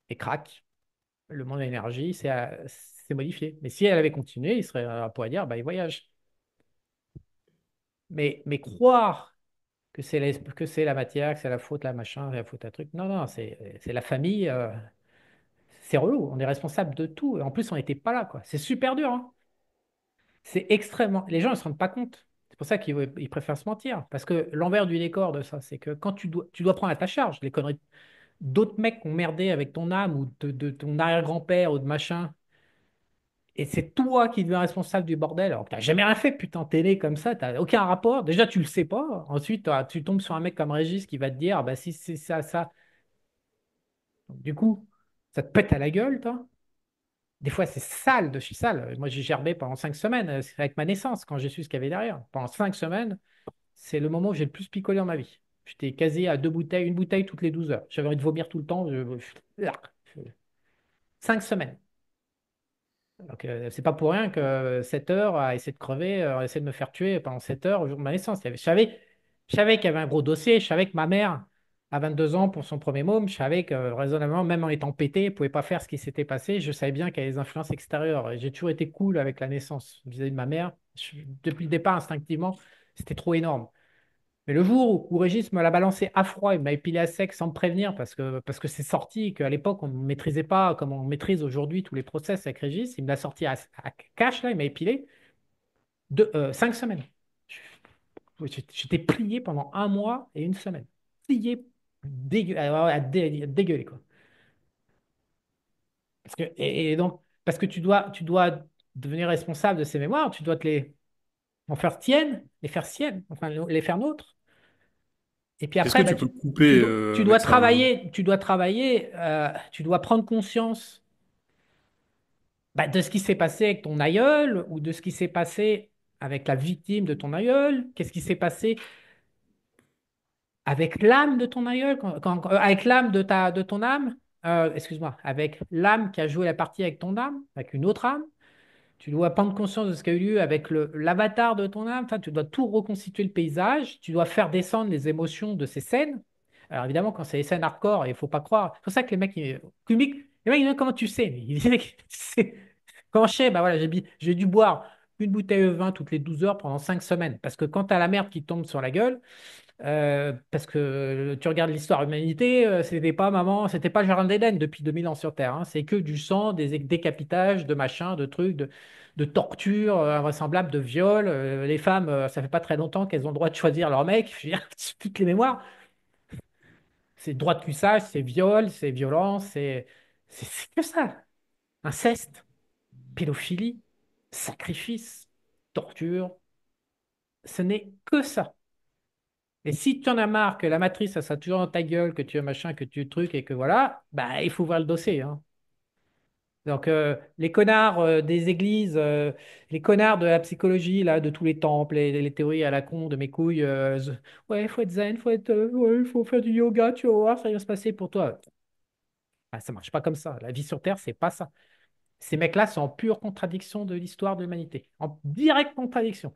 Et crac. Le monde de l'énergie s'est modifié. Mais si elle avait continué, il serait à pourrait dire, bah, il voyage. Mais croire que c'est la matière, que c'est la faute, la machin, la faute à truc. Non, non, c'est la famille. C'est relou. On est responsable de tout. Et en plus, on n'était pas là, quoi. C'est super dur, hein. C'est extrêmement. Les gens ne se rendent pas compte. C'est pour ça qu'ils préfèrent se mentir. Parce que l'envers du décor de ça, c'est que quand tu dois prendre à ta charge les conneries d'autres mecs qui ont merdé avec ton âme ou de ton arrière-grand-père ou de machin, et c'est toi qui deviens responsable du bordel, alors que t'as jamais rien fait, putain, t'es né comme ça, t'as aucun rapport. Déjà, tu le sais pas. Ensuite, tu tombes sur un mec comme Régis qui va te dire, ah bah si c'est ça, ça. Donc, du coup, ça te pète à la gueule, toi. Des fois, c'est sale de chez sale. Moi, j'ai gerbé pendant 5 semaines avec ma naissance, quand j'ai su ce qu'il y avait derrière. Pendant 5 semaines, c'est le moment où j'ai le plus picolé dans ma vie. J'étais quasi à 2 bouteilles, une bouteille toutes les 12 heures. J'avais envie de vomir tout le temps. 5 semaines. Donc, c'est pas pour rien que 7 heures à essayer de crever, à essayer de me faire tuer pendant 7 heures au jour de ma naissance. Je savais qu'il y avait un gros dossier. Je savais que ma mère, à 22 ans pour son premier môme, je savais que raisonnablement, même en étant pété, elle ne pouvait pas faire ce qui s'était passé. Je savais bien qu'il y avait des influences extérieures. Et j'ai toujours été cool avec la naissance vis-à-vis de ma mère. Depuis le départ, instinctivement, c'était trop énorme. Mais le jour où Régis me l'a balancé à froid, il m'a épilé à sec sans me prévenir parce que c'est sorti, qu'à l'époque, on ne maîtrisait pas comme on maîtrise aujourd'hui tous les process avec Régis. Il me l'a sorti à cash, là, il m'a épilé 5 semaines. J'étais plié pendant un mois et une semaine. Plié, à dégueuler, quoi. Et donc, parce que tu dois devenir responsable de ces mémoires, tu dois te les en faire tiennes, les faire siennes, enfin les faire nôtres. Et puis Est-ce que après, bah, tu peux tu couper dois, tu dois avec ça? travailler, tu dois travailler, tu dois prendre conscience bah, de ce qui s'est passé avec ton aïeul ou de ce qui s'est passé avec la victime de ton aïeul. Qu'est-ce qui s'est passé avec l'âme de ton aïeul, avec l'âme de ton âme, excuse-moi, avec l'âme qui a joué la partie avec ton âme, avec une autre âme. Tu dois prendre conscience de ce qui a eu lieu avec l'avatar de ton âme. Enfin, tu dois tout reconstituer le paysage. Tu dois faire descendre les émotions de ces scènes. Alors évidemment, quand c'est des scènes hardcore, il ne faut pas croire. C'est pour ça que les mecs, les mecs, ils disent, comment tu sais? Mais ils disent, quand je sais, bah voilà, j'ai dû boire une bouteille de vin toutes les 12 heures pendant 5 semaines. Parce que quand tu as la merde qui tombe sur la gueule, parce que tu regardes l'histoire de l'humanité, c'était pas le jardin d'Éden depuis 2000 ans sur Terre, hein. C'est que du sang, des décapitages, de machins, de trucs, de tortures invraisemblables, de viols. Les femmes, ça fait pas très longtemps qu'elles ont le droit de choisir leur mec. Je veux dire, toutes les mémoires. C'est droit de cuissage, c'est viol, c'est violence, c'est que ça. Inceste, pédophilie, sacrifice, torture. Ce n'est que ça. Et si tu en as marre que la matrice, ça sera toujours dans ta gueule, que tu as machin, que tu truc et que voilà, bah, il faut voir le dossier, hein. Donc, les connards des églises, les connards de la psychologie, là, de tous les temples, les théories à la con de mes couilles, ouais, il faut être zen, ouais, il faut faire du yoga, tu vas voir, ça va se passer pour toi. Ah, ça marche pas comme ça. La vie sur Terre, c'est pas ça. Ces mecs-là sont en pure contradiction de l'histoire de l'humanité, en directe contradiction.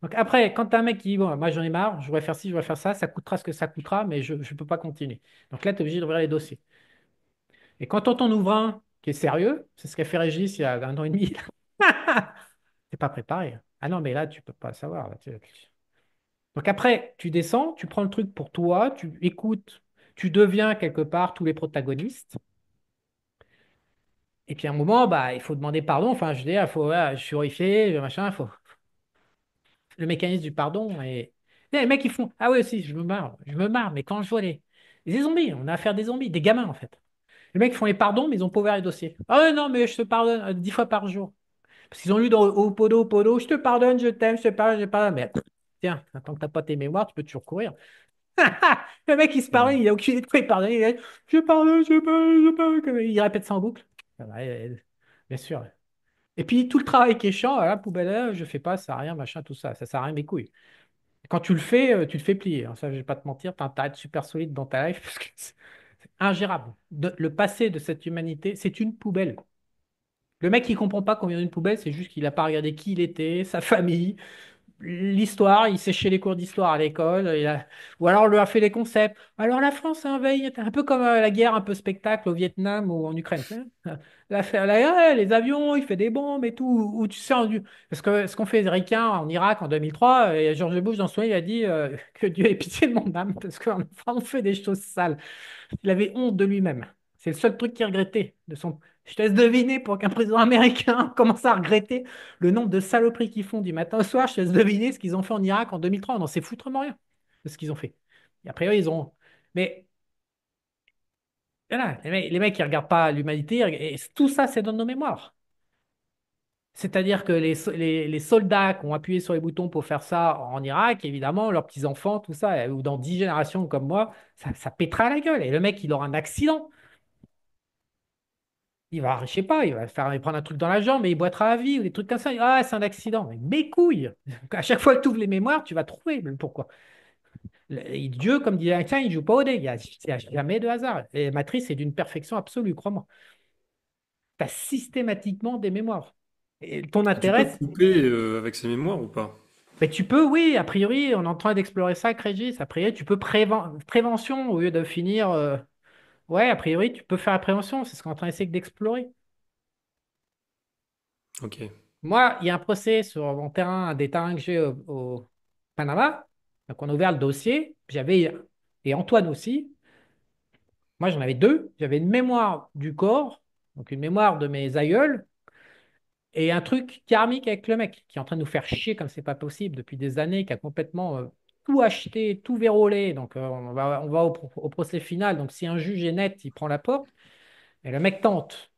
Donc après, quand tu as un mec qui dit, bon, moi j'en ai marre, je voudrais faire ci, je voudrais faire ça coûtera ce que ça coûtera, mais je ne peux pas continuer. Donc là, tu es obligé d'ouvrir les dossiers. Et quand on t'en ouvre un qui est sérieux, c'est ce qu'a fait Régis il y a 1 an et demi, t'es pas préparé. Ah non, mais là, tu peux pas savoir. Là, donc après, tu descends, tu prends le truc pour toi, tu écoutes, tu deviens quelque part tous les protagonistes. Et puis à un moment, bah, il faut demander pardon. Enfin, je veux dire, il faut, voilà, je suis horrifié, machin, il faut le mécanisme du pardon. Et les mecs, ils font, ah oui, aussi, je me marre, mais quand je vois les zombies, on a affaire à des zombies, des gamins en fait. Les mecs font les pardons, mais ils ont pas ouvert les dossiers. Ah ouais, non, mais je te pardonne 10 fois par jour. Parce qu'ils ont lu dans Podo, je te pardonne, je t'aime, je te pardonne, je te pardonne. Mais tiens, tant que t'as pas tes mémoires, tu peux toujours courir. Le mec, il se pardonne, il a aucune idée de quoi il pardonne. Il dit, je pardonne, je pardonne, je pardonne. Il répète ça en boucle. Ah ouais, bien sûr. Et puis tout le travail qui est chiant, à la poubelle, je fais pas, ça sert à rien, machin, tout ça. Ça sert à rien mes couilles. Quand tu le fais plier, hein. Ça, je vais pas te mentir, t'as intérêt à être super solide dans ta life parce que c'est ingérable. Le passé de cette humanité, c'est une poubelle. Le mec, il comprend pas qu'on vient d'une poubelle, c'est juste qu'il a pas regardé qui il était, sa famille, l'histoire, il séchait les cours d'histoire à l'école, ou alors on lui a fait les concepts. Alors la France a envahi, un peu comme la guerre, un peu spectacle au Vietnam ou en Ukraine. Tu sais. Ouais, les avions, il fait des bombes et tout, ou tu sais, parce que ce qu'on fait les Américains en Irak en 2003, et George Bush dans son livre, il a dit que Dieu ait pitié de mon âme, parce qu'on a vraiment fait des choses sales. Il avait honte de lui-même. C'est le seul truc qu'il regrettait de son. Je te laisse deviner pour qu'un président américain commence à regretter le nombre de saloperies qu'ils font du matin au soir. Je te laisse deviner ce qu'ils ont fait en Irak en 2003. On n'en sait foutrement rien de ce qu'ils ont fait. Et après, ils ont. Mais voilà, les mecs, ils regardent pas l'humanité. Et tout ça, c'est dans nos mémoires. C'est-à-dire que les soldats qui ont appuyé sur les boutons pour faire ça en Irak, évidemment, leurs petits-enfants, tout ça, ou dans 10 générations comme moi, ça pètera la gueule. Et le mec, il aura un accident. Il va, je sais pas, il prendre un truc dans la jambe et il boitera à vie ou des trucs comme ça. Ah, c'est un accident. Mais mes couilles! À chaque fois que tu ouvres les mémoires, tu vas trouver le pourquoi. Dieu, comme disait Einstein, il ne joue pas au dé. Il y a jamais de hasard. Et Matrice est d'une perfection absolue, crois-moi. Tu as systématiquement des mémoires. Et ton Et tu peux intérêt, couper avec ses mémoires ou pas? mais tu peux, oui, a priori, on est en train d'explorer ça avec Régis. A priori, tu peux prévention au lieu de finir. Ouais, a priori, tu peux faire la prévention. C'est ce qu'on est en train d'essayer d'explorer. Ok. Moi, il y a un procès sur mon terrain, des terrains que j'ai au Panama. Donc, on a ouvert le dossier. Et Antoine aussi. Moi, j'en avais deux. J'avais une mémoire du corps, donc une mémoire de mes aïeuls, et un truc karmique avec le mec qui est en train de nous faire chier comme c'est pas possible depuis des années, qui a complètement tout acheté, tout vérolé. Donc, on va au procès final. Donc, si un juge est net, il prend la porte. Et le mec tente.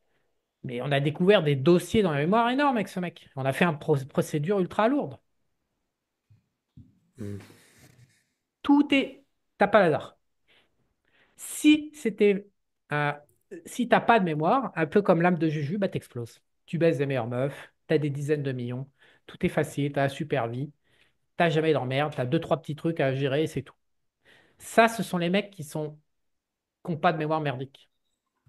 Mais on a découvert des dossiers dans la mémoire énormes avec ce mec. On a fait une procédure ultra lourde. Hmm. Tout est. T'as pas l'hasard. Si c'était. euh, Si t'as pas de mémoire, un peu comme l'âme de Juju, bah t'exploses. Tu baises des meilleures meufs, t'as des dizaines de millions, tout est facile, t'as la super vie, t'as jamais d'emmerde, t'as deux, trois petits trucs à gérer et c'est tout. Ça, ce sont les mecs qui ont pas de mémoire merdique.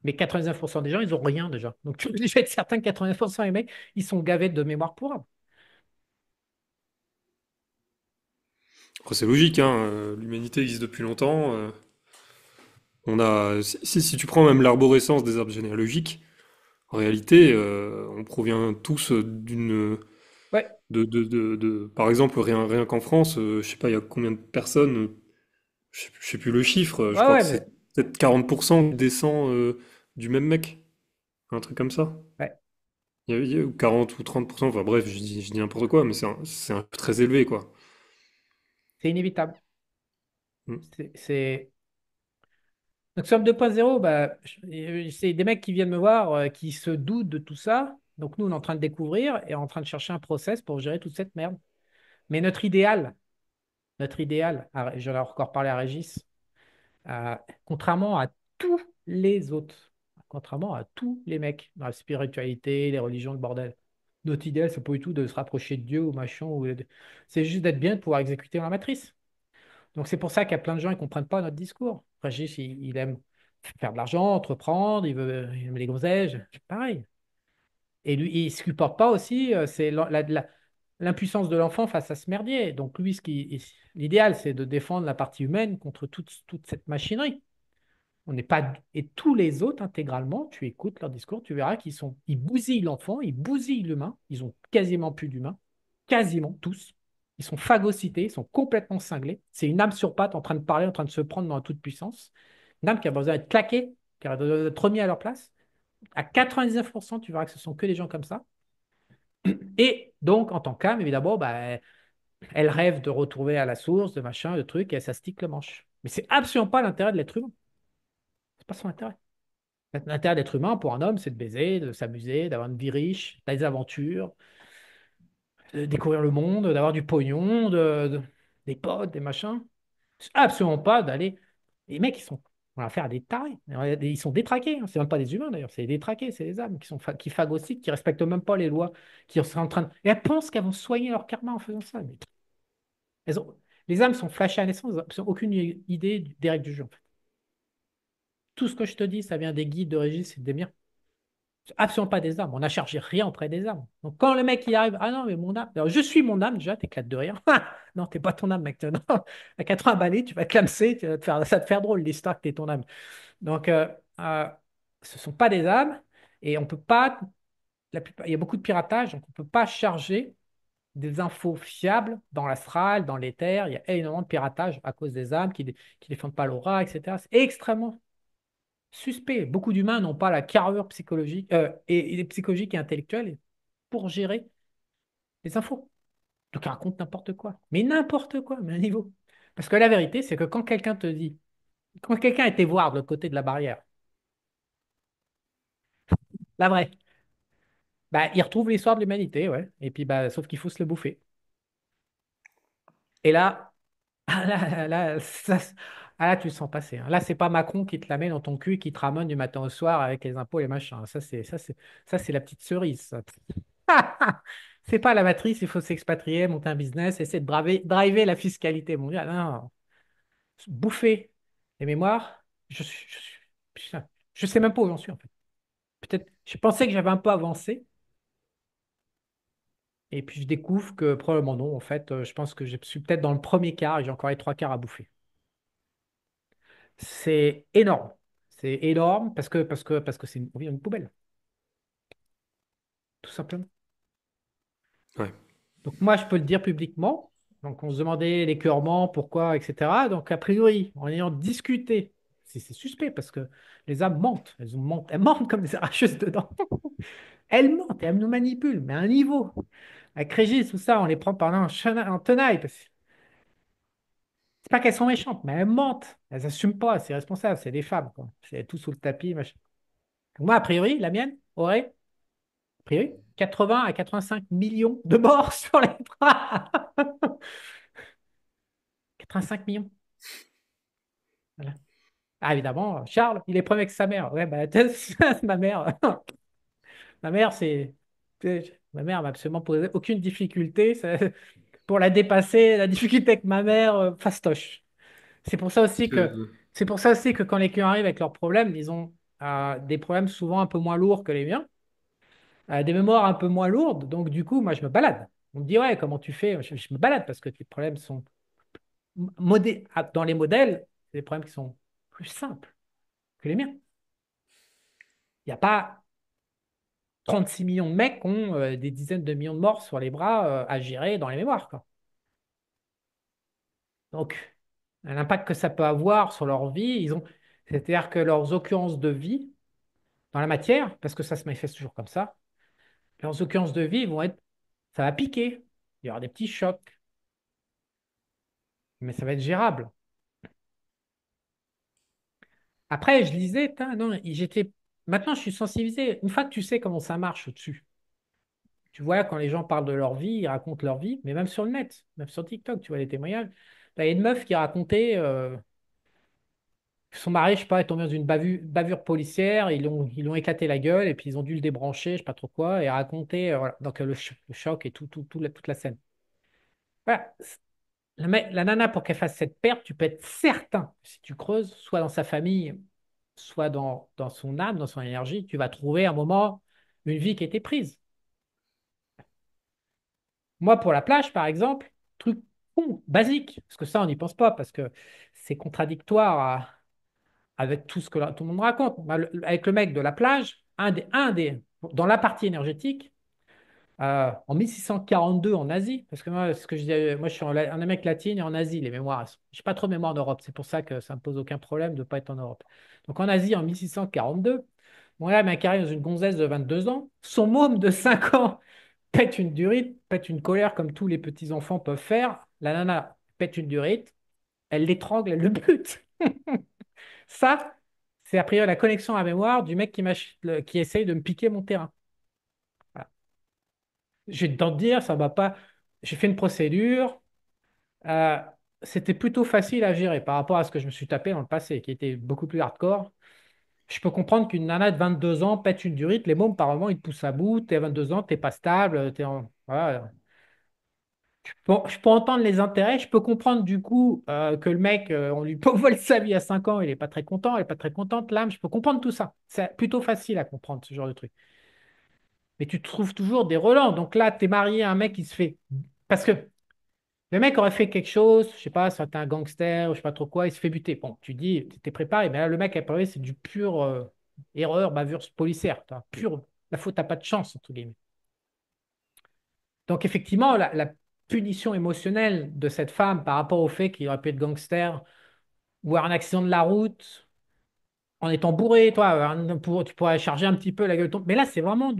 Mais 99% des gens, ils ont rien déjà. Donc tu es obligé d'être certain que 89% des mecs, ils sont gavés de mémoire pourrave. Après, c'est logique, hein, l'humanité existe depuis longtemps. On a, si tu prends même l'arborescence des arbres généalogiques, en réalité, on provient tous d'une, Ouais, par exemple, rien qu'en France, je sais pas, il y a combien de personnes, je sais plus le chiffre, je ouais, crois ouais, que c'est mais. peut-être 40% qui descend du même mec, un truc comme ça. Ouais, Ou 40 ou 30%, enfin bref, je dis n'importe quoi, mais c'est un peu très élevé, quoi. c'est inévitable. Mm. C'est. Donc, Somme 2.0, bah, c'est des mecs qui viennent me voir, qui se doutent de tout ça. Donc, nous, on est en train de découvrir et en train de chercher un process pour gérer toute cette merde. Mais notre idéal, Notre idéal, j'en ai encore parlé à Régis, contrairement à tous les autres, contrairement à tous les mecs dans la spiritualité, les religions, le bordel, notre idéal, c'est pas du tout de se rapprocher de Dieu ou machin, c'est juste d'être bien, de pouvoir exécuter la matrice. Donc c'est pour ça qu'il y a plein de gens qui ne comprennent pas notre discours. Régis, il aime faire de l'argent, entreprendre, il aime les gonzèges, c'est pareil. Et lui, il ne supporte pas aussi, c'est l'impuissance de l'enfant face à ce merdier. Donc lui, l'idéal, c'est de défendre la partie humaine contre toute cette machinerie. On n'est pas. Et tous les autres, intégralement, tu écoutes leur discours, tu verras ils bousillent l'enfant, ils bousillent l'humain, ils ont quasiment plus d'humain, quasiment tous. Ils sont phagocytés, ils sont complètement cinglés. C'est une âme sur pattes en train de parler, en train de se prendre dans toute puissance. Une âme qui a besoin d'être claquée, qui a besoin d'être remis à leur place. À 99%, tu verras que ce sont que des gens comme ça. Et donc, en tant qu'âme, évidemment, bah, elle rêve de retrouver à la source, de machin, de trucs, et elle s'astique le manche. Mais c'est absolument pas l'intérêt de l'être humain. C'est pas son intérêt. L'intérêt d'être humain pour un homme, c'est de baiser, de s'amuser, d'avoir une vie riche, des aventures, de découvrir le monde, d'avoir du pognon, des potes, des machins. C'est absolument pas d'aller. Les mecs, on va faire des tarés. Ils sont détraqués, hein. C'est même pas des humains d'ailleurs, c'est des détraqués, c'est des âmes qui phagocytent, qui respectent même pas les lois, qui sont en train de. Et elles pensent qu'elles vont soigner leur karma en faisant ça. Mais elles ont... Les âmes sont flashées à la naissance, elles n'ont aucune idée des règles du jeu, en fait. Tout ce que je te dis, ça vient des guides de Régis et des miens. C'est absolument pas des âmes. On n'a chargé rien auprès des âmes. Donc quand le mec il arrive, ah non, mais mon âme, alors, je suis mon âme, déjà, t'éclates de rire. Non, t'es pas ton âme, mec. Non. À 80 balais, tu vas te clamser, ça va te faire drôle l'histoire que t'es ton âme. Donc ce sont pas des âmes et on peut pas, il y a beaucoup de piratage, donc on peut pas charger des infos fiables dans l'astral, dans l'éther. Il y a énormément de piratage à cause des âmes qui défendent pas l'aura, etc. C'est extrêmement suspect. Beaucoup d'humains n'ont pas la carrure psychologique et psychologique et intellectuelle pour gérer les infos. Donc ils racontent n'importe quoi, mais à un niveau. Parce que la vérité, c'est que quand quelqu'un a été voir de l'autre côté de la barrière, la vraie, bah, il retrouve l'histoire de l'humanité, ouais. Et puis, bah, sauf qu'il faut se le bouffer. Et là, là, tu le sens passer, hein. Là, c'est pas Macron qui te la met dans ton cul et qui te ramène du matin au soir avec les impôts et les machins. Ça, c'est la petite cerise, ça. C'est pas la matrice, il faut s'expatrier, monter un business, essayer de driver la fiscalité mondiale. Non, bouffer les mémoires, putain, je sais même pas où j'en suis en fait. Peut-être, je pensais que j'avais un peu avancé, et puis je découvre que probablement non. En fait, je pense que je suis peut-être dans le premier quart et j'ai encore les trois quarts à bouffer. C'est énorme. C'est énorme parce que on vit dans une poubelle, tout simplement. Ouais. Donc moi, je peux le dire publiquement. Donc on se demandait l'écœurement, pourquoi, etc. Donc a priori, en ayant discuté, c'est suspect parce que les âmes mentent. Elles mentent comme des arracheuses dedans. Elles mentent et elles nous manipulent, mais à un niveau. Avec Régis, tout ça, on les prend par là en tenaille. C'est pas qu'elles sont méchantes, mais elles mentent. Elles n'assument pas, c'est responsable, c'est des femmes, quoi. C'est tout sous le tapis, machin. Donc moi, a priori, la mienne aurait, a priori, 80 à 85 millions de morts sur les bras. 85 millions. Voilà. Ah, évidemment, Charles, il est premier avec sa mère. Ouais, bah, ma mère, ma mère, ma mère m'a absolument posé aucune difficulté pour la dépasser. La difficulté avec ma mère, fastoche. C'est pour ça aussi que, c'est pour ça aussi que quand les clients arrivent avec leurs problèmes, ils ont des problèmes souvent un peu moins lourds que les miens, des mémoires un peu moins lourdes. Donc, du coup, moi, je me balade. On me dit, ouais, comment tu fais? Je me balade parce que les problèmes sont dans les modèles, c'est des problèmes qui sont plus simples que les miens. Il n'y a pas 36 millions de mecs qui ont des dizaines de millions de morts sur les bras à gérer dans les mémoires, quoi. Donc, l'impact que ça peut avoir sur leur vie, c'est-à-dire que leurs occurrences de vie dans la matière, parce que ça se manifeste toujours comme ça, leurs occurrences de vie ça va piquer. Il y aura des petits chocs, mais ça va être gérable. Après, je lisais, non, maintenant je suis sensibilisé. Une fois que tu sais comment ça marche au-dessus, tu vois, quand les gens parlent de leur vie, ils racontent leur vie, mais même sur le net, même sur TikTok, tu vois les témoignages. Il y a une meuf qui racontait que son mari, je sais pas, est tombé dans une bavure policière, ils l'ont éclaté la gueule et puis ils ont dû le débrancher, je sais pas trop quoi, et raconter voilà. Donc le choc et toute la scène. Voilà. La nana, pour qu'elle fasse cette perte, tu peux être certain, si tu creuses, soit dans sa famille, soit dans son âme, dans son énergie, tu vas trouver un moment, une vie qui était prise. Moi, pour la plage, par exemple, truc con, basique, parce que ça, on n'y pense pas, parce que c'est contradictoire avec tout ce que tout le monde raconte. Bah, avec le mec de la plage, dans la partie énergétique, en 1642 en Asie, parce que moi, ce que je disais, moi je suis en Amérique latine et en Asie, les mémoires, je n'ai pas trop de mémoire en Europe, c'est pour ça que ça ne me pose aucun problème de ne pas être en Europe. Donc en Asie, en 1642, bon là, mec arrive dans une gonzesse de 22 ans, son môme de 5 ans pète une durite, pète une colère comme tous les petits enfants peuvent faire, la nana pète une durite, elle l'étrangle, elle le bute. Ça, c'est a priori la connexion à mémoire du mec qui essaye de me piquer mon terrain. Voilà. Je vais te dire, ça va pas. J'ai fait une procédure. euh, C'était plutôt facile à gérer par rapport à ce que je me suis tapé dans le passé, qui était beaucoup plus hardcore. Je peux comprendre qu'une nana de 22 ans pète une durite, les mômes, par moment, ils te poussent à bout. T'es à 22 ans, t'es pas stable. Voilà. Bon, je peux entendre les intérêts. Je peux comprendre du coup que le mec, on lui vole sa vie à 5 ans, il n'est pas très content, elle n'est pas très contente. L'âme, je peux comprendre tout ça. C'est plutôt facile à comprendre ce genre de truc. Mais tu trouves toujours des relents. Donc là, tu es marié à un mec qui se fait. Parce que le mec aurait fait quelque chose, je sais pas, soit un gangster ou je sais pas trop quoi, il se fait buter. Bon, tu dis, tu t'es préparé, mais là, le mec, a priori, c'est du pur erreur, bavure policière. Pur, la faute, t'as pas de chance, entre guillemets. Donc, effectivement, la punition émotionnelle de cette femme par rapport au fait qu'il aurait pu être gangster ou avoir un accident de la route en étant bourré, toi, tu pourrais charger un petit peu la gueule. Mais là, c'est vraiment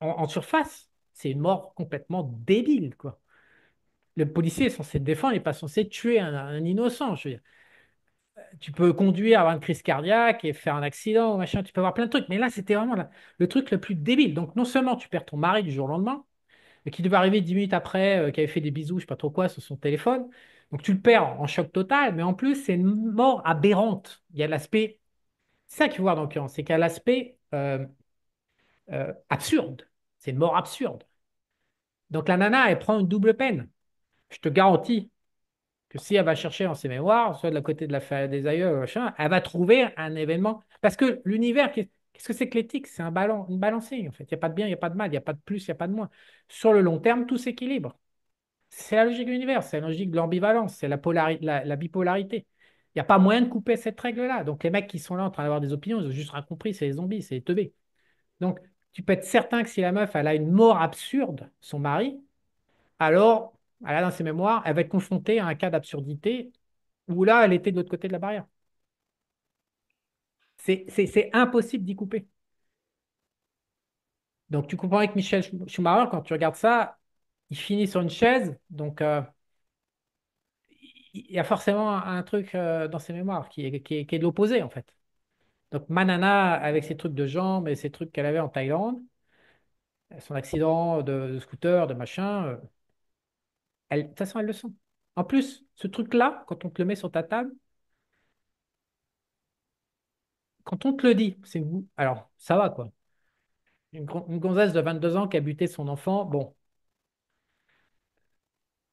en surface. C'est une mort complètement débile, quoi. Le policier est censé te défendre, il n'est pas censé tuer un innocent. Je veux dire. Tu peux conduire, avoir une crise cardiaque et faire un accident, machin, tu peux avoir plein de trucs. Mais là, c'était vraiment le truc le plus débile. Donc, non seulement tu perds ton mari du jour au lendemain, mais qui devait arriver 10 minutes après, qui avait fait des bisous, je sais pas trop quoi, sur son téléphone. Donc, tu le perds en choc total, mais en plus, c'est une mort aberrante. Il y a l'aspect, c'est ça qu'il faut voir dans l'occurrence, c'est qu'il y a l'aspect absurde. C'est une mort absurde. Donc, la nana, elle prend une double peine. Je te garantis que si elle va chercher dans ses mémoires, soit de la côté de des aïeux, machin, elle va trouver un événement. Parce que l'univers, qu'est-ce que c'est que l'éthique? C'est une balancée, en fait. Il n'y a pas de bien, il n'y a pas de mal, il n'y a pas de plus, il n'y a pas de moins. Sur le long terme, tout s'équilibre. C'est la logique de l'univers, c'est la logique de l'ambivalence, c'est la bipolarité. Il n'y a pas moyen de couper cette règle-là. Donc les mecs qui sont là en train d'avoir des opinions, ils ont juste rien compris, c'est les zombies, c'est les teubés. Donc tu peux être certain que si la meuf, elle a une mort absurde, son mari, alors, elle a dans ses mémoires, elle va être confrontée à un cas d'absurdité où là, elle était de l'autre côté de la barrière. C'est impossible d'y couper. Donc, tu comprends avec Michel Schumacher, quand tu regardes ça, il finit sur une chaise, donc il y a forcément un truc dans ses mémoires qui est de l'opposé, en fait. Donc, Manana, avec ses trucs de jambes et ses trucs qu'elle avait en Thaïlande, son accident de scooter, de machin, de toute façon, elle le sent. En plus, ce truc-là, quand on te le met sur ta table, quand on te le dit, alors, ça va, quoi. Une gonzesse de 22 ans qui a buté son enfant, bon,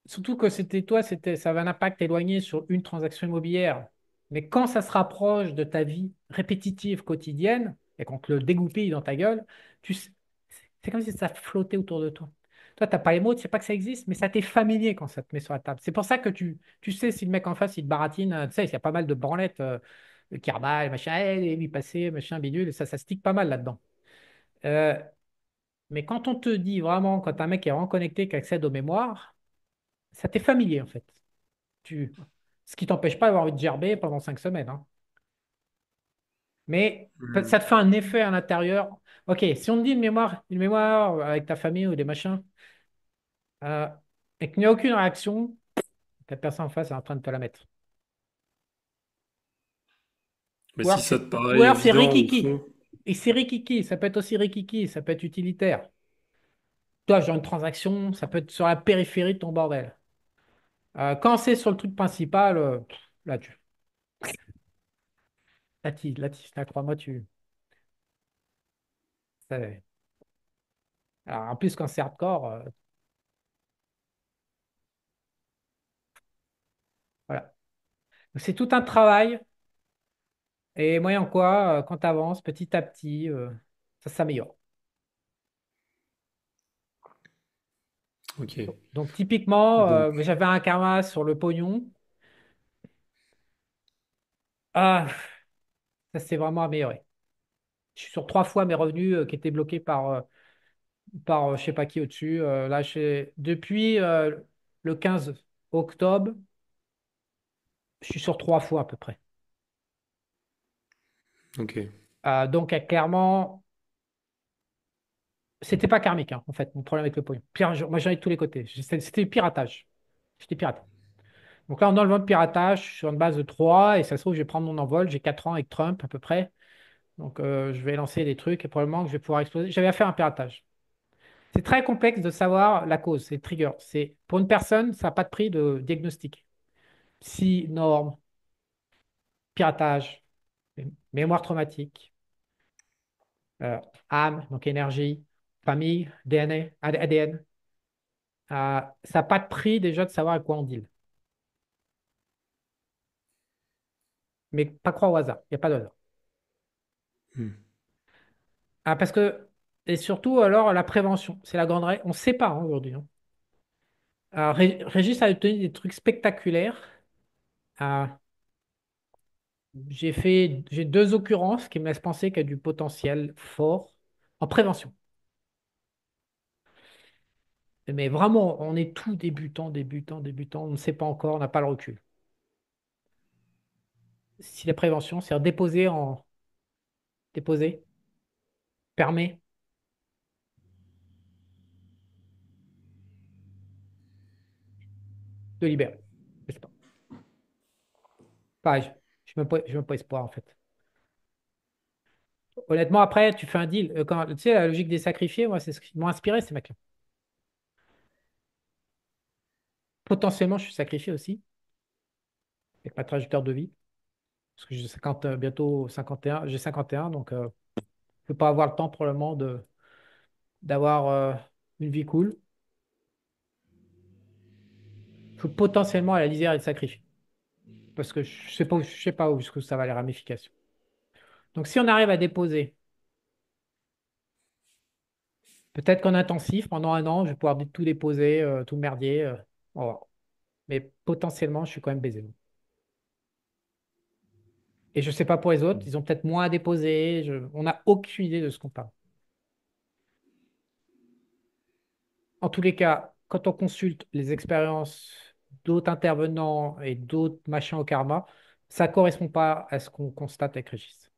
surtout que c'était toi, ça avait un impact éloigné sur une transaction immobilière. Mais quand ça se rapproche de ta vie répétitive quotidienne, et qu'on te le dégoupille dans ta gueule, c'est comme si ça flottait autour de toi. Toi, tu n'as pas les mots, tu sais pas que ça existe, mais ça t'est familier quand ça te met sur la table. C'est pour ça que tu sais si le mec en face, il te baratine, tu sais, il y a pas mal de branlettes, Kerbal, machin, lui passer, machin, bidule, ça stick pas mal là-dedans. Euh, mais quand on te dit vraiment, quand un mec est vraiment connecté, qui accède aux mémoires, ça t'est familier en fait. Tu... Ce qui t'empêche pas d'avoir envie de gerber pendant 5 semaines, hein. Mais Hmm. ça te fait un effet à l'intérieur. Ok, si on te dit une mémoire avec ta famille ou des machins, euh, et qu'il n'y a aucune réaction, ta personne en face est en train de te la mettre. Mais Ou alors si ça c'est, te ou paraît alors c'est évident au Rikiki. fond, Et c'est Rikiki, ça peut être aussi Rikiki, ça peut être utilitaire. Toi, genre une transaction, ça peut être sur la périphérie de ton bordel. Quand c'est sur le truc principal, là, là, crois-moi, c'est- Alors, en plus, quand c'est hardcore, voilà. Donc, c'est tout un travail. Et moyen quoi, quand tu avances petit à petit, ça s'améliore. Ok. Donc, typiquement, Donc, j'avais un karma sur le pognon. Ah, ça s'est vraiment amélioré. Je suis sur 3 fois mes revenus qui étaient bloqués par je sais pas qui au-dessus. Là, depuis le 15 octobre, je suis sur 3 fois à peu près. ok. Donc, clairement, c'était pas karmique, hein, en fait, mon problème avec le pognon. Pire, moi, j'en ai de tous les côtés. C'était du piratage. J'étais pirate. Donc là, en enlevant le piratage, je suis sur une base de 3 et ça se trouve, je vais prendre mon envol. J'ai 4 ans avec Trump à peu près. Donc je vais lancer des trucs et probablement que je vais pouvoir exploser. J'avais à faire un piratage. C'est très complexe de savoir la cause, c'est le trigger. Pour une personne, ça n'a pas de prix de diagnostic. Psy, normes, piratage, mémoire traumatique, euh, âme, donc énergie, famille, DNA, ADN. Ça n'a pas de prix déjà de savoir à quoi on deal. Mais pas croire au hasard, il n'y a pas de hasard. Hmm. Parce que, et surtout, alors, la prévention, c'est la grande règle. On ne sait pas hein, aujourd'hui. Hein. Régis a obtenu des trucs spectaculaires. Euh, j'ai 2 occurrences qui me laissent penser qu'il y a du potentiel fort en prévention. Mais vraiment, on est tout débutant, débutant, débutant. On ne sait pas encore, on n'a pas le recul. Si la prévention, c'est déposer, permet de libérer. Je sais pas. Pareil, je n'ai même pas espoir en fait. Honnêtement, après, tu fais un deal. Tu sais, la logique des sacrifiés, moi, c'est ce qui m'a inspiré, ces mecs-là. Potentiellement, je suis sacrifié aussi avec ma trajectoire de vie. Parce que j'ai 50, bientôt 51, j'ai 51, donc je ne peux pas avoir le temps probablement d'avoir une vie cool. Il faut potentiellement à la lisière être sacrifié. Parce que je sais pas où jusqu'où ça va les ramifications. Donc si on arrive à déposer, peut-être qu'en intensif, pendant un an, je vais pouvoir tout déposer, tout merdier. On va voir. Mais potentiellement, je suis quand même baisé. Et je ne sais pas pour les autres, ils ont peut-être moins à déposer. On n'a aucune idée de ce qu'on parle. En tous les cas, quand on consulte les expériences d'autres intervenants et d'autres machins au karma, ça ne correspond pas à ce qu'on constate avec Régis.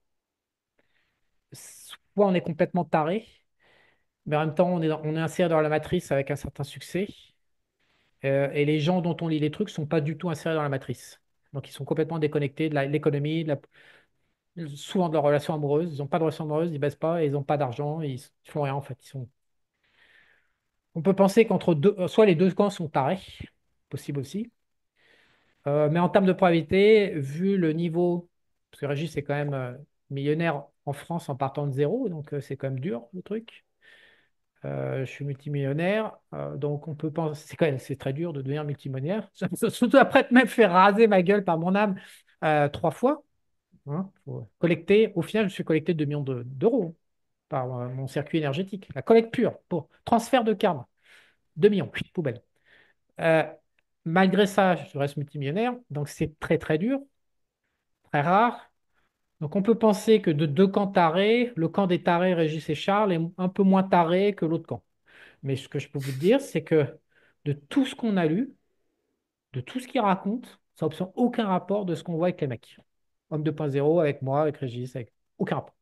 Soit on est complètement taré, mais en même temps, on est inséré dans la matrice avec un certain succès. Et les gens dont on lit les trucs ne sont pas du tout insérés dans la matrice. Donc, ils sont complètement déconnectés de l'économie, souvent de leurs relations amoureuses. Ils n'ont pas de relations amoureuses, ils ne baissent pas, ils n'ont pas d'argent, ils ne font rien en fait. On peut penser qu'entre deux, soit les deux camps sont tarés, possible aussi. Mais en termes de probabilité, vu le niveau, parce que Régis est quand même millionnaire en France en partant de zéro, donc c'est quand même dur le truc. Je suis multimillionnaire, donc on peut penser, c'est très dur de devenir multimillionnaire, surtout après être même fait raser ma gueule par mon âme 3 fois. Hein. Faut collecter, au final, je suis collecté 2 millions d'euros par mon circuit énergétique. La collecte pure pour transfert de karma, 2 millions, poubelle. Euh, Malgré ça, je reste multimillionnaire, donc c'est très très dur, très rare. Donc on peut penser que de 2 camps tarés, le camp des tarés Régis et Charles est un peu moins taré que l'autre camp. Mais ce que je peux vous dire, c'est que de tout ce qu'on a lu, de tout ce qu'ils racontent, ça n'obtient aucun rapport de ce qu'on voit avec les mecs. Homme 2.0, avec moi, avec Régis, avec aucun rapport.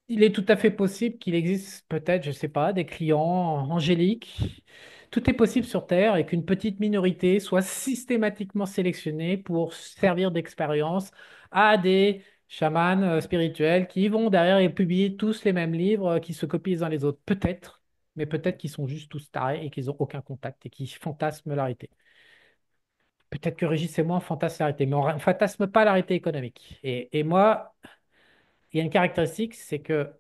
Il est tout à fait possible qu'il existe peut-être, je ne sais pas, des clients angéliques. Tout est possible sur Terre et qu'une petite minorité soit systématiquement sélectionnée pour servir d'expérience à des chamans spirituels qui vont derrière et publier tous les mêmes livres qui se copient les uns les autres. Peut-être. mais peut-être qu'ils sont juste tous tarés et qu'ils n'ont aucun contact et qu'ils fantasment la réalité. Peut-être que Régis et moi, on fantasme la réalité, mais on ne fantasme pas la réalité économique. Et moi, il y a une caractéristique, c'est que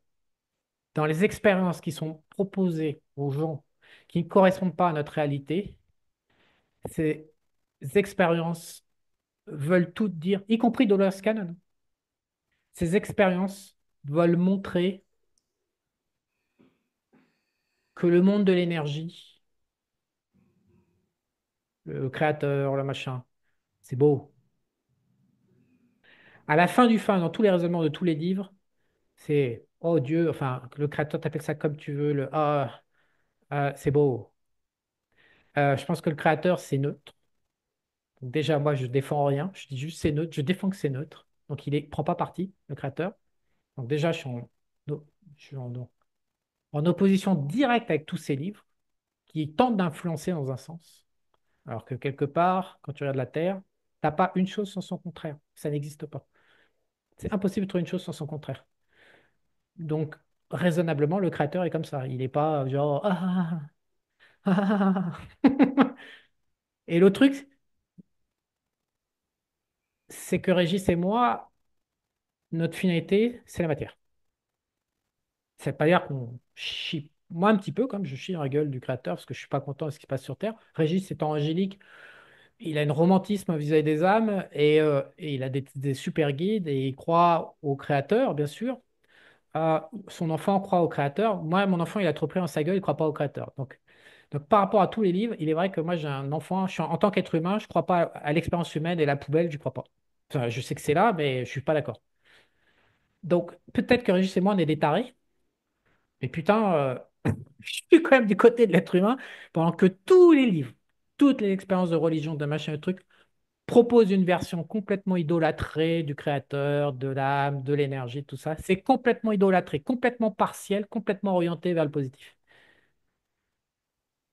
dans les expériences qui sont proposées aux gens qui ne correspondent pas à notre réalité, ces expériences veulent toutes dire, y compris Dolores Cannon, ces expériences veulent montrer que le monde de l'énergie, le créateur, le machin, c'est beau. À la fin du fin, dans tous les raisonnements de tous les livres, c'est oh Dieu, enfin, le créateur t'appelle ça comme tu veux, le c'est beau. Je pense que le créateur, c'est neutre. Donc déjà, moi, je défends rien. Je dis juste c'est neutre. Je défends que c'est neutre. Donc, il ne prend pas parti, le créateur. Donc, déjà, je suis en opposition directe avec tous ces livres qui tentent d'influencer dans un sens. Alors que quelque part, quand tu regardes la Terre, tu n'as pas une chose sans son contraire. Ça n'existe pas. C'est impossible de trouver une chose sans son contraire. Donc, raisonnablement, le créateur est comme ça. Il n'est pas genre Et l'autre truc, c'est que Régis et moi, notre finalité, c'est la matière. Ça veut pas dire qu'on chie. Moi, un petit peu, comme je chie dans la gueule du créateur, parce que je suis pas content de ce qui se passe sur Terre. Régis étant angélique, il a un romantisme vis-à-vis des âmes et il a des super guides et il croit au créateur, bien sûr. Son enfant croit au créateur. Moi, mon enfant, il a trop pris dans sa gueule, il croit pas au créateur. Donc, par rapport à tous les livres, il est vrai que moi, j'ai un enfant, en tant qu'être humain, je crois pas à l'expérience humaine et la poubelle, je crois pas. Enfin, je sais que c'est là, mais je suis pas d'accord. Donc, peut-être que Régis et moi, on est des tarés, mais putain, je suis quand même du côté de l'être humain, pendant que tous les livres, toutes les expériences de religion, de machin, de truc, proposent une version complètement idolâtrée du créateur, de l'âme, de l'énergie, tout ça. C'est complètement idolâtré, complètement partiel, complètement orienté vers le positif.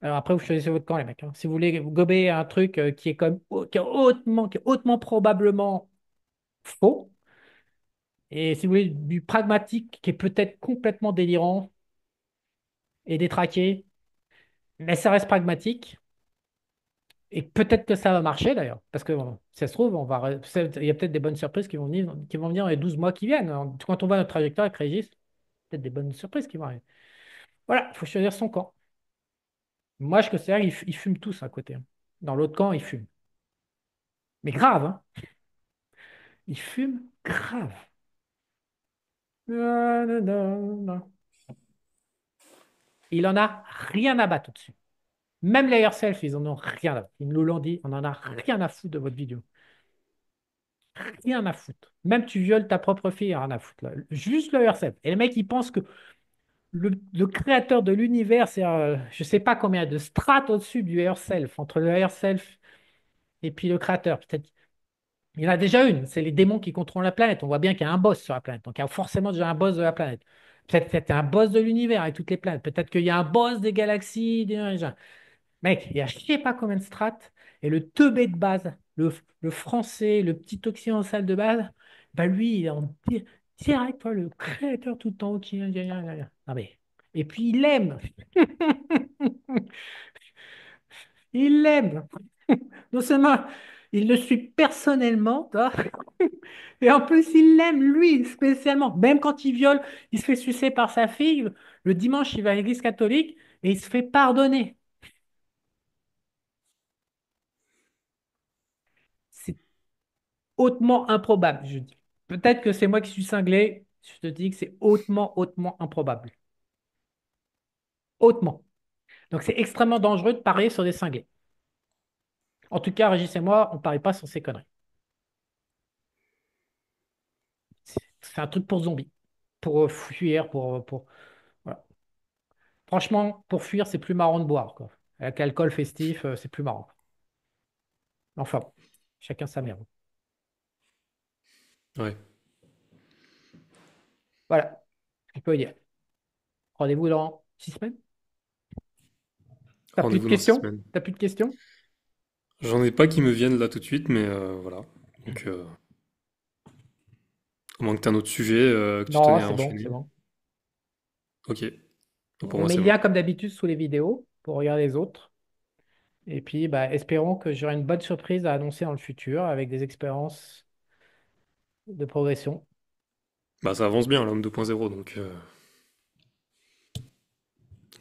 Alors après, vous choisissez votre camp, les mecs, hein. Si vous voulez gober un truc qui est comme qui est hautement probablement faux, et si vous voulez du pragmatique qui est peut-être complètement délirant et détraqué, mais ça reste pragmatique. Et peut-être que ça va marcher d'ailleurs, parce que bon, si ça se trouve, il y a peut-être des bonnes surprises qui vont venir dans les 12 mois qui viennent. Quand on voit notre trajectoire avec Régis, peut-être des bonnes surprises qui vont arriver. Voilà, il faut choisir son camp. Moi, je considère qu'ils fument tous à côté, hein. Dans l'autre camp, ils fument. Mais grave, hein. Ils fument grave. Non, non, non, non. Il en a rien à battre au-dessus. Même les Airself, ils en ont rien à battre. Ils nous l'ont dit, on en a rien à foutre de votre vidéo. Rien à foutre. Même tu violes ta propre fille, rien à foutre, là. Juste le Airself. Et les mecs, ils pensent que le créateur de l'univers, c'est, je sais pas combien de strates au-dessus du higher self, entre le higher self et puis le créateur. Peut-être, il y en a déjà une, c'est les démons qui contrôlent la planète. On voit bien qu'il y a un boss sur la planète. Donc il y a forcément déjà un boss de la planète. Peut-être qu'il y a un boss de l'univers avec toutes les planètes. Peut-être qu'il y a un boss des galaxies. Mec, il y a je sais pas combien de strates. Et le teubé de base, le français, le petit occidental de base, bah lui, il est direct, toi, le créateur tout en haut qui. Non mais. Et puis il l'aime. Il l'aime. Non seulement il le suit personnellement, toi, et en plus il l'aime lui spécialement. Même quand il viole, il se fait sucer par sa fille. Le dimanche, il va à l'église catholique et il se fait pardonner. C'est hautement improbable, je dis. Peut-être que c'est moi qui suis cinglé. Je te dis que c'est hautement, hautement improbable. Hautement. Donc c'est extrêmement dangereux de parier sur des cinglés. En tout cas, Régis et moi, on ne parie pas sur ces conneries. C'est un truc pour zombies, pour fuir, voilà. Franchement, pour fuir, c'est plus marrant de boire, quoi. Avec l'alcool festif, c'est plus marrant. Enfin, bon, chacun sa merde. Ouais. Voilà, je peux dire. Rendez-vous dans 6 semaines. T'as plus de Rendez-vous dans six questions? semaines. T'as plus de questions? J'en ai pas qui me viennent là tout de suite, mais voilà. Donc, à moins que t'aies un autre sujet que tu Non, tenais à c'est bon, c'est enchaîner. bon. Ok. Pour On moi, met c'est le bon. lien comme d'habitude sous les vidéos pour regarder les autres. Et puis, bah, espérons que j'aurai une bonne surprise à annoncer dans le futur avec des expériences de progression. Bah, ça avance bien, l'homme 2.0, donc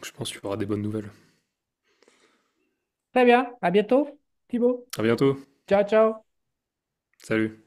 je pense que tu auras des bonnes nouvelles. Très bien, à bientôt, Thibaut. À bientôt. Ciao, ciao. Salut.